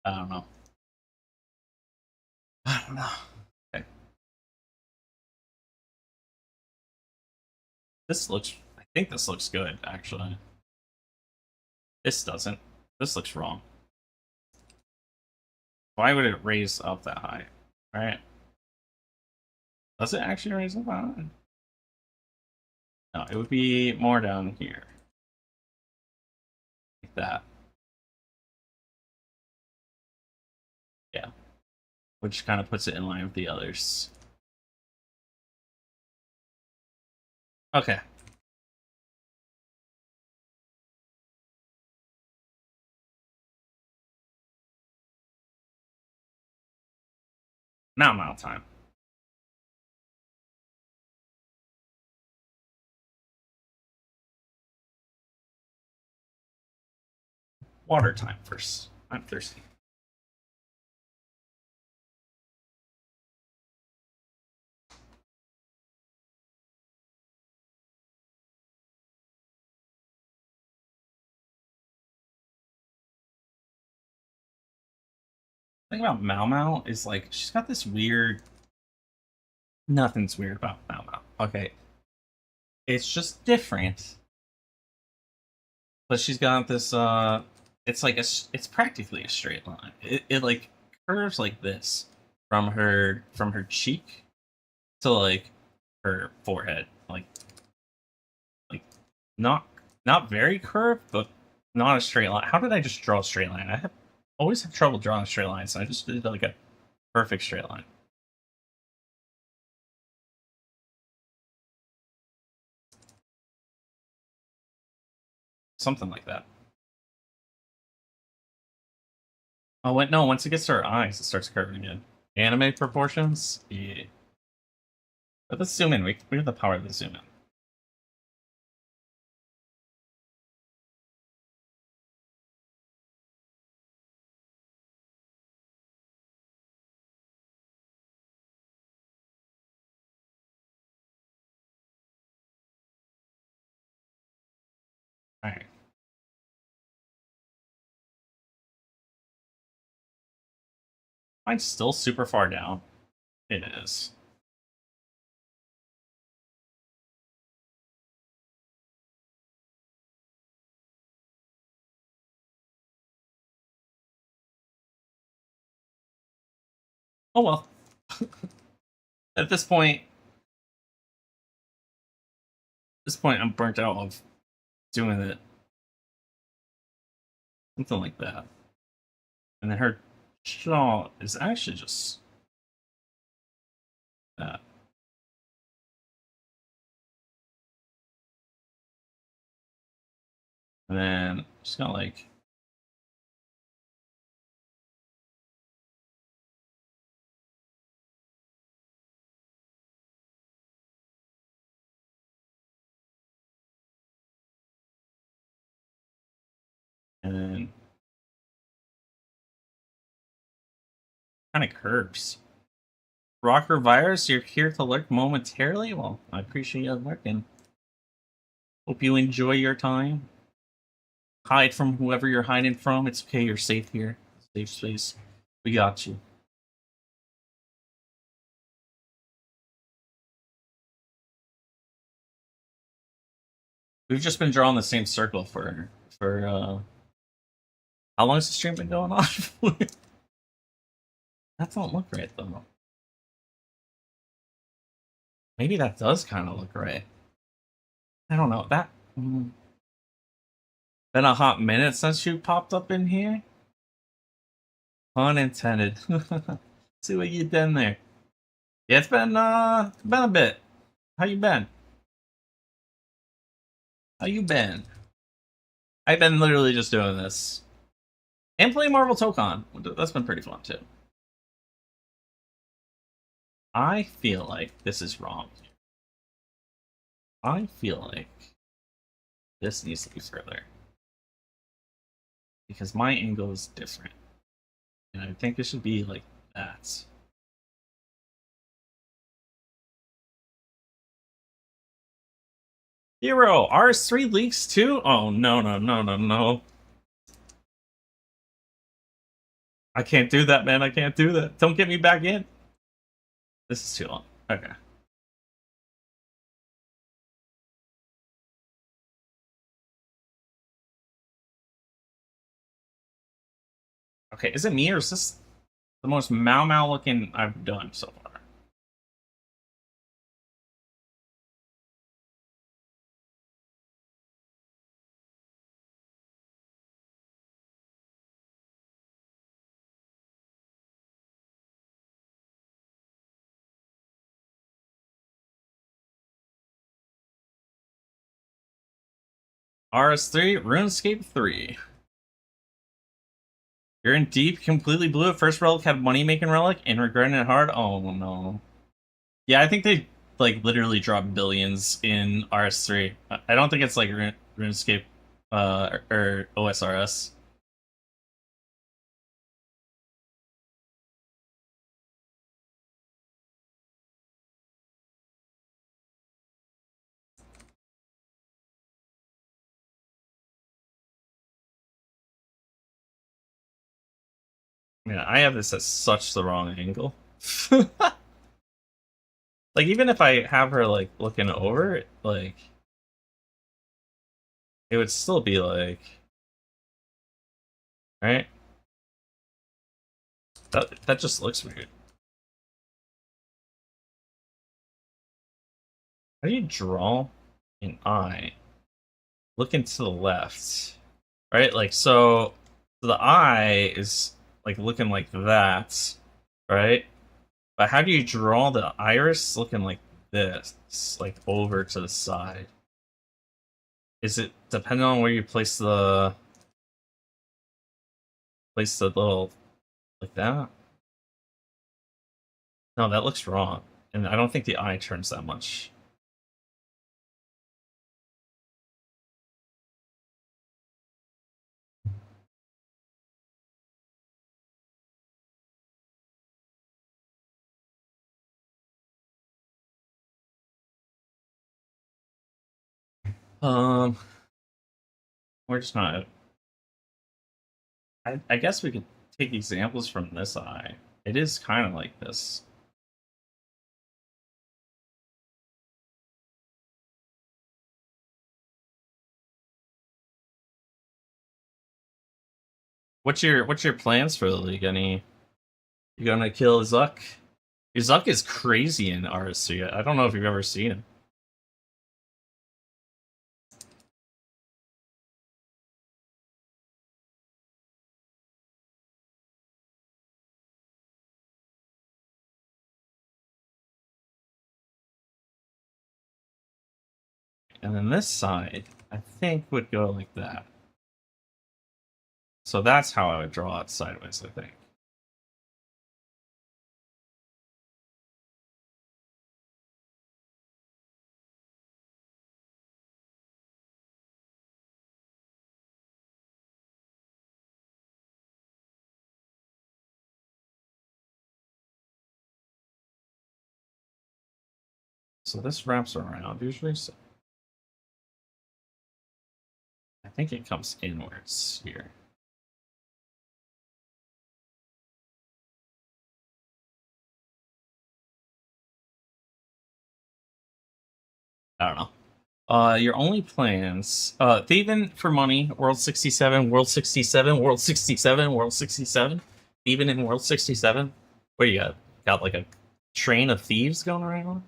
I don't know. I don't know. Okay. This looks... I think this looks good, actually. This doesn't. This looks wrong. Why would it raise up that high? Right? Does it actually raise up that high? No, it would be more down here. Like that. Yeah. Which kind of puts it in line with the others. Okay. Now MaoMao time. Water time first. I'm thirsty. The thing about MaoMao is like she's got this weird. Nothing's weird about MaoMao. Okay, it's just different. But she's got this. It's like it's practically a straight line. It like curves like this from her cheek to like her forehead. Like not very curved, but not a straight line. How did I just draw a straight line? I always have trouble drawing straight lines, so I just did like a perfect straight line. Something like that. Oh wait, no, once it gets to her eyes, it starts curving again. Anime proportions? Yeah. But let's zoom in. We have the power to zoom in. Alright. Mine's still super far down. It is. Oh well. At this point, I'm burnt out of doing it. Something like that. And then her jaw is actually just that. And then she's got like and then kind of curves. Rocker Virus, you're here to lurk momentarily? Well, I appreciate you lurking. Hope you enjoy your time. Hide from whoever you're hiding from. It's okay, you're safe here. Safe space. We got you. We've just been drawing the same circle for how long has the stream been going on? That don't look right though. Maybe that does kind of look right. I don't know. That been a hot minute since you popped up in here. Pun intended. See what you done there. Yeah, it's been a bit. How you been? How you been? I've been literally just doing this. And playing Marvel Tokon. That's been pretty fun too. I feel like this is wrong. I feel like this needs to be further. Because my angle is different. And I think it should be like that. Hero, RS3 leaks too? Oh, no. I can't do that, man. I can't do that. Don't get me back in. This is too long. Okay. Okay, is it me or is this the most MaoMao looking I've done so far? RS3, RuneScape 3. You're in deep, completely blew it. First relic had money making relic and regretting it hard. Oh no. Yeah, I think they like literally dropped billions in RS3. I don't think it's like RuneScape or OSRS. Yeah, I have this at such the wrong angle. Like, even if I have her, like, looking over, like, it would still be, like, right? That just looks weird. How do you draw an eye? Looking to the left, right? Like, so the eye is, like, looking like that, right? But how do you draw the iris looking like this, like, over to the side? Is it depending on where you place the little like that? No, that looks wrong. And I don't think the eye turns that much. We're just not. I guess we could take examples from this eye. It is kind of like this. What's your plans for the league? You gonna kill Zuck? Zuck is crazy in RSC. I don't know if you've ever seen him. And then this side, I think, would go like that. So that's how I would draw it sideways, I think. So this wraps around usually, so I think it comes inwards here. I don't know. Your only plans, thieving for money, World 67, World 67, World 67, World 67, even in World 67. What do you got? Got like a train of thieves going around?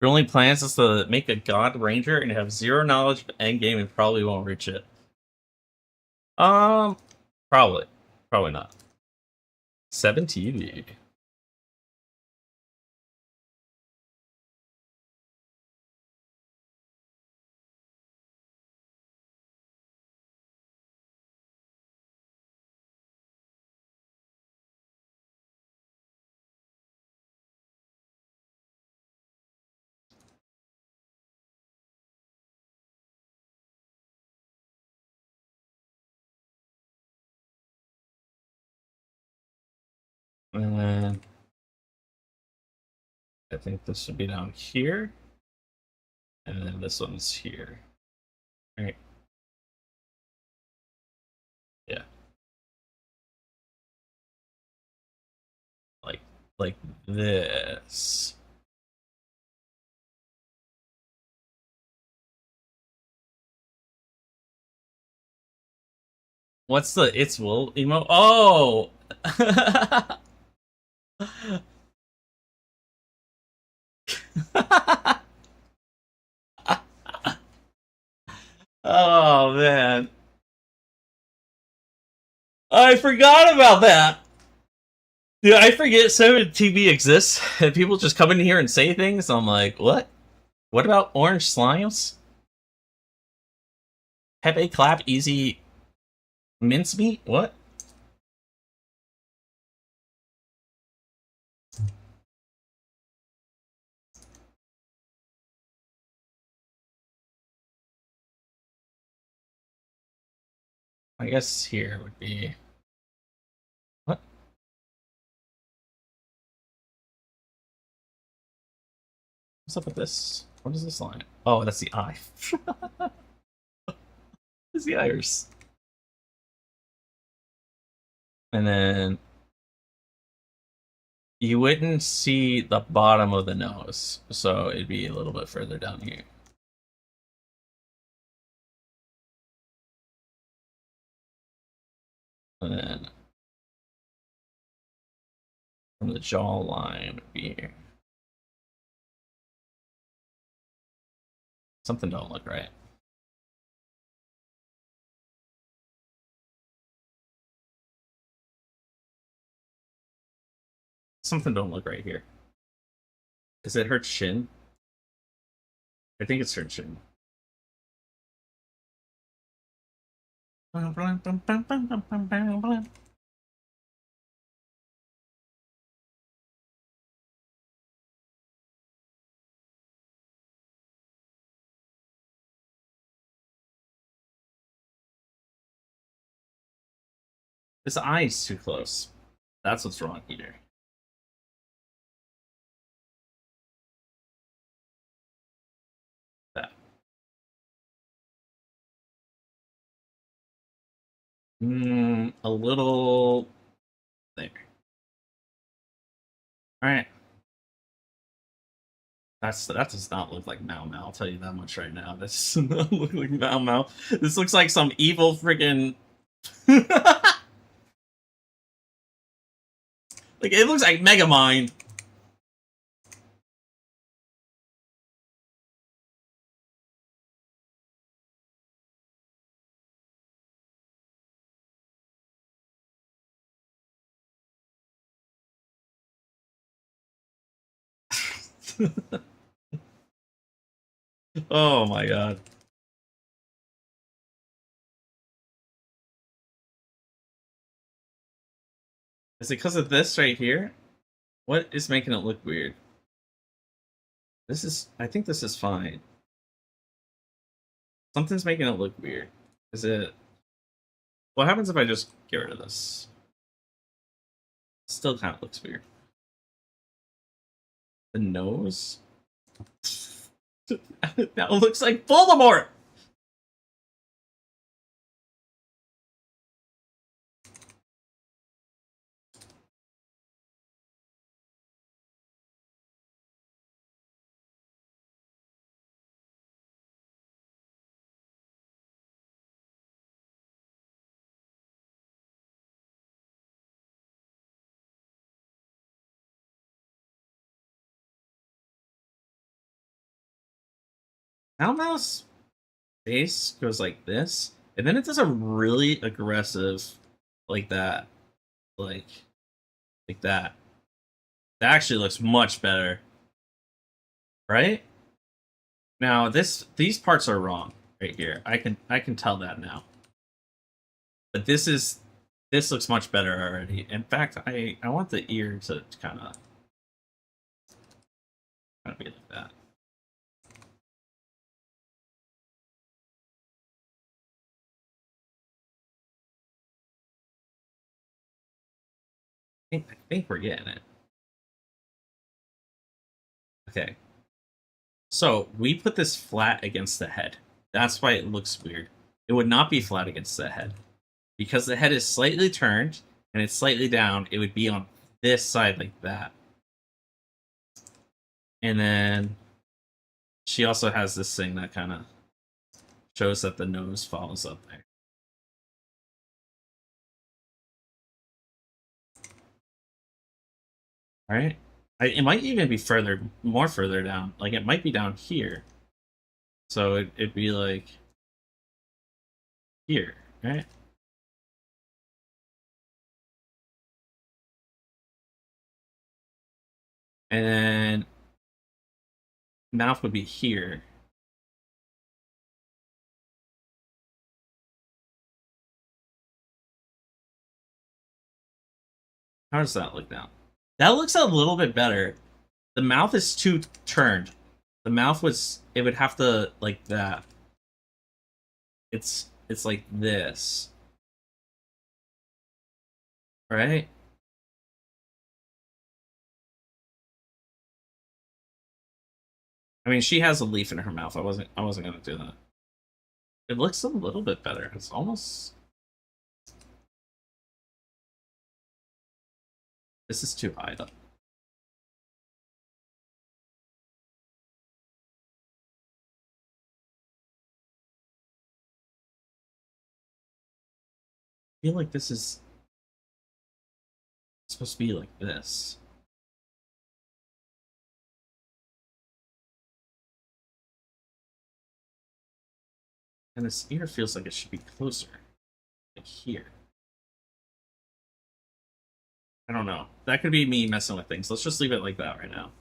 Your only plans is to make a god ranger and have zero knowledge of endgame and probably won't reach it. Probably. Probably not. 7 TV. And then I think this should be down here. And then this one's here. All right. Yeah. Like this. What's the it's wool emo? Oh! Oh man. I forgot about that. Yeah, I forget 7 TV exists and people just come in here and say things. I'm like, what? What about orange slimes? Pepe clap easy mincemeat? What? I guess here would be what? What's up with this? What is this line? Oh, that's the eye. It's the iris. And then you wouldn't see the bottom of the nose, so it'd be a little bit further down here. And then from the jawline would be here. Something don't look right. Something don't look right here. Is it her chin? I think it's her chin. This eye is too close. That's what's wrong here. That. A little there. All right. That does not look like MaoMao. I'll tell you that much right now. This does not look like MaoMao. This looks like some evil freaking. Like it looks like Megamind. Oh my god. Is it because of this right here? What is making it look weird? This is. I think this is fine. Something's making it look weird. Is it? What happens if I just get rid of this? Still kind of looks weird. The nose? Now it looks like Voldemort! Malmouth's face goes like this, and then it does a really aggressive, like that, like that. That actually looks much better, right? Now these parts are wrong right here. I can tell that now. But this looks much better already. In fact, I want the ear to kind of be like that. I think we're getting it. Okay. So we put this flat against the head. That's why it looks weird. It would not be flat against the head. Because the head is slightly turned and it's slightly down, it would be on this side like that. And then she also has this thing that kind of shows that the nose follows up there. All right. It might even be more further down. Like it might be down here. So it'd be like here, right? And then mouth would be here. How does that look now? That looks a little bit better. The mouth is too turned. The mouth it would have to like that. It's like this. Right? I mean, she has a leaf in her mouth. I wasn't gonna do that. It looks a little bit better. It's almost. This is too high though. I feel like this is supposed to be like this. And this ear feels like it should be closer. Like here. I don't know. That could be me messing with things. Let's just leave it like that right now.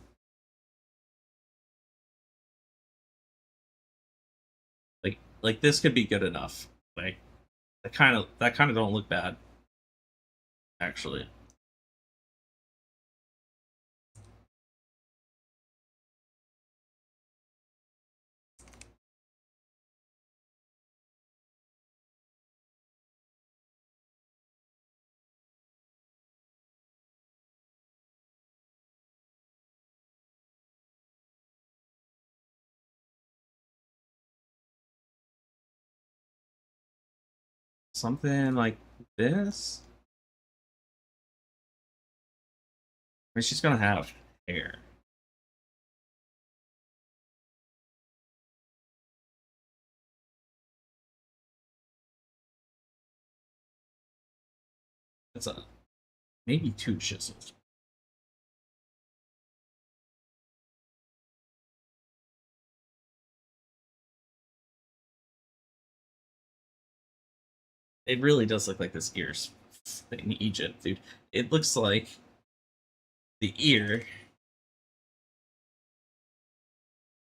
Like this could be good enough. Like that kind of don't look bad. Actually. Something like this. I mean, she's gonna have hair. That's a maybe two chisels. It really does look like this ear's in Egypt, dude. It looks like the ear.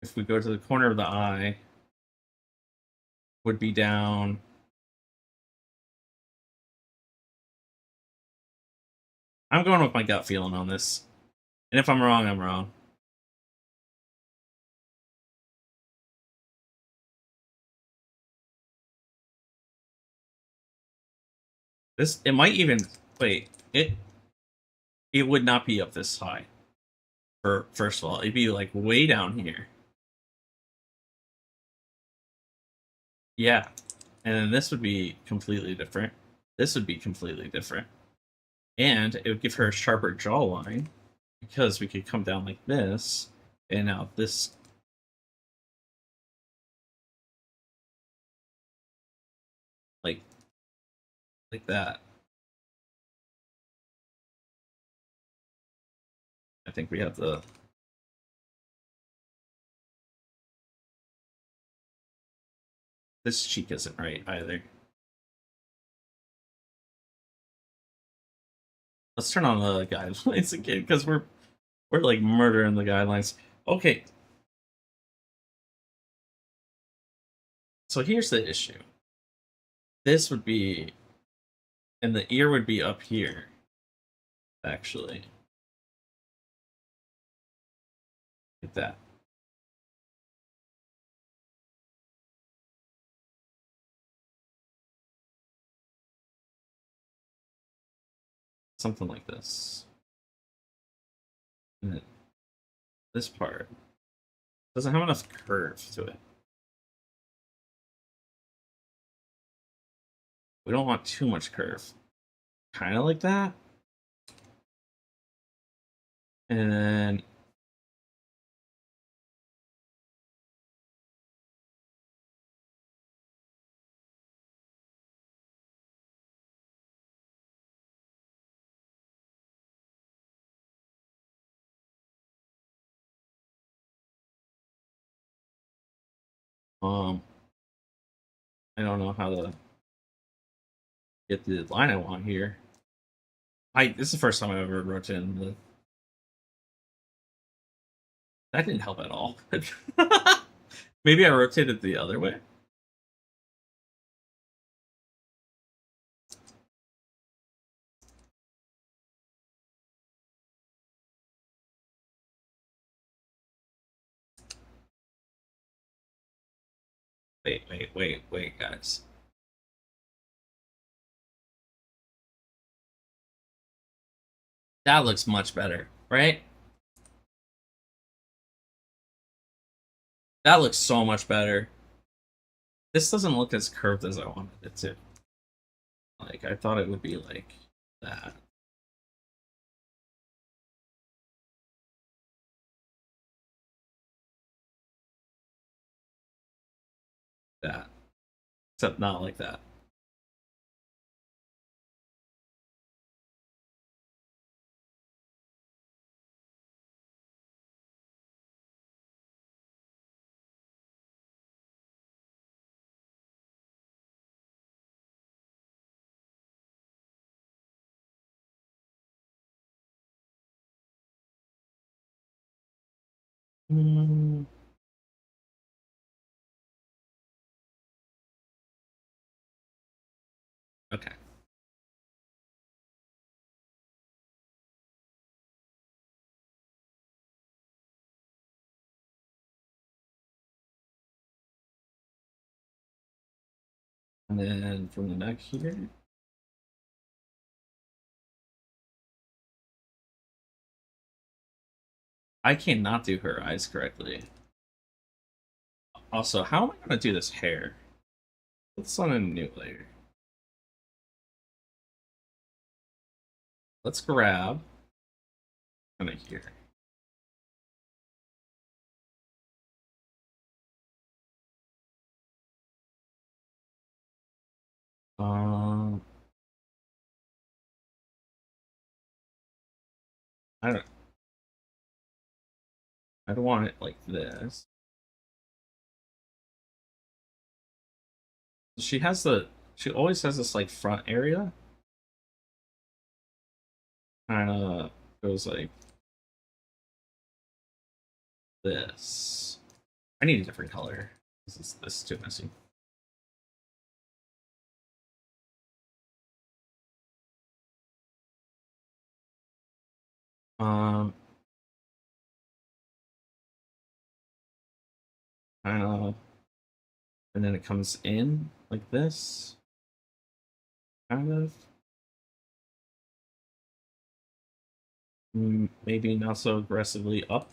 If we go to the corner of the eye, would be down. I'm going with my gut feeling on this. And if I'm wrong, I'm wrong. It might even wait. It would not be up this high. First of all, it'd be like way down here. Yeah. And then this would be completely different. This would be completely different. And it would give her a sharper jawline because we could come down like this, and now this. Like that. I think we have the. This cheek isn't right either. Let's turn on the guidelines again because we're like murdering the guidelines. Okay. So here's the issue. This would be, and the ear would be up here. Actually, like that. something like this. And then this part doesn't have enough curve to it. We don't want too much curve. Kind of like that. And then I don't know how to get the line I want here. This is the first time I ever rotated the. That didn't help at all. Maybe I rotated the other way. Wait, guys. That looks much better, right? That looks so much better. This doesn't look as curved as I wanted it to. Like, I thought it would be like that. That. Except not like that. Mm. Okay. And then from the neck here. I cannot do her eyes correctly. Also, how am I going to do this hair? Let's on a new layer. Let's grab kind of here. I don't want it like this. She always has this like front area. Kind of goes like this. I need a different color. This is too messy. Kind of, and then it comes in like this. Kind of. Maybe not so aggressively up.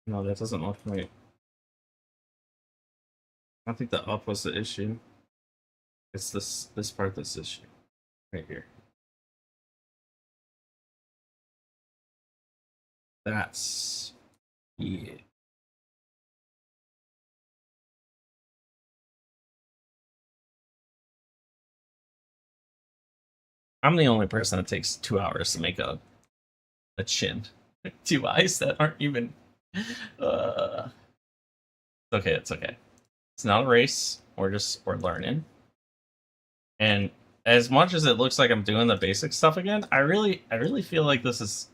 No, that doesn't look right. I think the up was the issue. It's this part that's the issue. Right here. That's yeah. I'm the only person that takes 2 hours to make a chin. 2 eyes that aren't even it's okay. It's not a race. We're learning. And as much as it looks like I'm doing the basic stuff again, I really feel like this is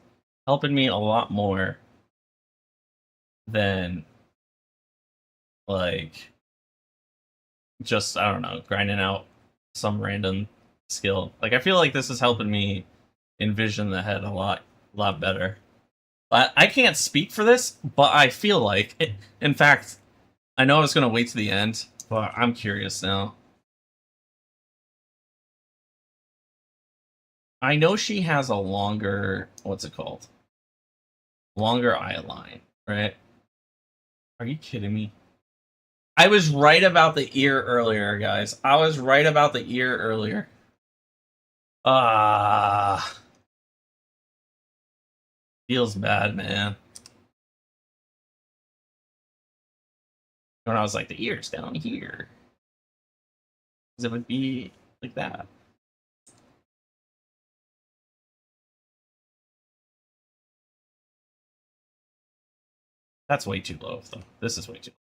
helping me a lot more than like just, I don't know, grinding out some random skill. Like, I feel like this is helping me envision the head a lot better. But I can't speak for this, but I feel like it, in fact, I know I was going to wait to the end, but I'm curious now. I know she has a longer, what's it called? Longer eye line, right? Are you kidding me? I was right about the ear earlier, guys. I was right about the ear earlier. Ah, feels bad, man. When I was like, the ear's down here. Because it would be like that. That's way too low, though. This is way too low.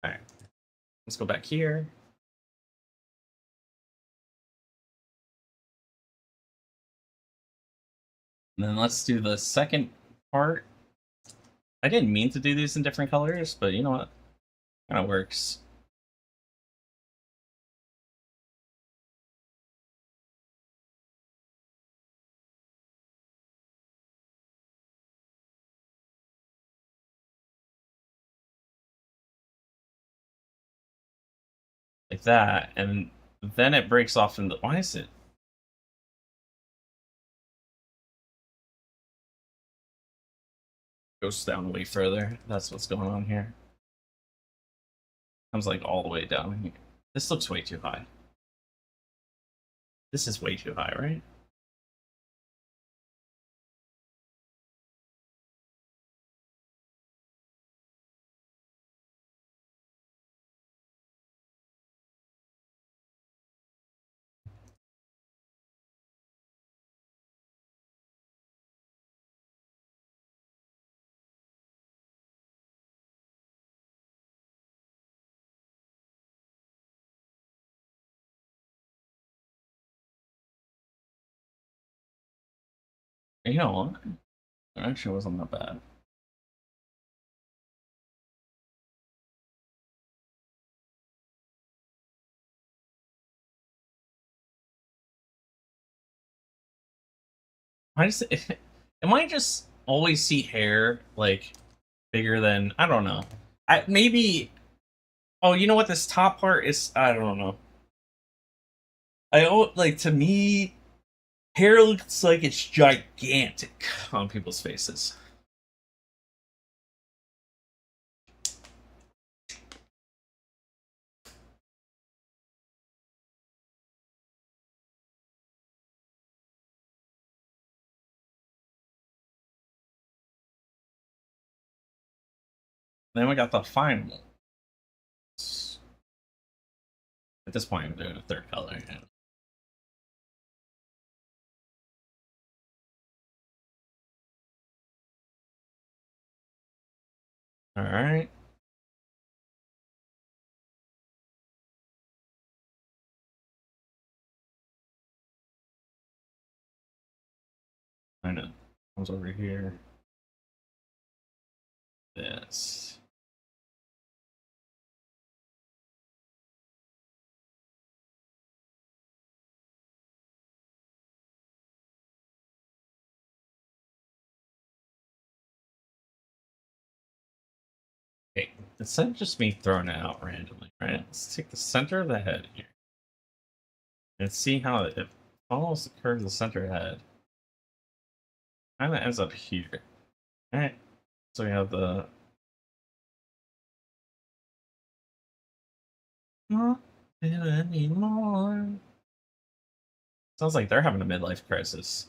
All right, let's go back here. And then let's do the second part. I didn't mean to do these in different colors, but you know what? Kind of works. Like that, and then it breaks off into... Why is it? Goes down way further. That's what's going on here. Comes like all the way down here. This looks way too high. This is way too high, right? You know what? It actually wasn't that bad. I just... Am I just always see hair, like, bigger than... I don't know. Maybe... Oh, you know what? This top part is... I don't know. Like, to me, hair looks like it's gigantic on people's faces. Then we got the final. At this point, I'm doing a third color. All right. I know. Comes over here. This. Okay, instead of just me throwing it out randomly, right? Let's take the center of the head here and see how it follows the curve of the center head. Kind of ends up here. All right. So we have the... Not anymore. Sounds like they're having a midlife crisis.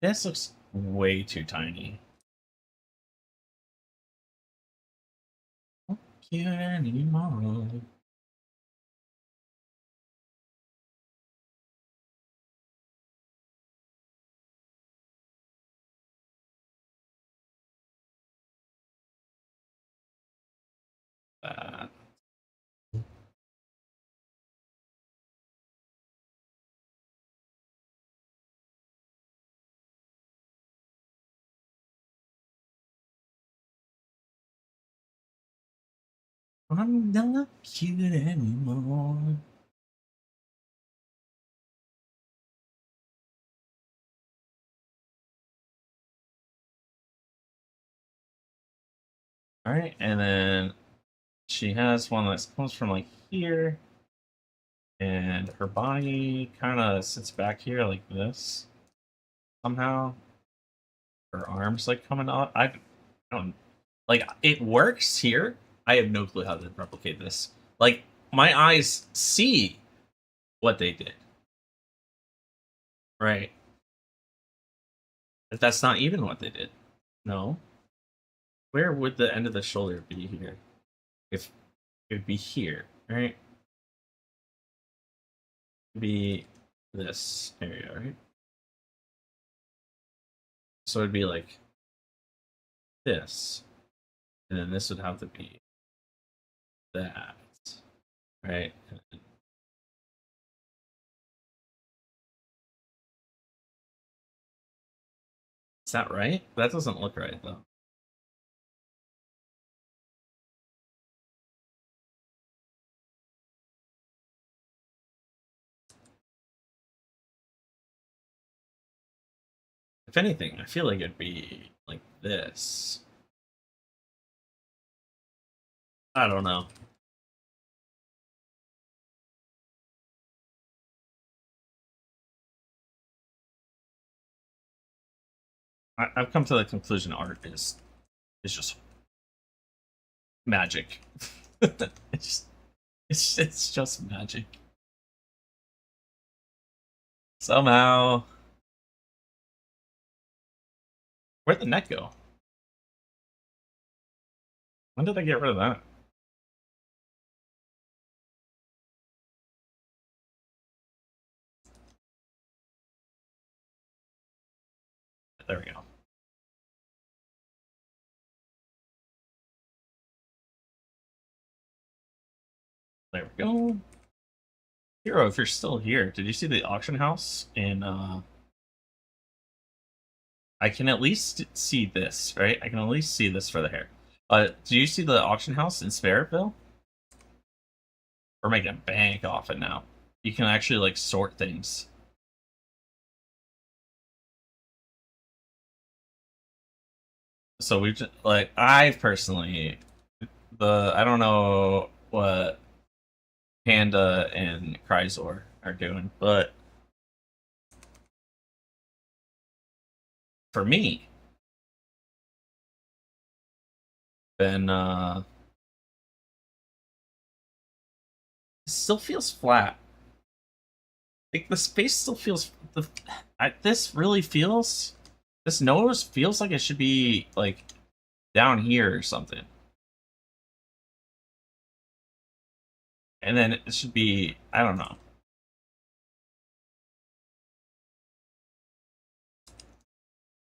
This looks way too tiny. Not cute anymore. That. I'm not cute anymore. All right, and then she has one that comes from like here, and her body kind of sits back here like this somehow. Her arms like coming out. I don't like it works here. I have no clue how to replicate this. Like my eyes see what they did, right? But that's not even what they did. No. Where would the end of the shoulder be here? If it would be here, right? It'd be this area, right? So it'd be like this, and then this would have to be that, right? Is that right? That doesn't look right though. If anything, I feel like it'd be like this. I don't know. I've come to the conclusion art is just magic. It's just magic. Somehow, where'd the neck go? When did I get rid of that? There we go. There we go. Hero, if you're still here, did you see the auction house in I can at least see this, right? I can at least see this for the hair. Do you see the auction house in Sparrotville? We're making bank off it now. You can actually like sort things. So we've just, like I personally I don't know what Panda and Chrysor are doing, but for me, then it still feels flat. Like the space still feels this really feels this nose feels like it should be like down here or something. And then it should be I don't know.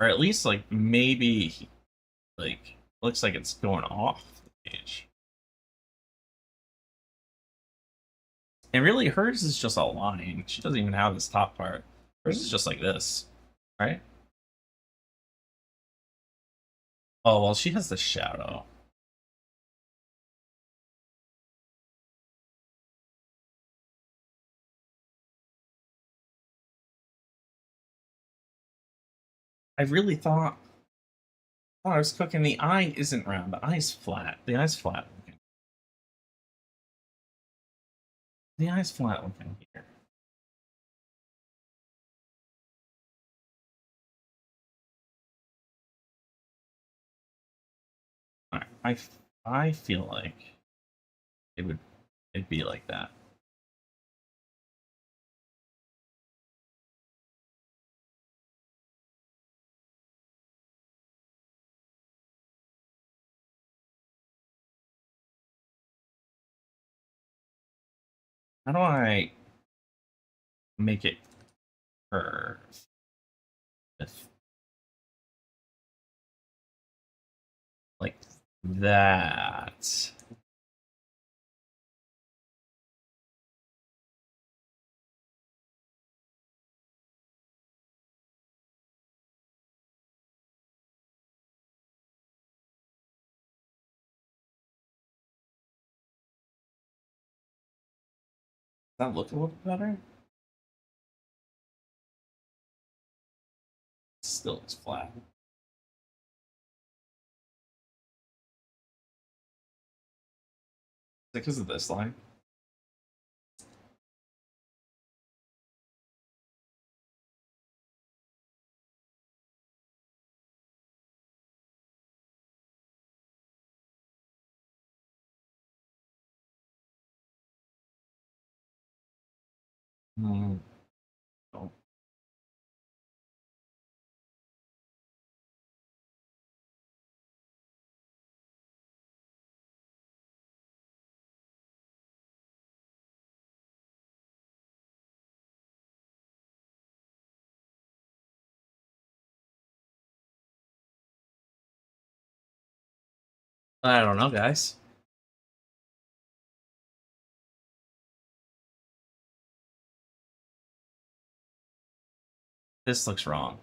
Or at least like maybe like looks like it's going off the page. And really hers is just a line. She doesn't even have this top part. Hers is just like this, right? Oh well she has the shadow. I really thought I was cooking. The eye isn't round. The eye's flat. The eye's flat looking. The eye's flat looking here. I feel like it'd be like that. How do I make it curve? Like that. that look a little better? Still looks flat. Is it because of this line? Hmm. Oh. I don't know, guys. This looks wrong.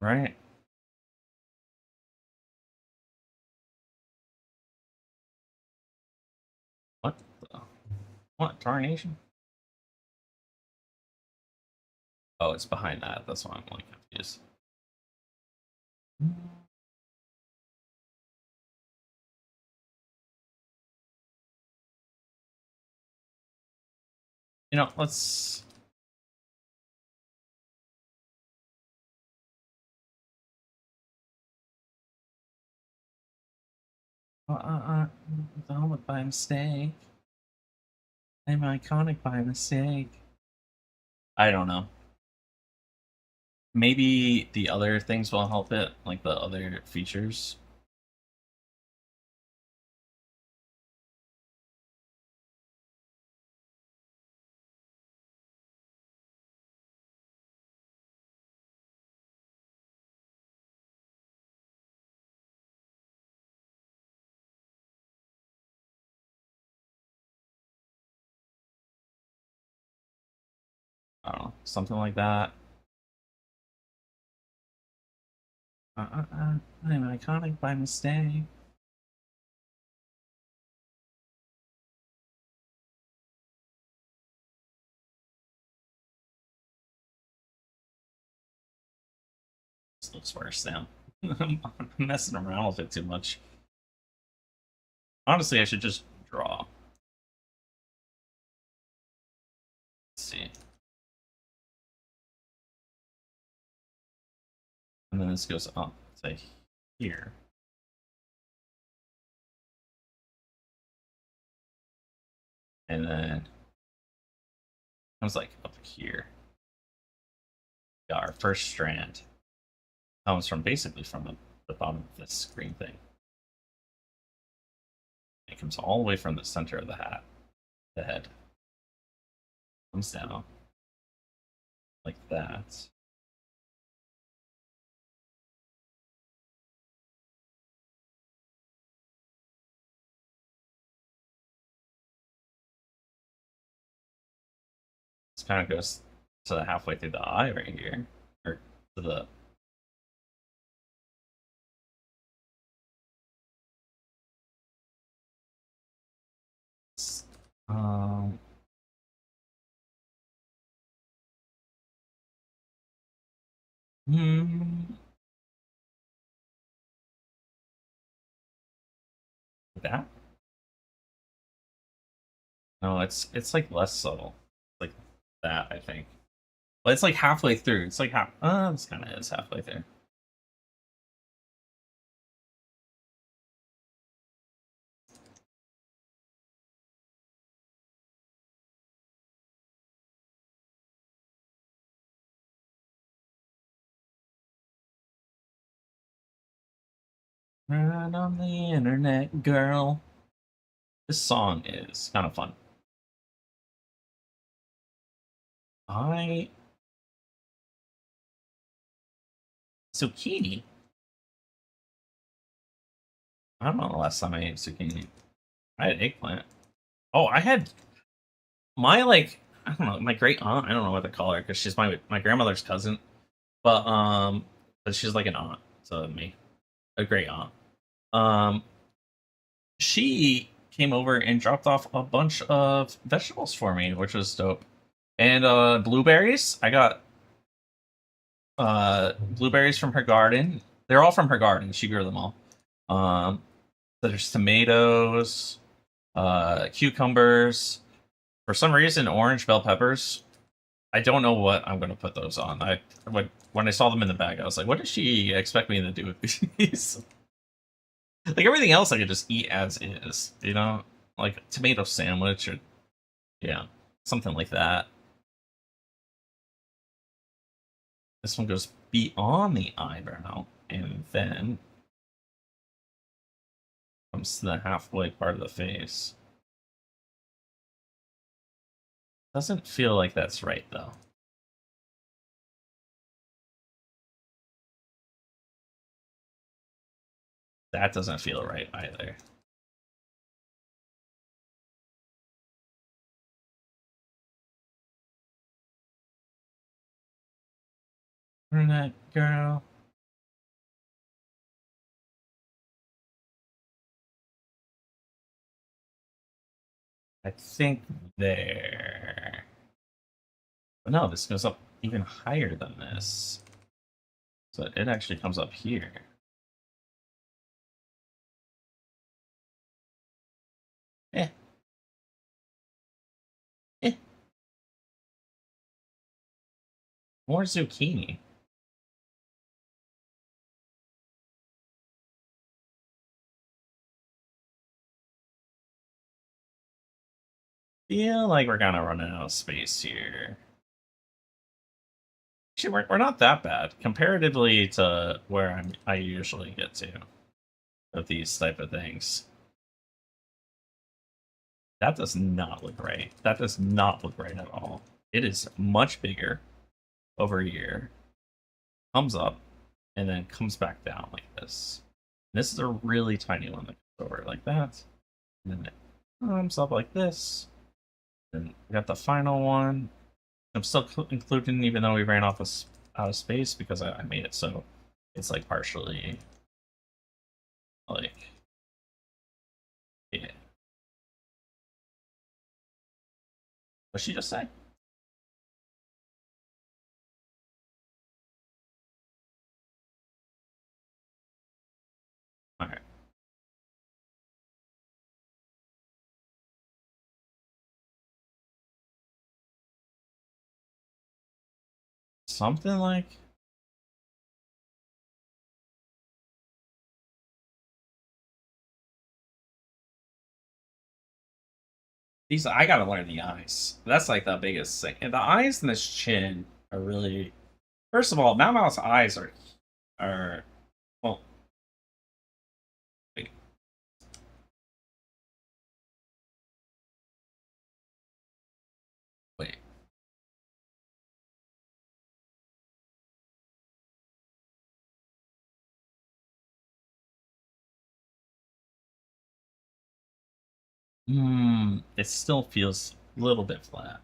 Right? What the? What? Tarnation? Oh, it's behind that. That's why I'm like confused. You know, let's. The helmet by mistake. I'm iconic by mistake. I don't know. Maybe the other things will help it, like the other features. I don't know, something like that. I'm iconic by mistake. This looks worse now. I'm messing around with it too much. Honestly, I should just draw. Let's see. And then this goes up to here. And then comes like up here. Got our first strand. Comes from basically from the bottom of this green thing. It comes all the way from the center of the hat, the head. Comes down like that. This kind of goes to halfway through the eye right here, or to the. Um, hmm, that? No, it's like less subtle. Like that, I think. But it's like halfway through. It's like half. This kind of is halfway through. Right on the internet, girl. This song is kind of fun. I zucchini. I don't know the last time I ate zucchini. I had eggplant. Oh, I had my like I don't know my great aunt. I don't know what to call her because she's my grandmother's cousin, but she's like an aunt to me, a great aunt. Um, she came over and dropped off a bunch of vegetables for me, which was dope. And blueberries. I got blueberries from her garden. They're all from her garden. She grew them all. There's tomatoes, cucumbers. For some reason, orange bell peppers. I don't know what I'm gonna put those on. When I saw them in the bag, I was like, "What does she expect me to do with these?" Like everything else, I could just eat as is, you know, like a tomato sandwich or yeah, something like that. This one goes beyond the eyebrow, and then comes to the halfway part of the face. Doesn't feel like that's right though. That doesn't feel right either. Brunette girl. I think there. But no, this goes up even higher than this. So it actually comes up here. Eh. Eh. More zucchini. Feel like we're kind of running out of space here. Actually, we're not that bad comparatively to where I usually get to of these type of things. That does not look right. That does not look right at all. It is much bigger over here, comes up, and then comes back down like this. And this is a really tiny one that goes over like that, and then it comes up like this. Then we got the final one. I'm still including, even though we ran off out of space, because I made it so it's like partially like yeah. What'd she just say? All right. Something like these. I gotta learn the eyes. That's like the biggest thing. And the eyes and this chin are really. First of all, MaoMao's eyes are well. Wait. Wait. It still feels a little bit flat.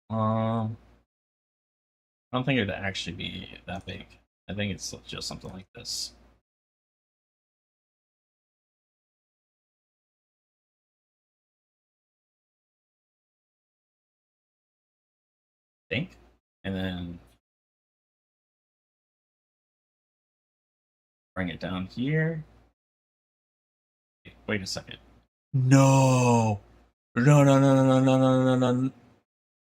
I don't think it'd actually be that big. I think it's just something like this. I think. And then bring it down here. Wait a second. No. No, no, no, no, no, no, no, no, no.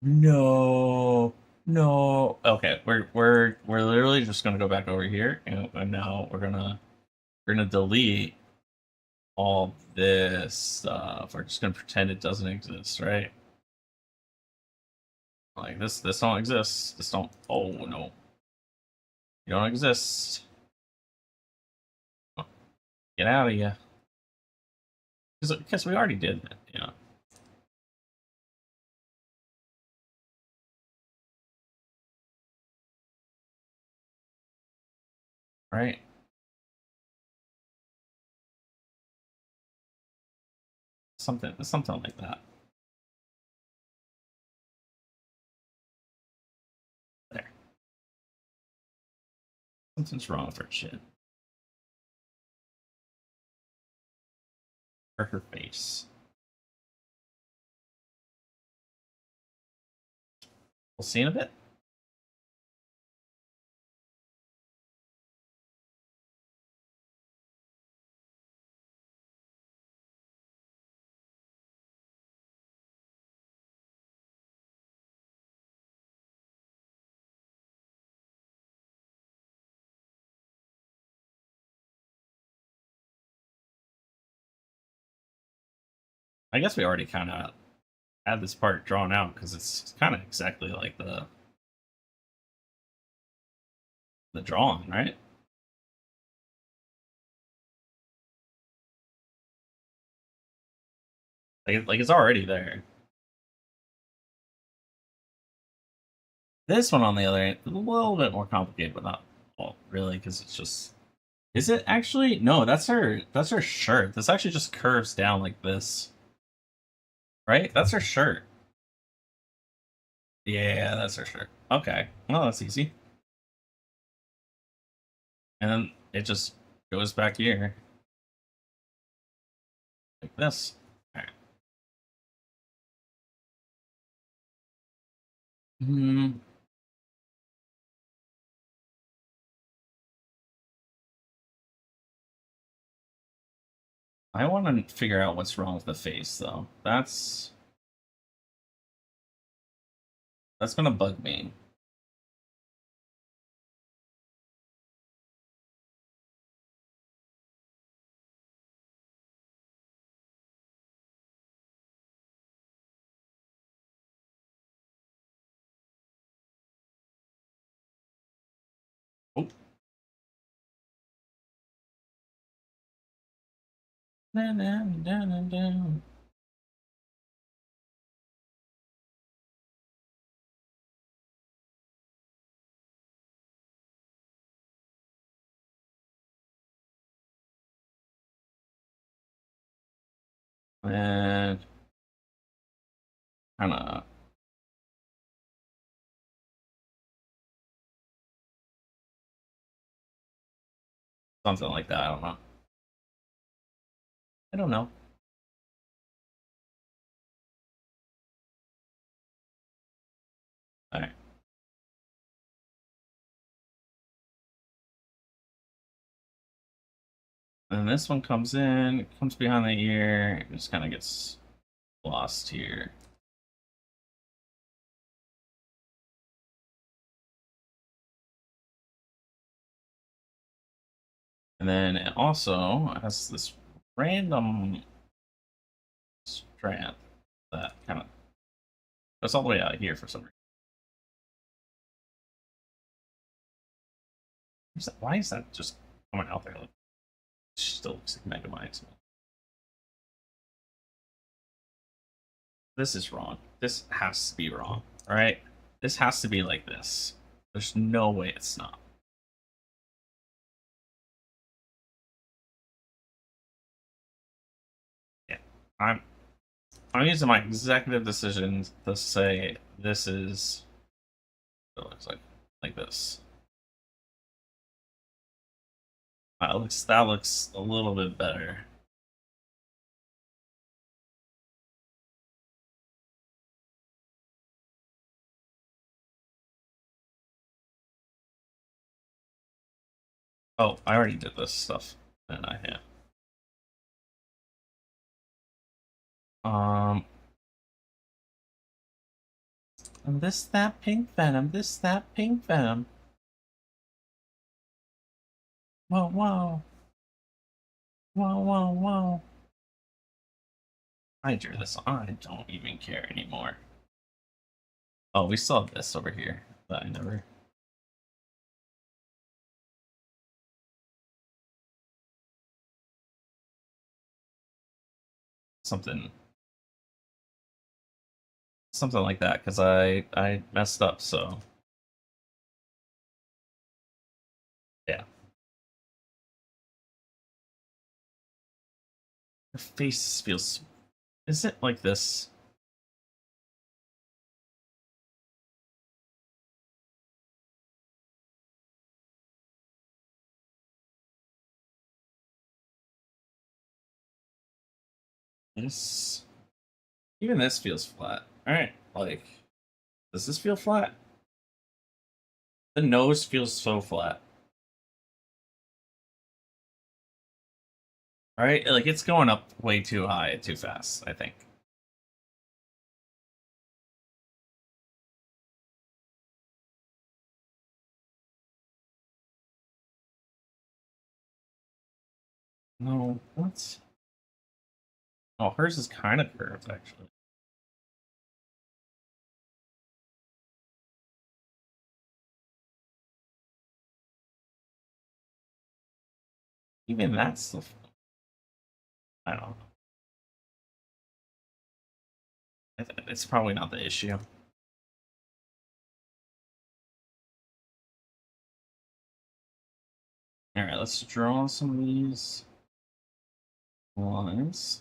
No. No. Okay, we're literally just gonna go back over here, and now we're gonna delete all this stuff. We're just gonna pretend it doesn't exist, right? Like this don't exist. This don't. Oh no, you don't exist. Get out of here. Because we already did that, you know. Right? Something like that. Something's wrong with her chin. Or her face. We'll see in a bit. I guess we already kind of had this part drawn out because it's kind of exactly like the drawing, right? Like it's already there. This one, on the other hand, a little bit more complicated, but not all really, because it's just. Is it actually? No, that's her. That's her shirt. This actually just curves down like this, right? That's her shirt. Yeah, that's her shirt. Okay, well that's easy. And then it just goes back here, like this. All right. Hmm. I want to figure out what's wrong with the face, though. That's gonna bug me. Oh. Dun, dun, dun, dun, dun. And kind of something like that. I don't know. I don't know. All right. And this one comes in, comes behind the ear, it just kind of gets lost here. And then it also has this random strand that kind of goes all the way out here for some reason. Why is that just coming out there? Like, it still looks like Megamind to me. This is wrong. This has to be wrong, right? This has to be like this. There's no way it's not. Yeah, I'm using my executive decisions to say this is. It looks like this. That looks a little bit better. Oh, I already did this stuff. And yeah. And this that pink venom. This that pink venom. Whoa, whoa. Whoa, whoa, whoa. I drew this. I don't even care anymore. Oh, we still have this over here that I never. Something like that, because I messed up, so yeah. Her face feels. Is it like this? This, even this feels flat. All right, like, does this feel flat? The nose feels so flat. All right, like it's going up way too high, too fast, I think. No, what? Oh, hers is kind of curved, actually. Even that's still, I don't know. It's probably not the issue. All right, let's draw some of these lines.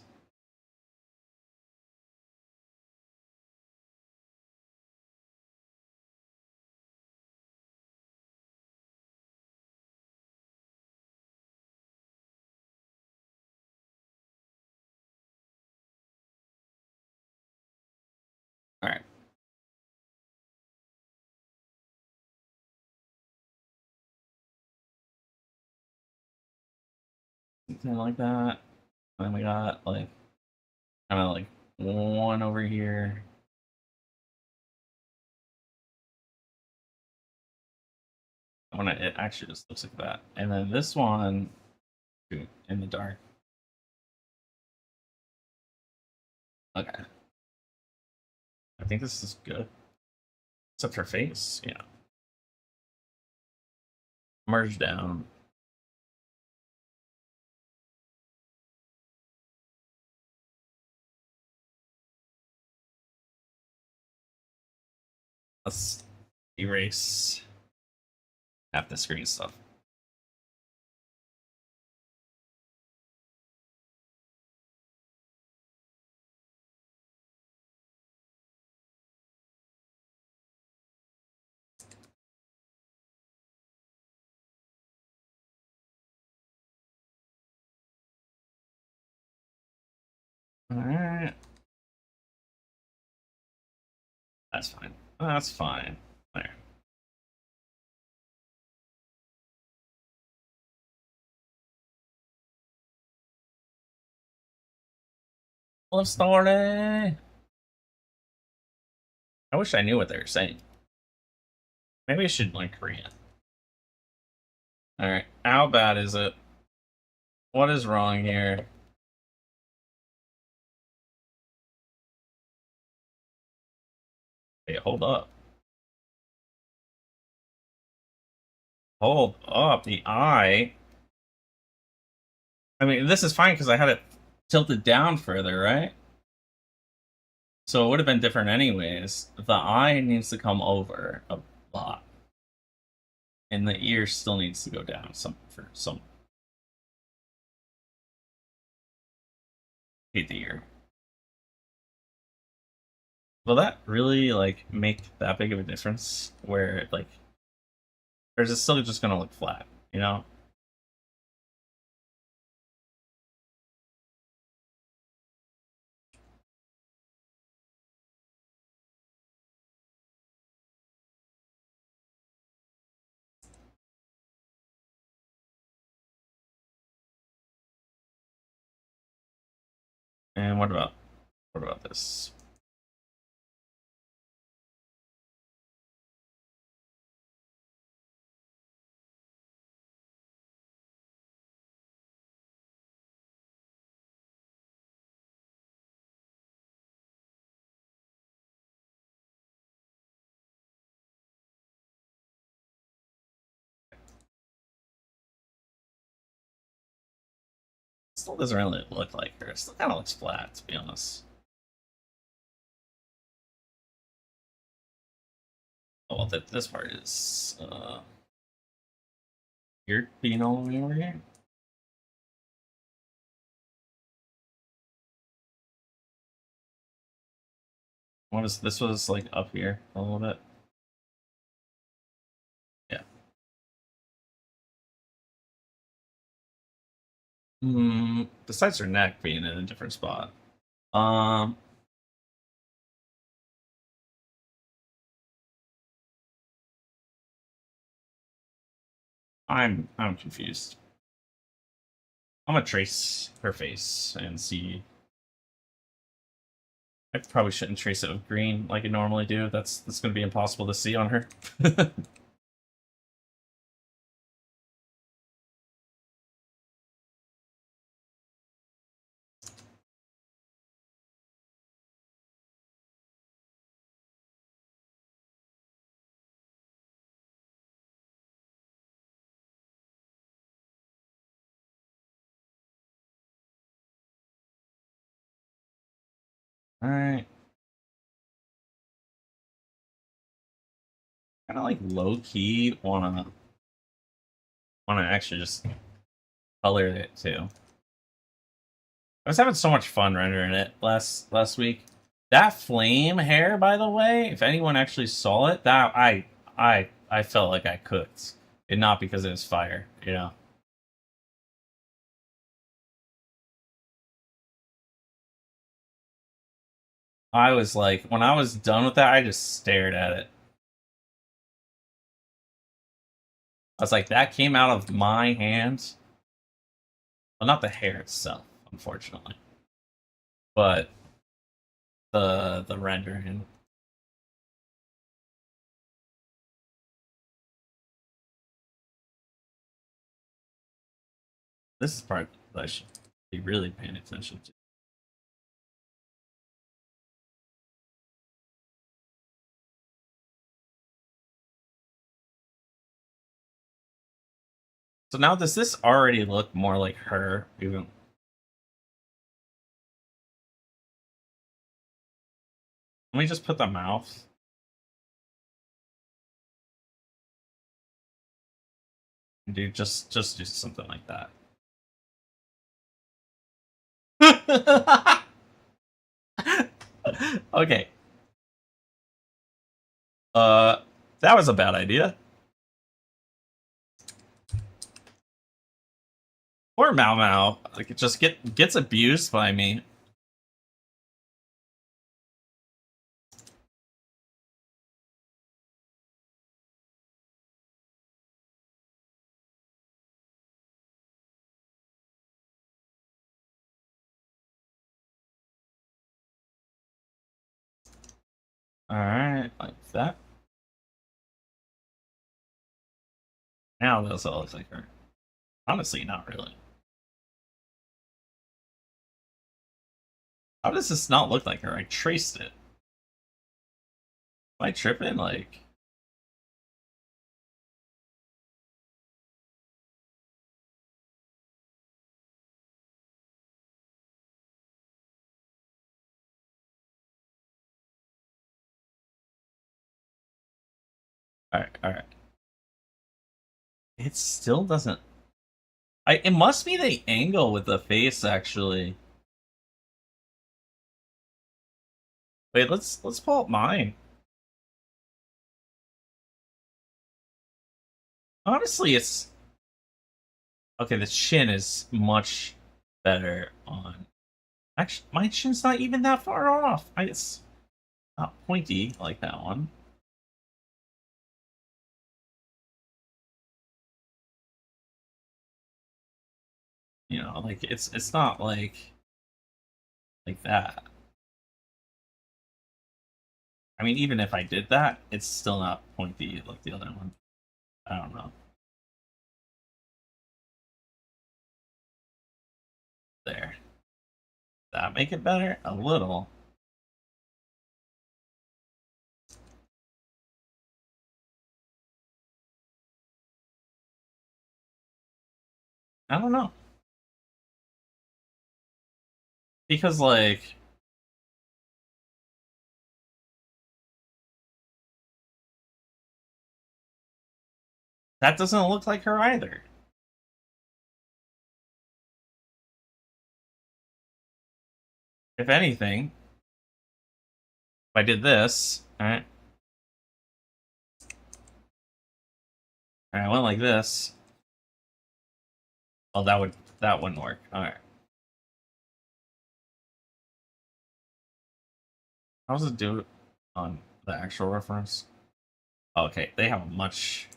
All right. Something like that. And then we got like kind of like one over here. When it actually just looks like that. And then this one in the dark. Okay. I think this is good. Except her face, yeah. Merge down. Let's erase half the screen stuff. Alright. That's fine. That's fine. There. Love story. I wish I knew what they were saying. Maybe I should learn Korean. Alright. How bad is it? What is wrong here? Hey, hold up. Hold up. The eye. I mean, this is fine because I had it tilted down further, right? So it would have been different anyways. The eye needs to come over a lot. And the ear still needs to go down for some. Hate the ear. Will that really like make that big of a difference? Where like, or is it still just gonna look flat? You know? And what about this? Still doesn't really look like her. It still kind of looks flat, to be honest. Oh, well, this part is weird being all the way over here. What is this? Was like up here a little bit. Yeah. Besides her neck being in a different spot. Um, I'm confused. I'm gonna trace her face and see. I probably shouldn't trace it with green like I normally do. That's gonna be impossible to see on her. All right. Kind of like low key wanna actually just color it too. I was having so much fun rendering it last week. That flame hair, by the way, if anyone actually saw it, that I felt like I cooked, and not because it was fire, you know. I was like, when I was done with that, I just stared at it. I was like, that came out of my hands. Well, not the hair itself, unfortunately, but the rendering. This is part that I should be really paying attention to. So now, does this already look more like her? Even let me just put the mouth. Dude, just do something like that. Okay. That was a bad idea. Poor MaoMao. Like, it just gets abused by me. Alright, like that. Now this all looks like her. Honestly, not really. How does this not look like her? I traced it. Am I tripping? Like, alright. It still doesn't. It must be the angle with the face, actually. Wait, let's pull up mine. Honestly, it's okay. The chin is much better on. Actually, my chin's not even that far off. It's not pointy like that one. You know, like it's not like that. I mean, even if I did that, it's still not pointy like the other one. I don't know. There. That make it better? A little. I don't know. Because, like, that doesn't look like her either. If anything, if I did this, alright. Alright, I went like this. Oh, that wouldn't work. Alright. How does it do it on the actual reference? Okay, they have a much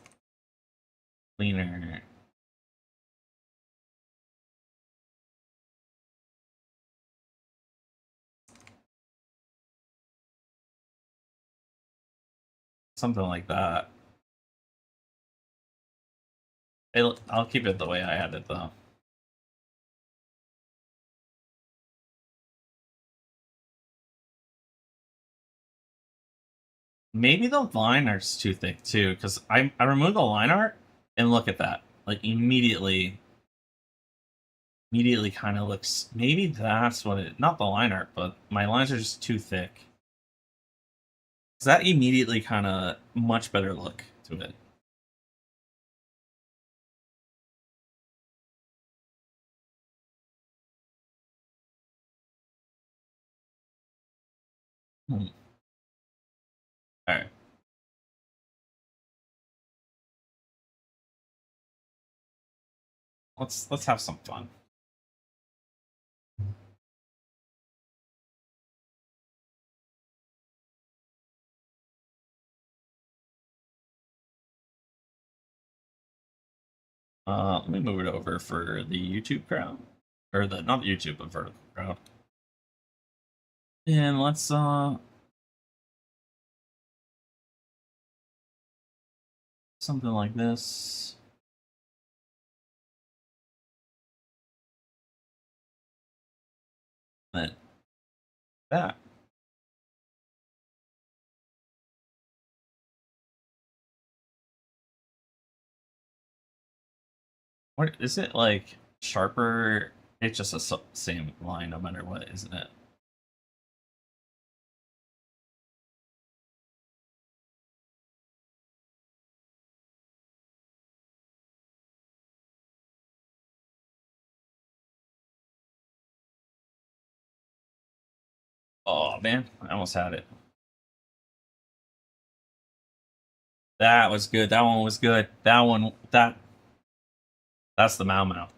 cleaner. Something like that. I'll keep it the way I had it though. Maybe the line art's too thick too, because I removed the line art and look at that. Like immediately kind of looks, maybe that's what it, not the line art, but my lines are just too thick. Does that immediately kind of much better look to it? Hmm. All right. Let's have some fun. Let me move it over for the YouTube crowd, or the not the YouTube but vertical crowd, and let's something like this. Then that. What is it like? Sharper? It's just a same line no matter what, isn't it? Oh man, I almost had it. That was good. That one was good. That one, that's the MaoMao.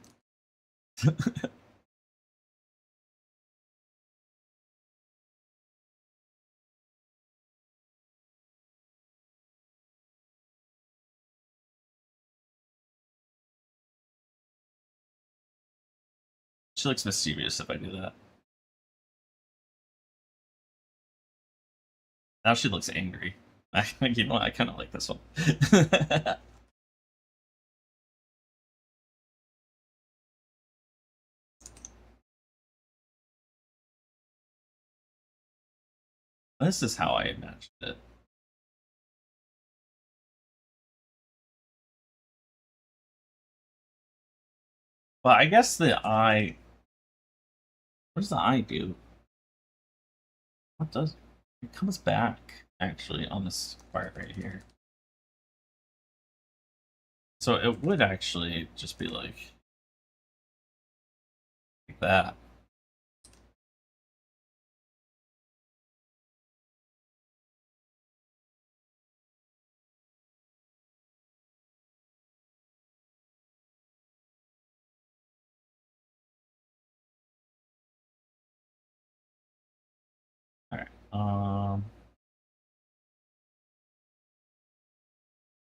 She looks mischievous if I do that. Now she looks angry. You know what? I kind of like this one. This is how I imagined it. But I guess the eye. What does the eye do? What does it comes back actually on this part right here? So it would actually just be like that. All right. All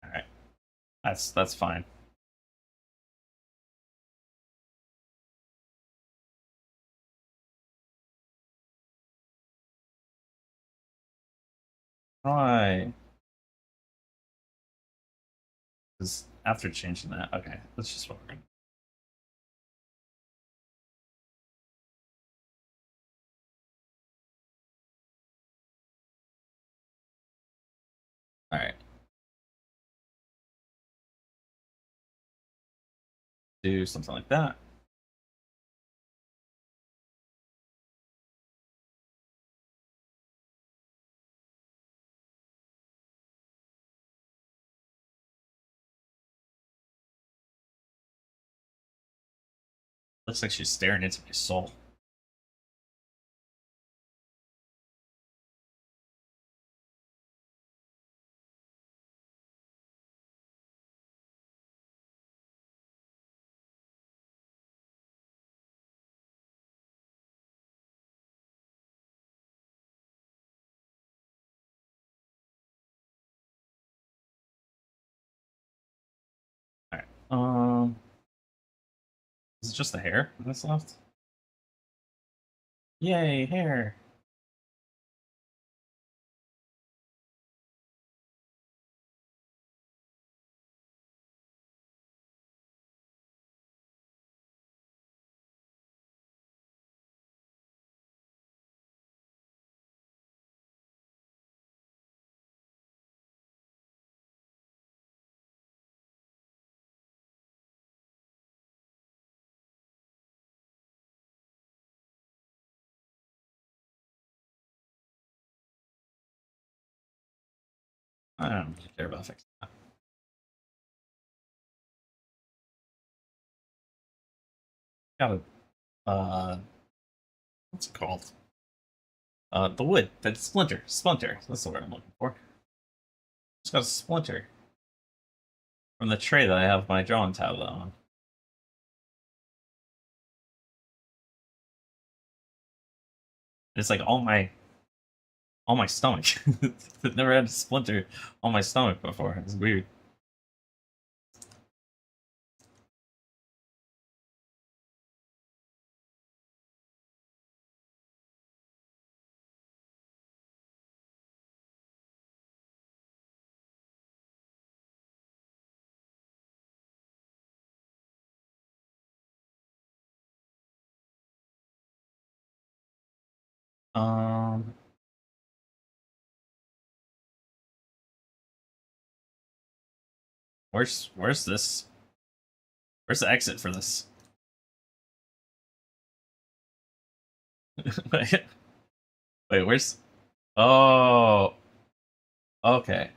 right. That's fine. Why? Because after changing that, okay, that's just what we're gonna. All right. Do something like that. Looks like she's staring into my soul. Is it just the hair that's left? Yay, hair! I don't really care about fixing that. Got a, what's it called? The wood, that splinter. That's the word I'm looking for. It's got a splinter from the tray that I have my drawing tablet on. It's like on my stomach. I've never had a splinter on my stomach before. It's weird. Um, where's this? Where's the exit for this? Wait, where's? Oh, okay.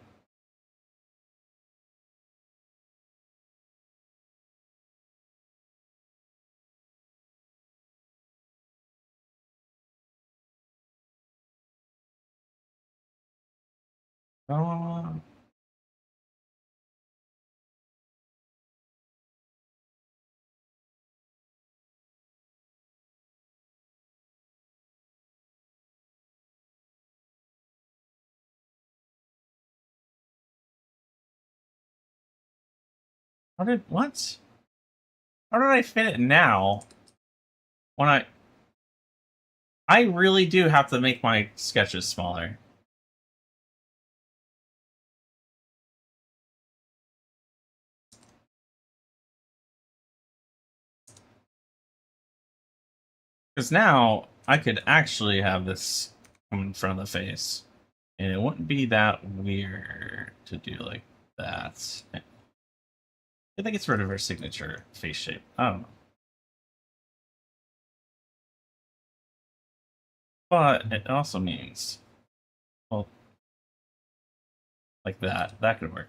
Uh, what? How did I fit it now? When I really do have to make my sketches smaller. Because now I could actually have this come in front of the face. And it wouldn't be that weird to do like that. I think it's rid of her signature face shape. I don't know. But it also means, well, like that. That could work.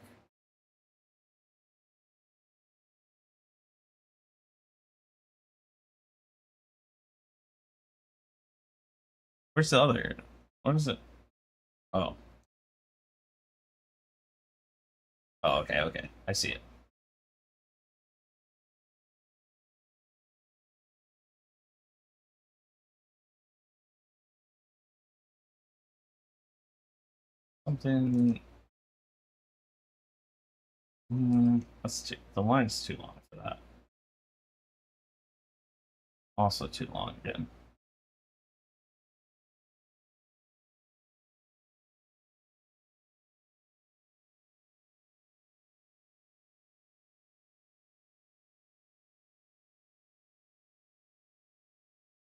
Where's the other? What is it? Oh. Oh, okay, okay. I see it. Something. The line's too long for that. Also too long again.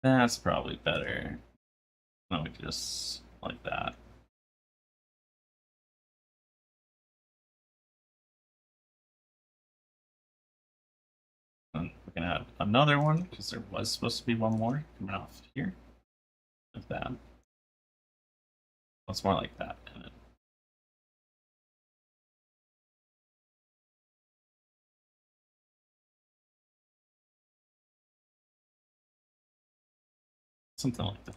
That's probably better. No, we just like that. And we can add another one because there was supposed to be one more coming off here. Like that. It's more like that. And then something like that.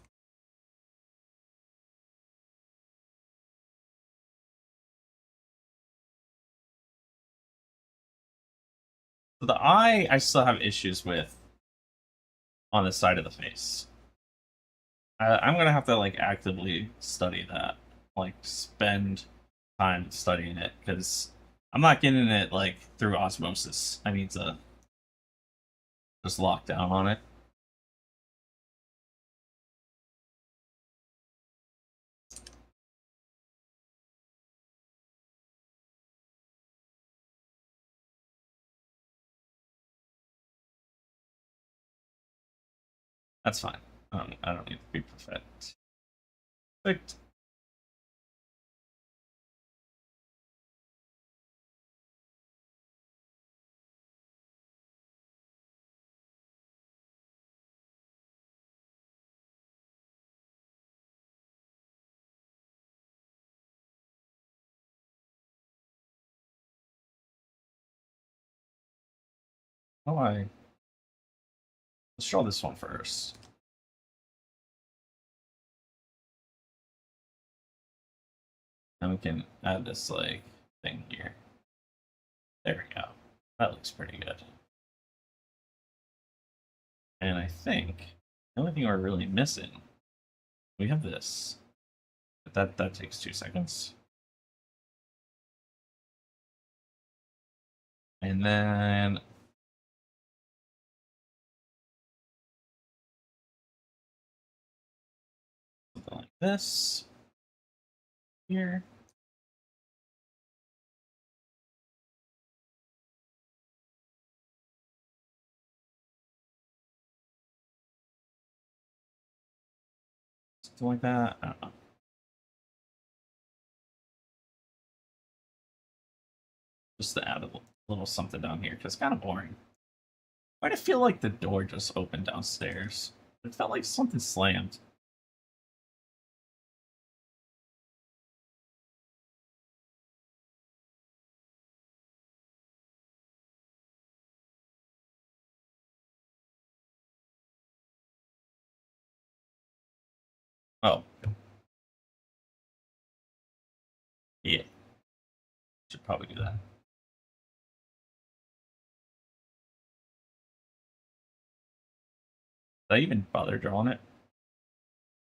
So the eye, I still have issues with on the side of the face. I'm gonna have to like actively study that, like spend time studying it, because I'm not getting it like through osmosis. I need to just lock down on it. That's fine. I don't need to be perfect. Perfect. How do I? Let's draw this one first. Then we can add this like thing here. There we go. That looks pretty good. And I think the only thing we're really missing, we have this. But that takes 2 seconds. And then something like this here. Something like that. I don't know. Just to add a little something down here, because it's kind of boring. Why did it feel like the door just opened downstairs? It felt like something slammed. Oh. Yeah. Should probably do that. Did I even bother drawing it?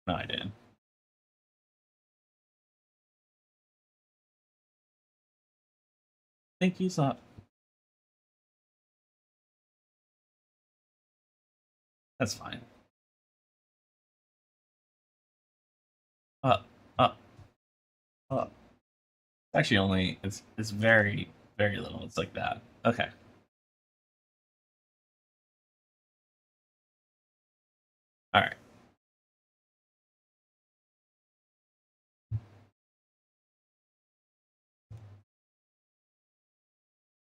No, I didn't. Think he's up. That's fine. Up, up, up. Actually, only it's very little. It's like that. Okay. All right.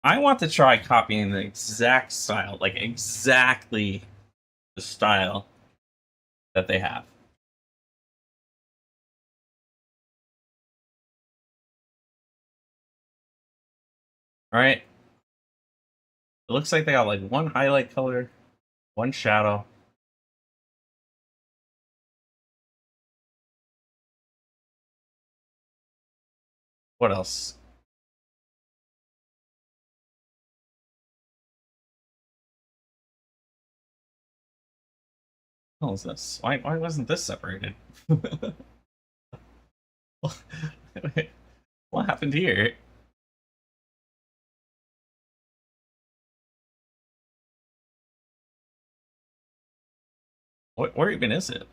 I want to try copying the exact style, like exactly the style that they have. All right. It looks like they got like one highlight color, one shadow. What else? What is this? Why wasn't this separated? What happened here? Where even is it?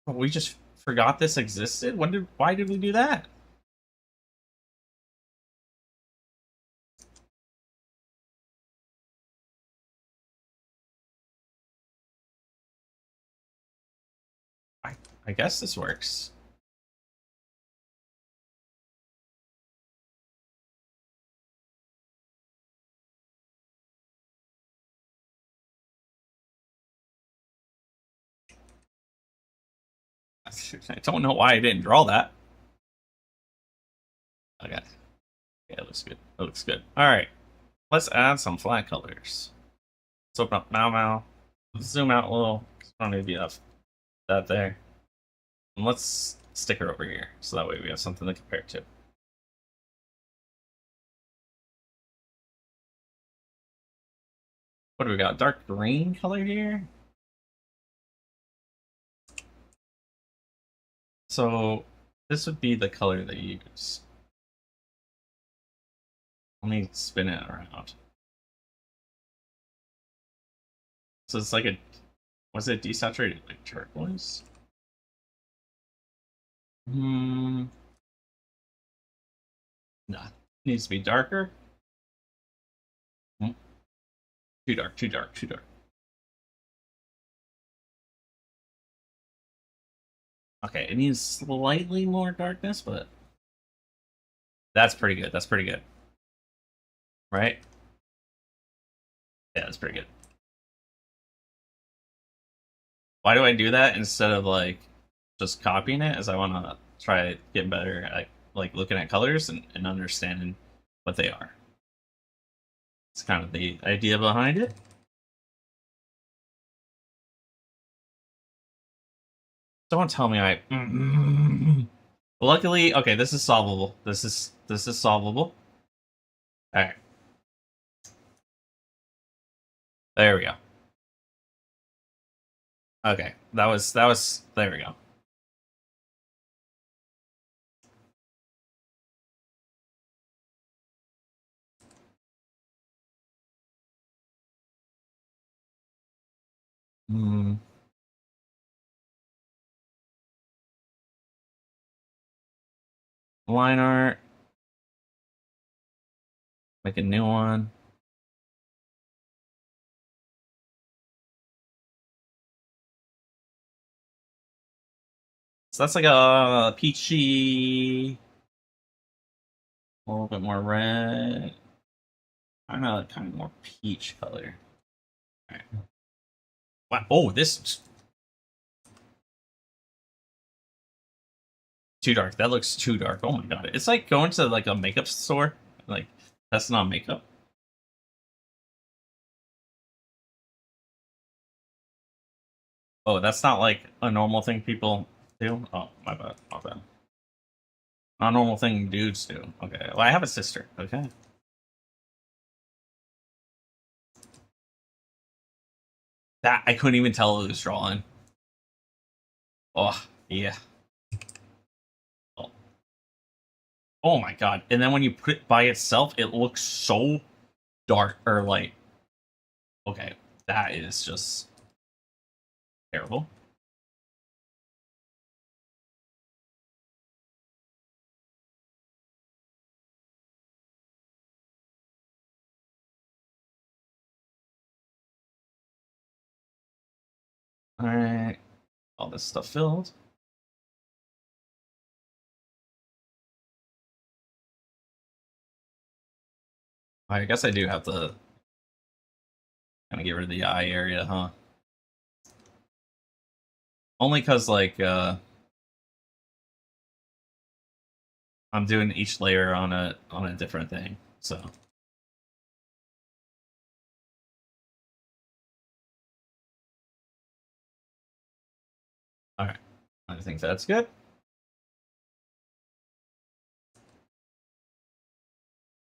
We just forgot this existed? Why did we do that? I guess this works. I don't know why I didn't draw that. Okay. Yeah, it looks good. It looks good. Alright. Let's add some flat colors. Let's open up MaoMao. Zoom out a little. I don't need to have that there. And let's stick her over here. So that way we have something to compare to. What do we got? Dark green color here? So this would be the color they use. Let me spin it around. So it's like a, was it desaturated like turquoise? Nah. Needs to be darker. Too dark, too dark, too dark. Okay, it needs slightly more darkness, but that's pretty good. That's pretty good. Right? Yeah, that's pretty good. Why do I do that instead of like just copying it? As I want to try getting better at like looking at colors and understanding what they are. It's kind of the idea behind it. Don't tell me I. Luckily, okay, this is solvable. This is solvable. All right. There we go. Okay, that was there we go. Line art. Make a new one. So that's like a peachy, a little bit more red. I don't know, kind of more peach color. All right. Wow. Oh, this too dark. That looks too dark. Oh my god. It's like going to like a makeup store. Like that's not makeup. Oh, that's not like a normal thing people do. Oh, my bad. My bad. Not a normal thing dudes do. Okay. Well, I have a sister. Okay. That I couldn't even tell it was drawn. Oh, yeah. Oh. Oh my god. And then when you put it by itself, it looks so dark or light. Okay. That is just terrible. Alright. All this stuff filled. I guess I do have to kind of get rid of the eye area, huh? Only because, like, I'm doing each layer on a different thing, so. Alright. I think that's good.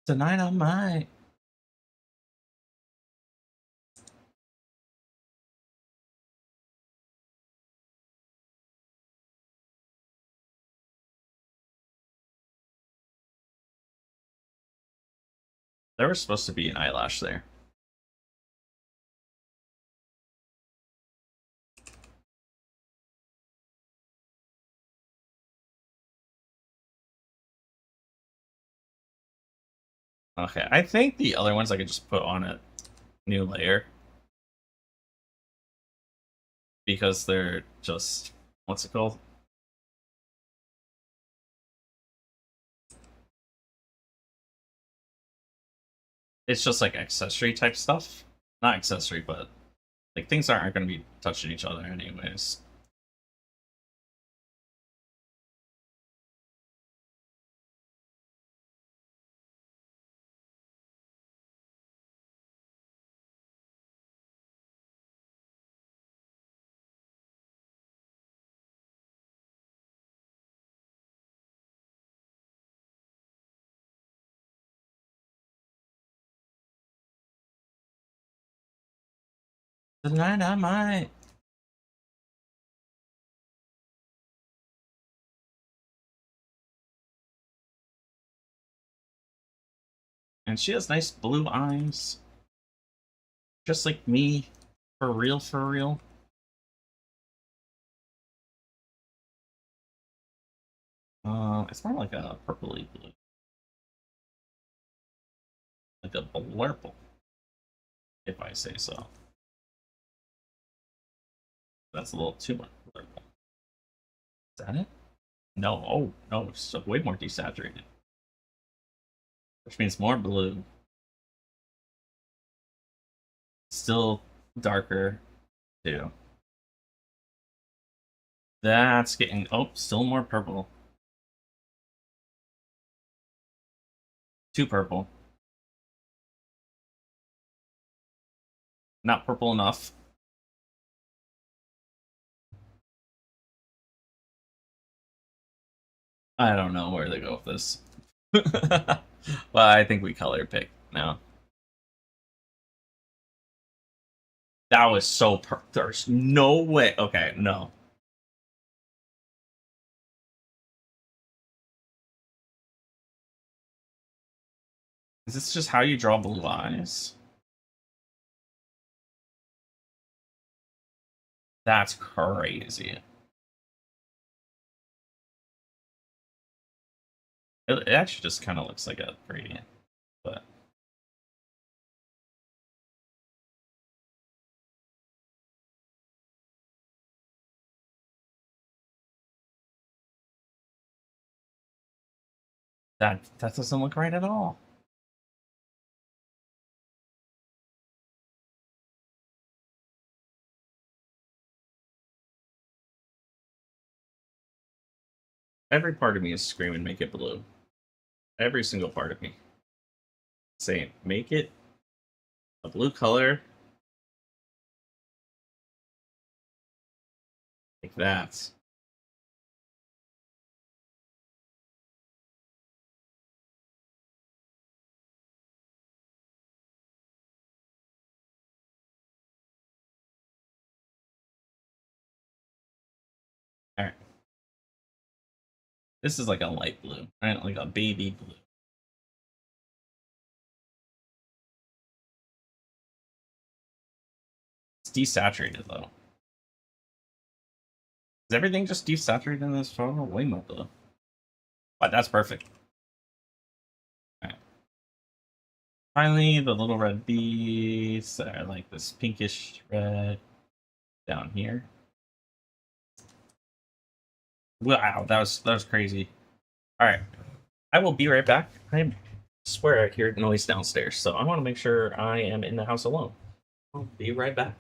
Tonight I might. There was supposed to be an eyelash there. Okay, I think the other ones I could just put on a new layer. Because they're just, what's it called? It's just like accessory type stuff. Not accessory, but like things aren't going to be touching each other anyways. Tonight I might. And she has nice blue eyes. Just like me. For real, for real. It's more like a purpley blue. Like a blurple. If I say so. That's a little too much blurple. Is that it? No, oh, no, it's way more desaturated. Which means more blue. Still darker, too. That's getting, oh, still more purple. Too purple. Not purple enough. I don't know where they go with this. Well, I think we color pick now. That was so there's no way. Okay, no. Is this just how you draw blue eyes? That's crazy. It actually just kind of looks like a gradient, but that doesn't look right at all. Every part of me is screaming, make it blue. Every single part of me. Saying, make it a blue color. Like that. Alright. This is like a light blue, right? Like a baby blue. It's desaturated though. Is everything just desaturated in this photo? Way more blue. But that's perfect. Alright. Finally, the little red bees are like this pinkish red down here. Wow, that was crazy. Alright. I will be right back. I swear I hear noise downstairs, so I want to make sure I am in the house alone. I'll be right back.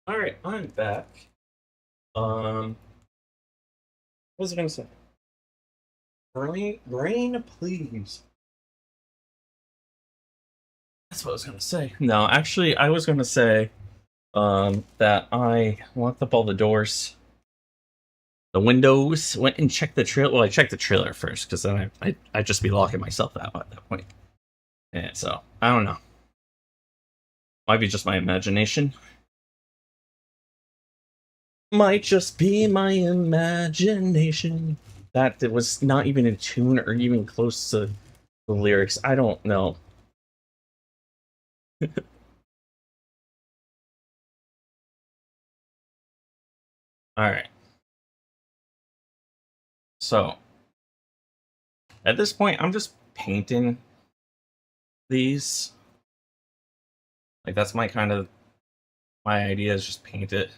Alright, I'm back. What was I gonna say? Brain, please. That's what I was gonna say. No, actually, I was gonna say, that I locked up all the doors, the windows, went and checked the trailer. Well, I checked the trailer first, because then I'd just be locking myself out at that point. And so, I don't know. Might be just my imagination. Might just be my imagination. That it was not even in tune or even close to the lyrics. I don't know. Alright. So, at this point, I'm just painting these. Like, that's my kind of... My idea is just paint it.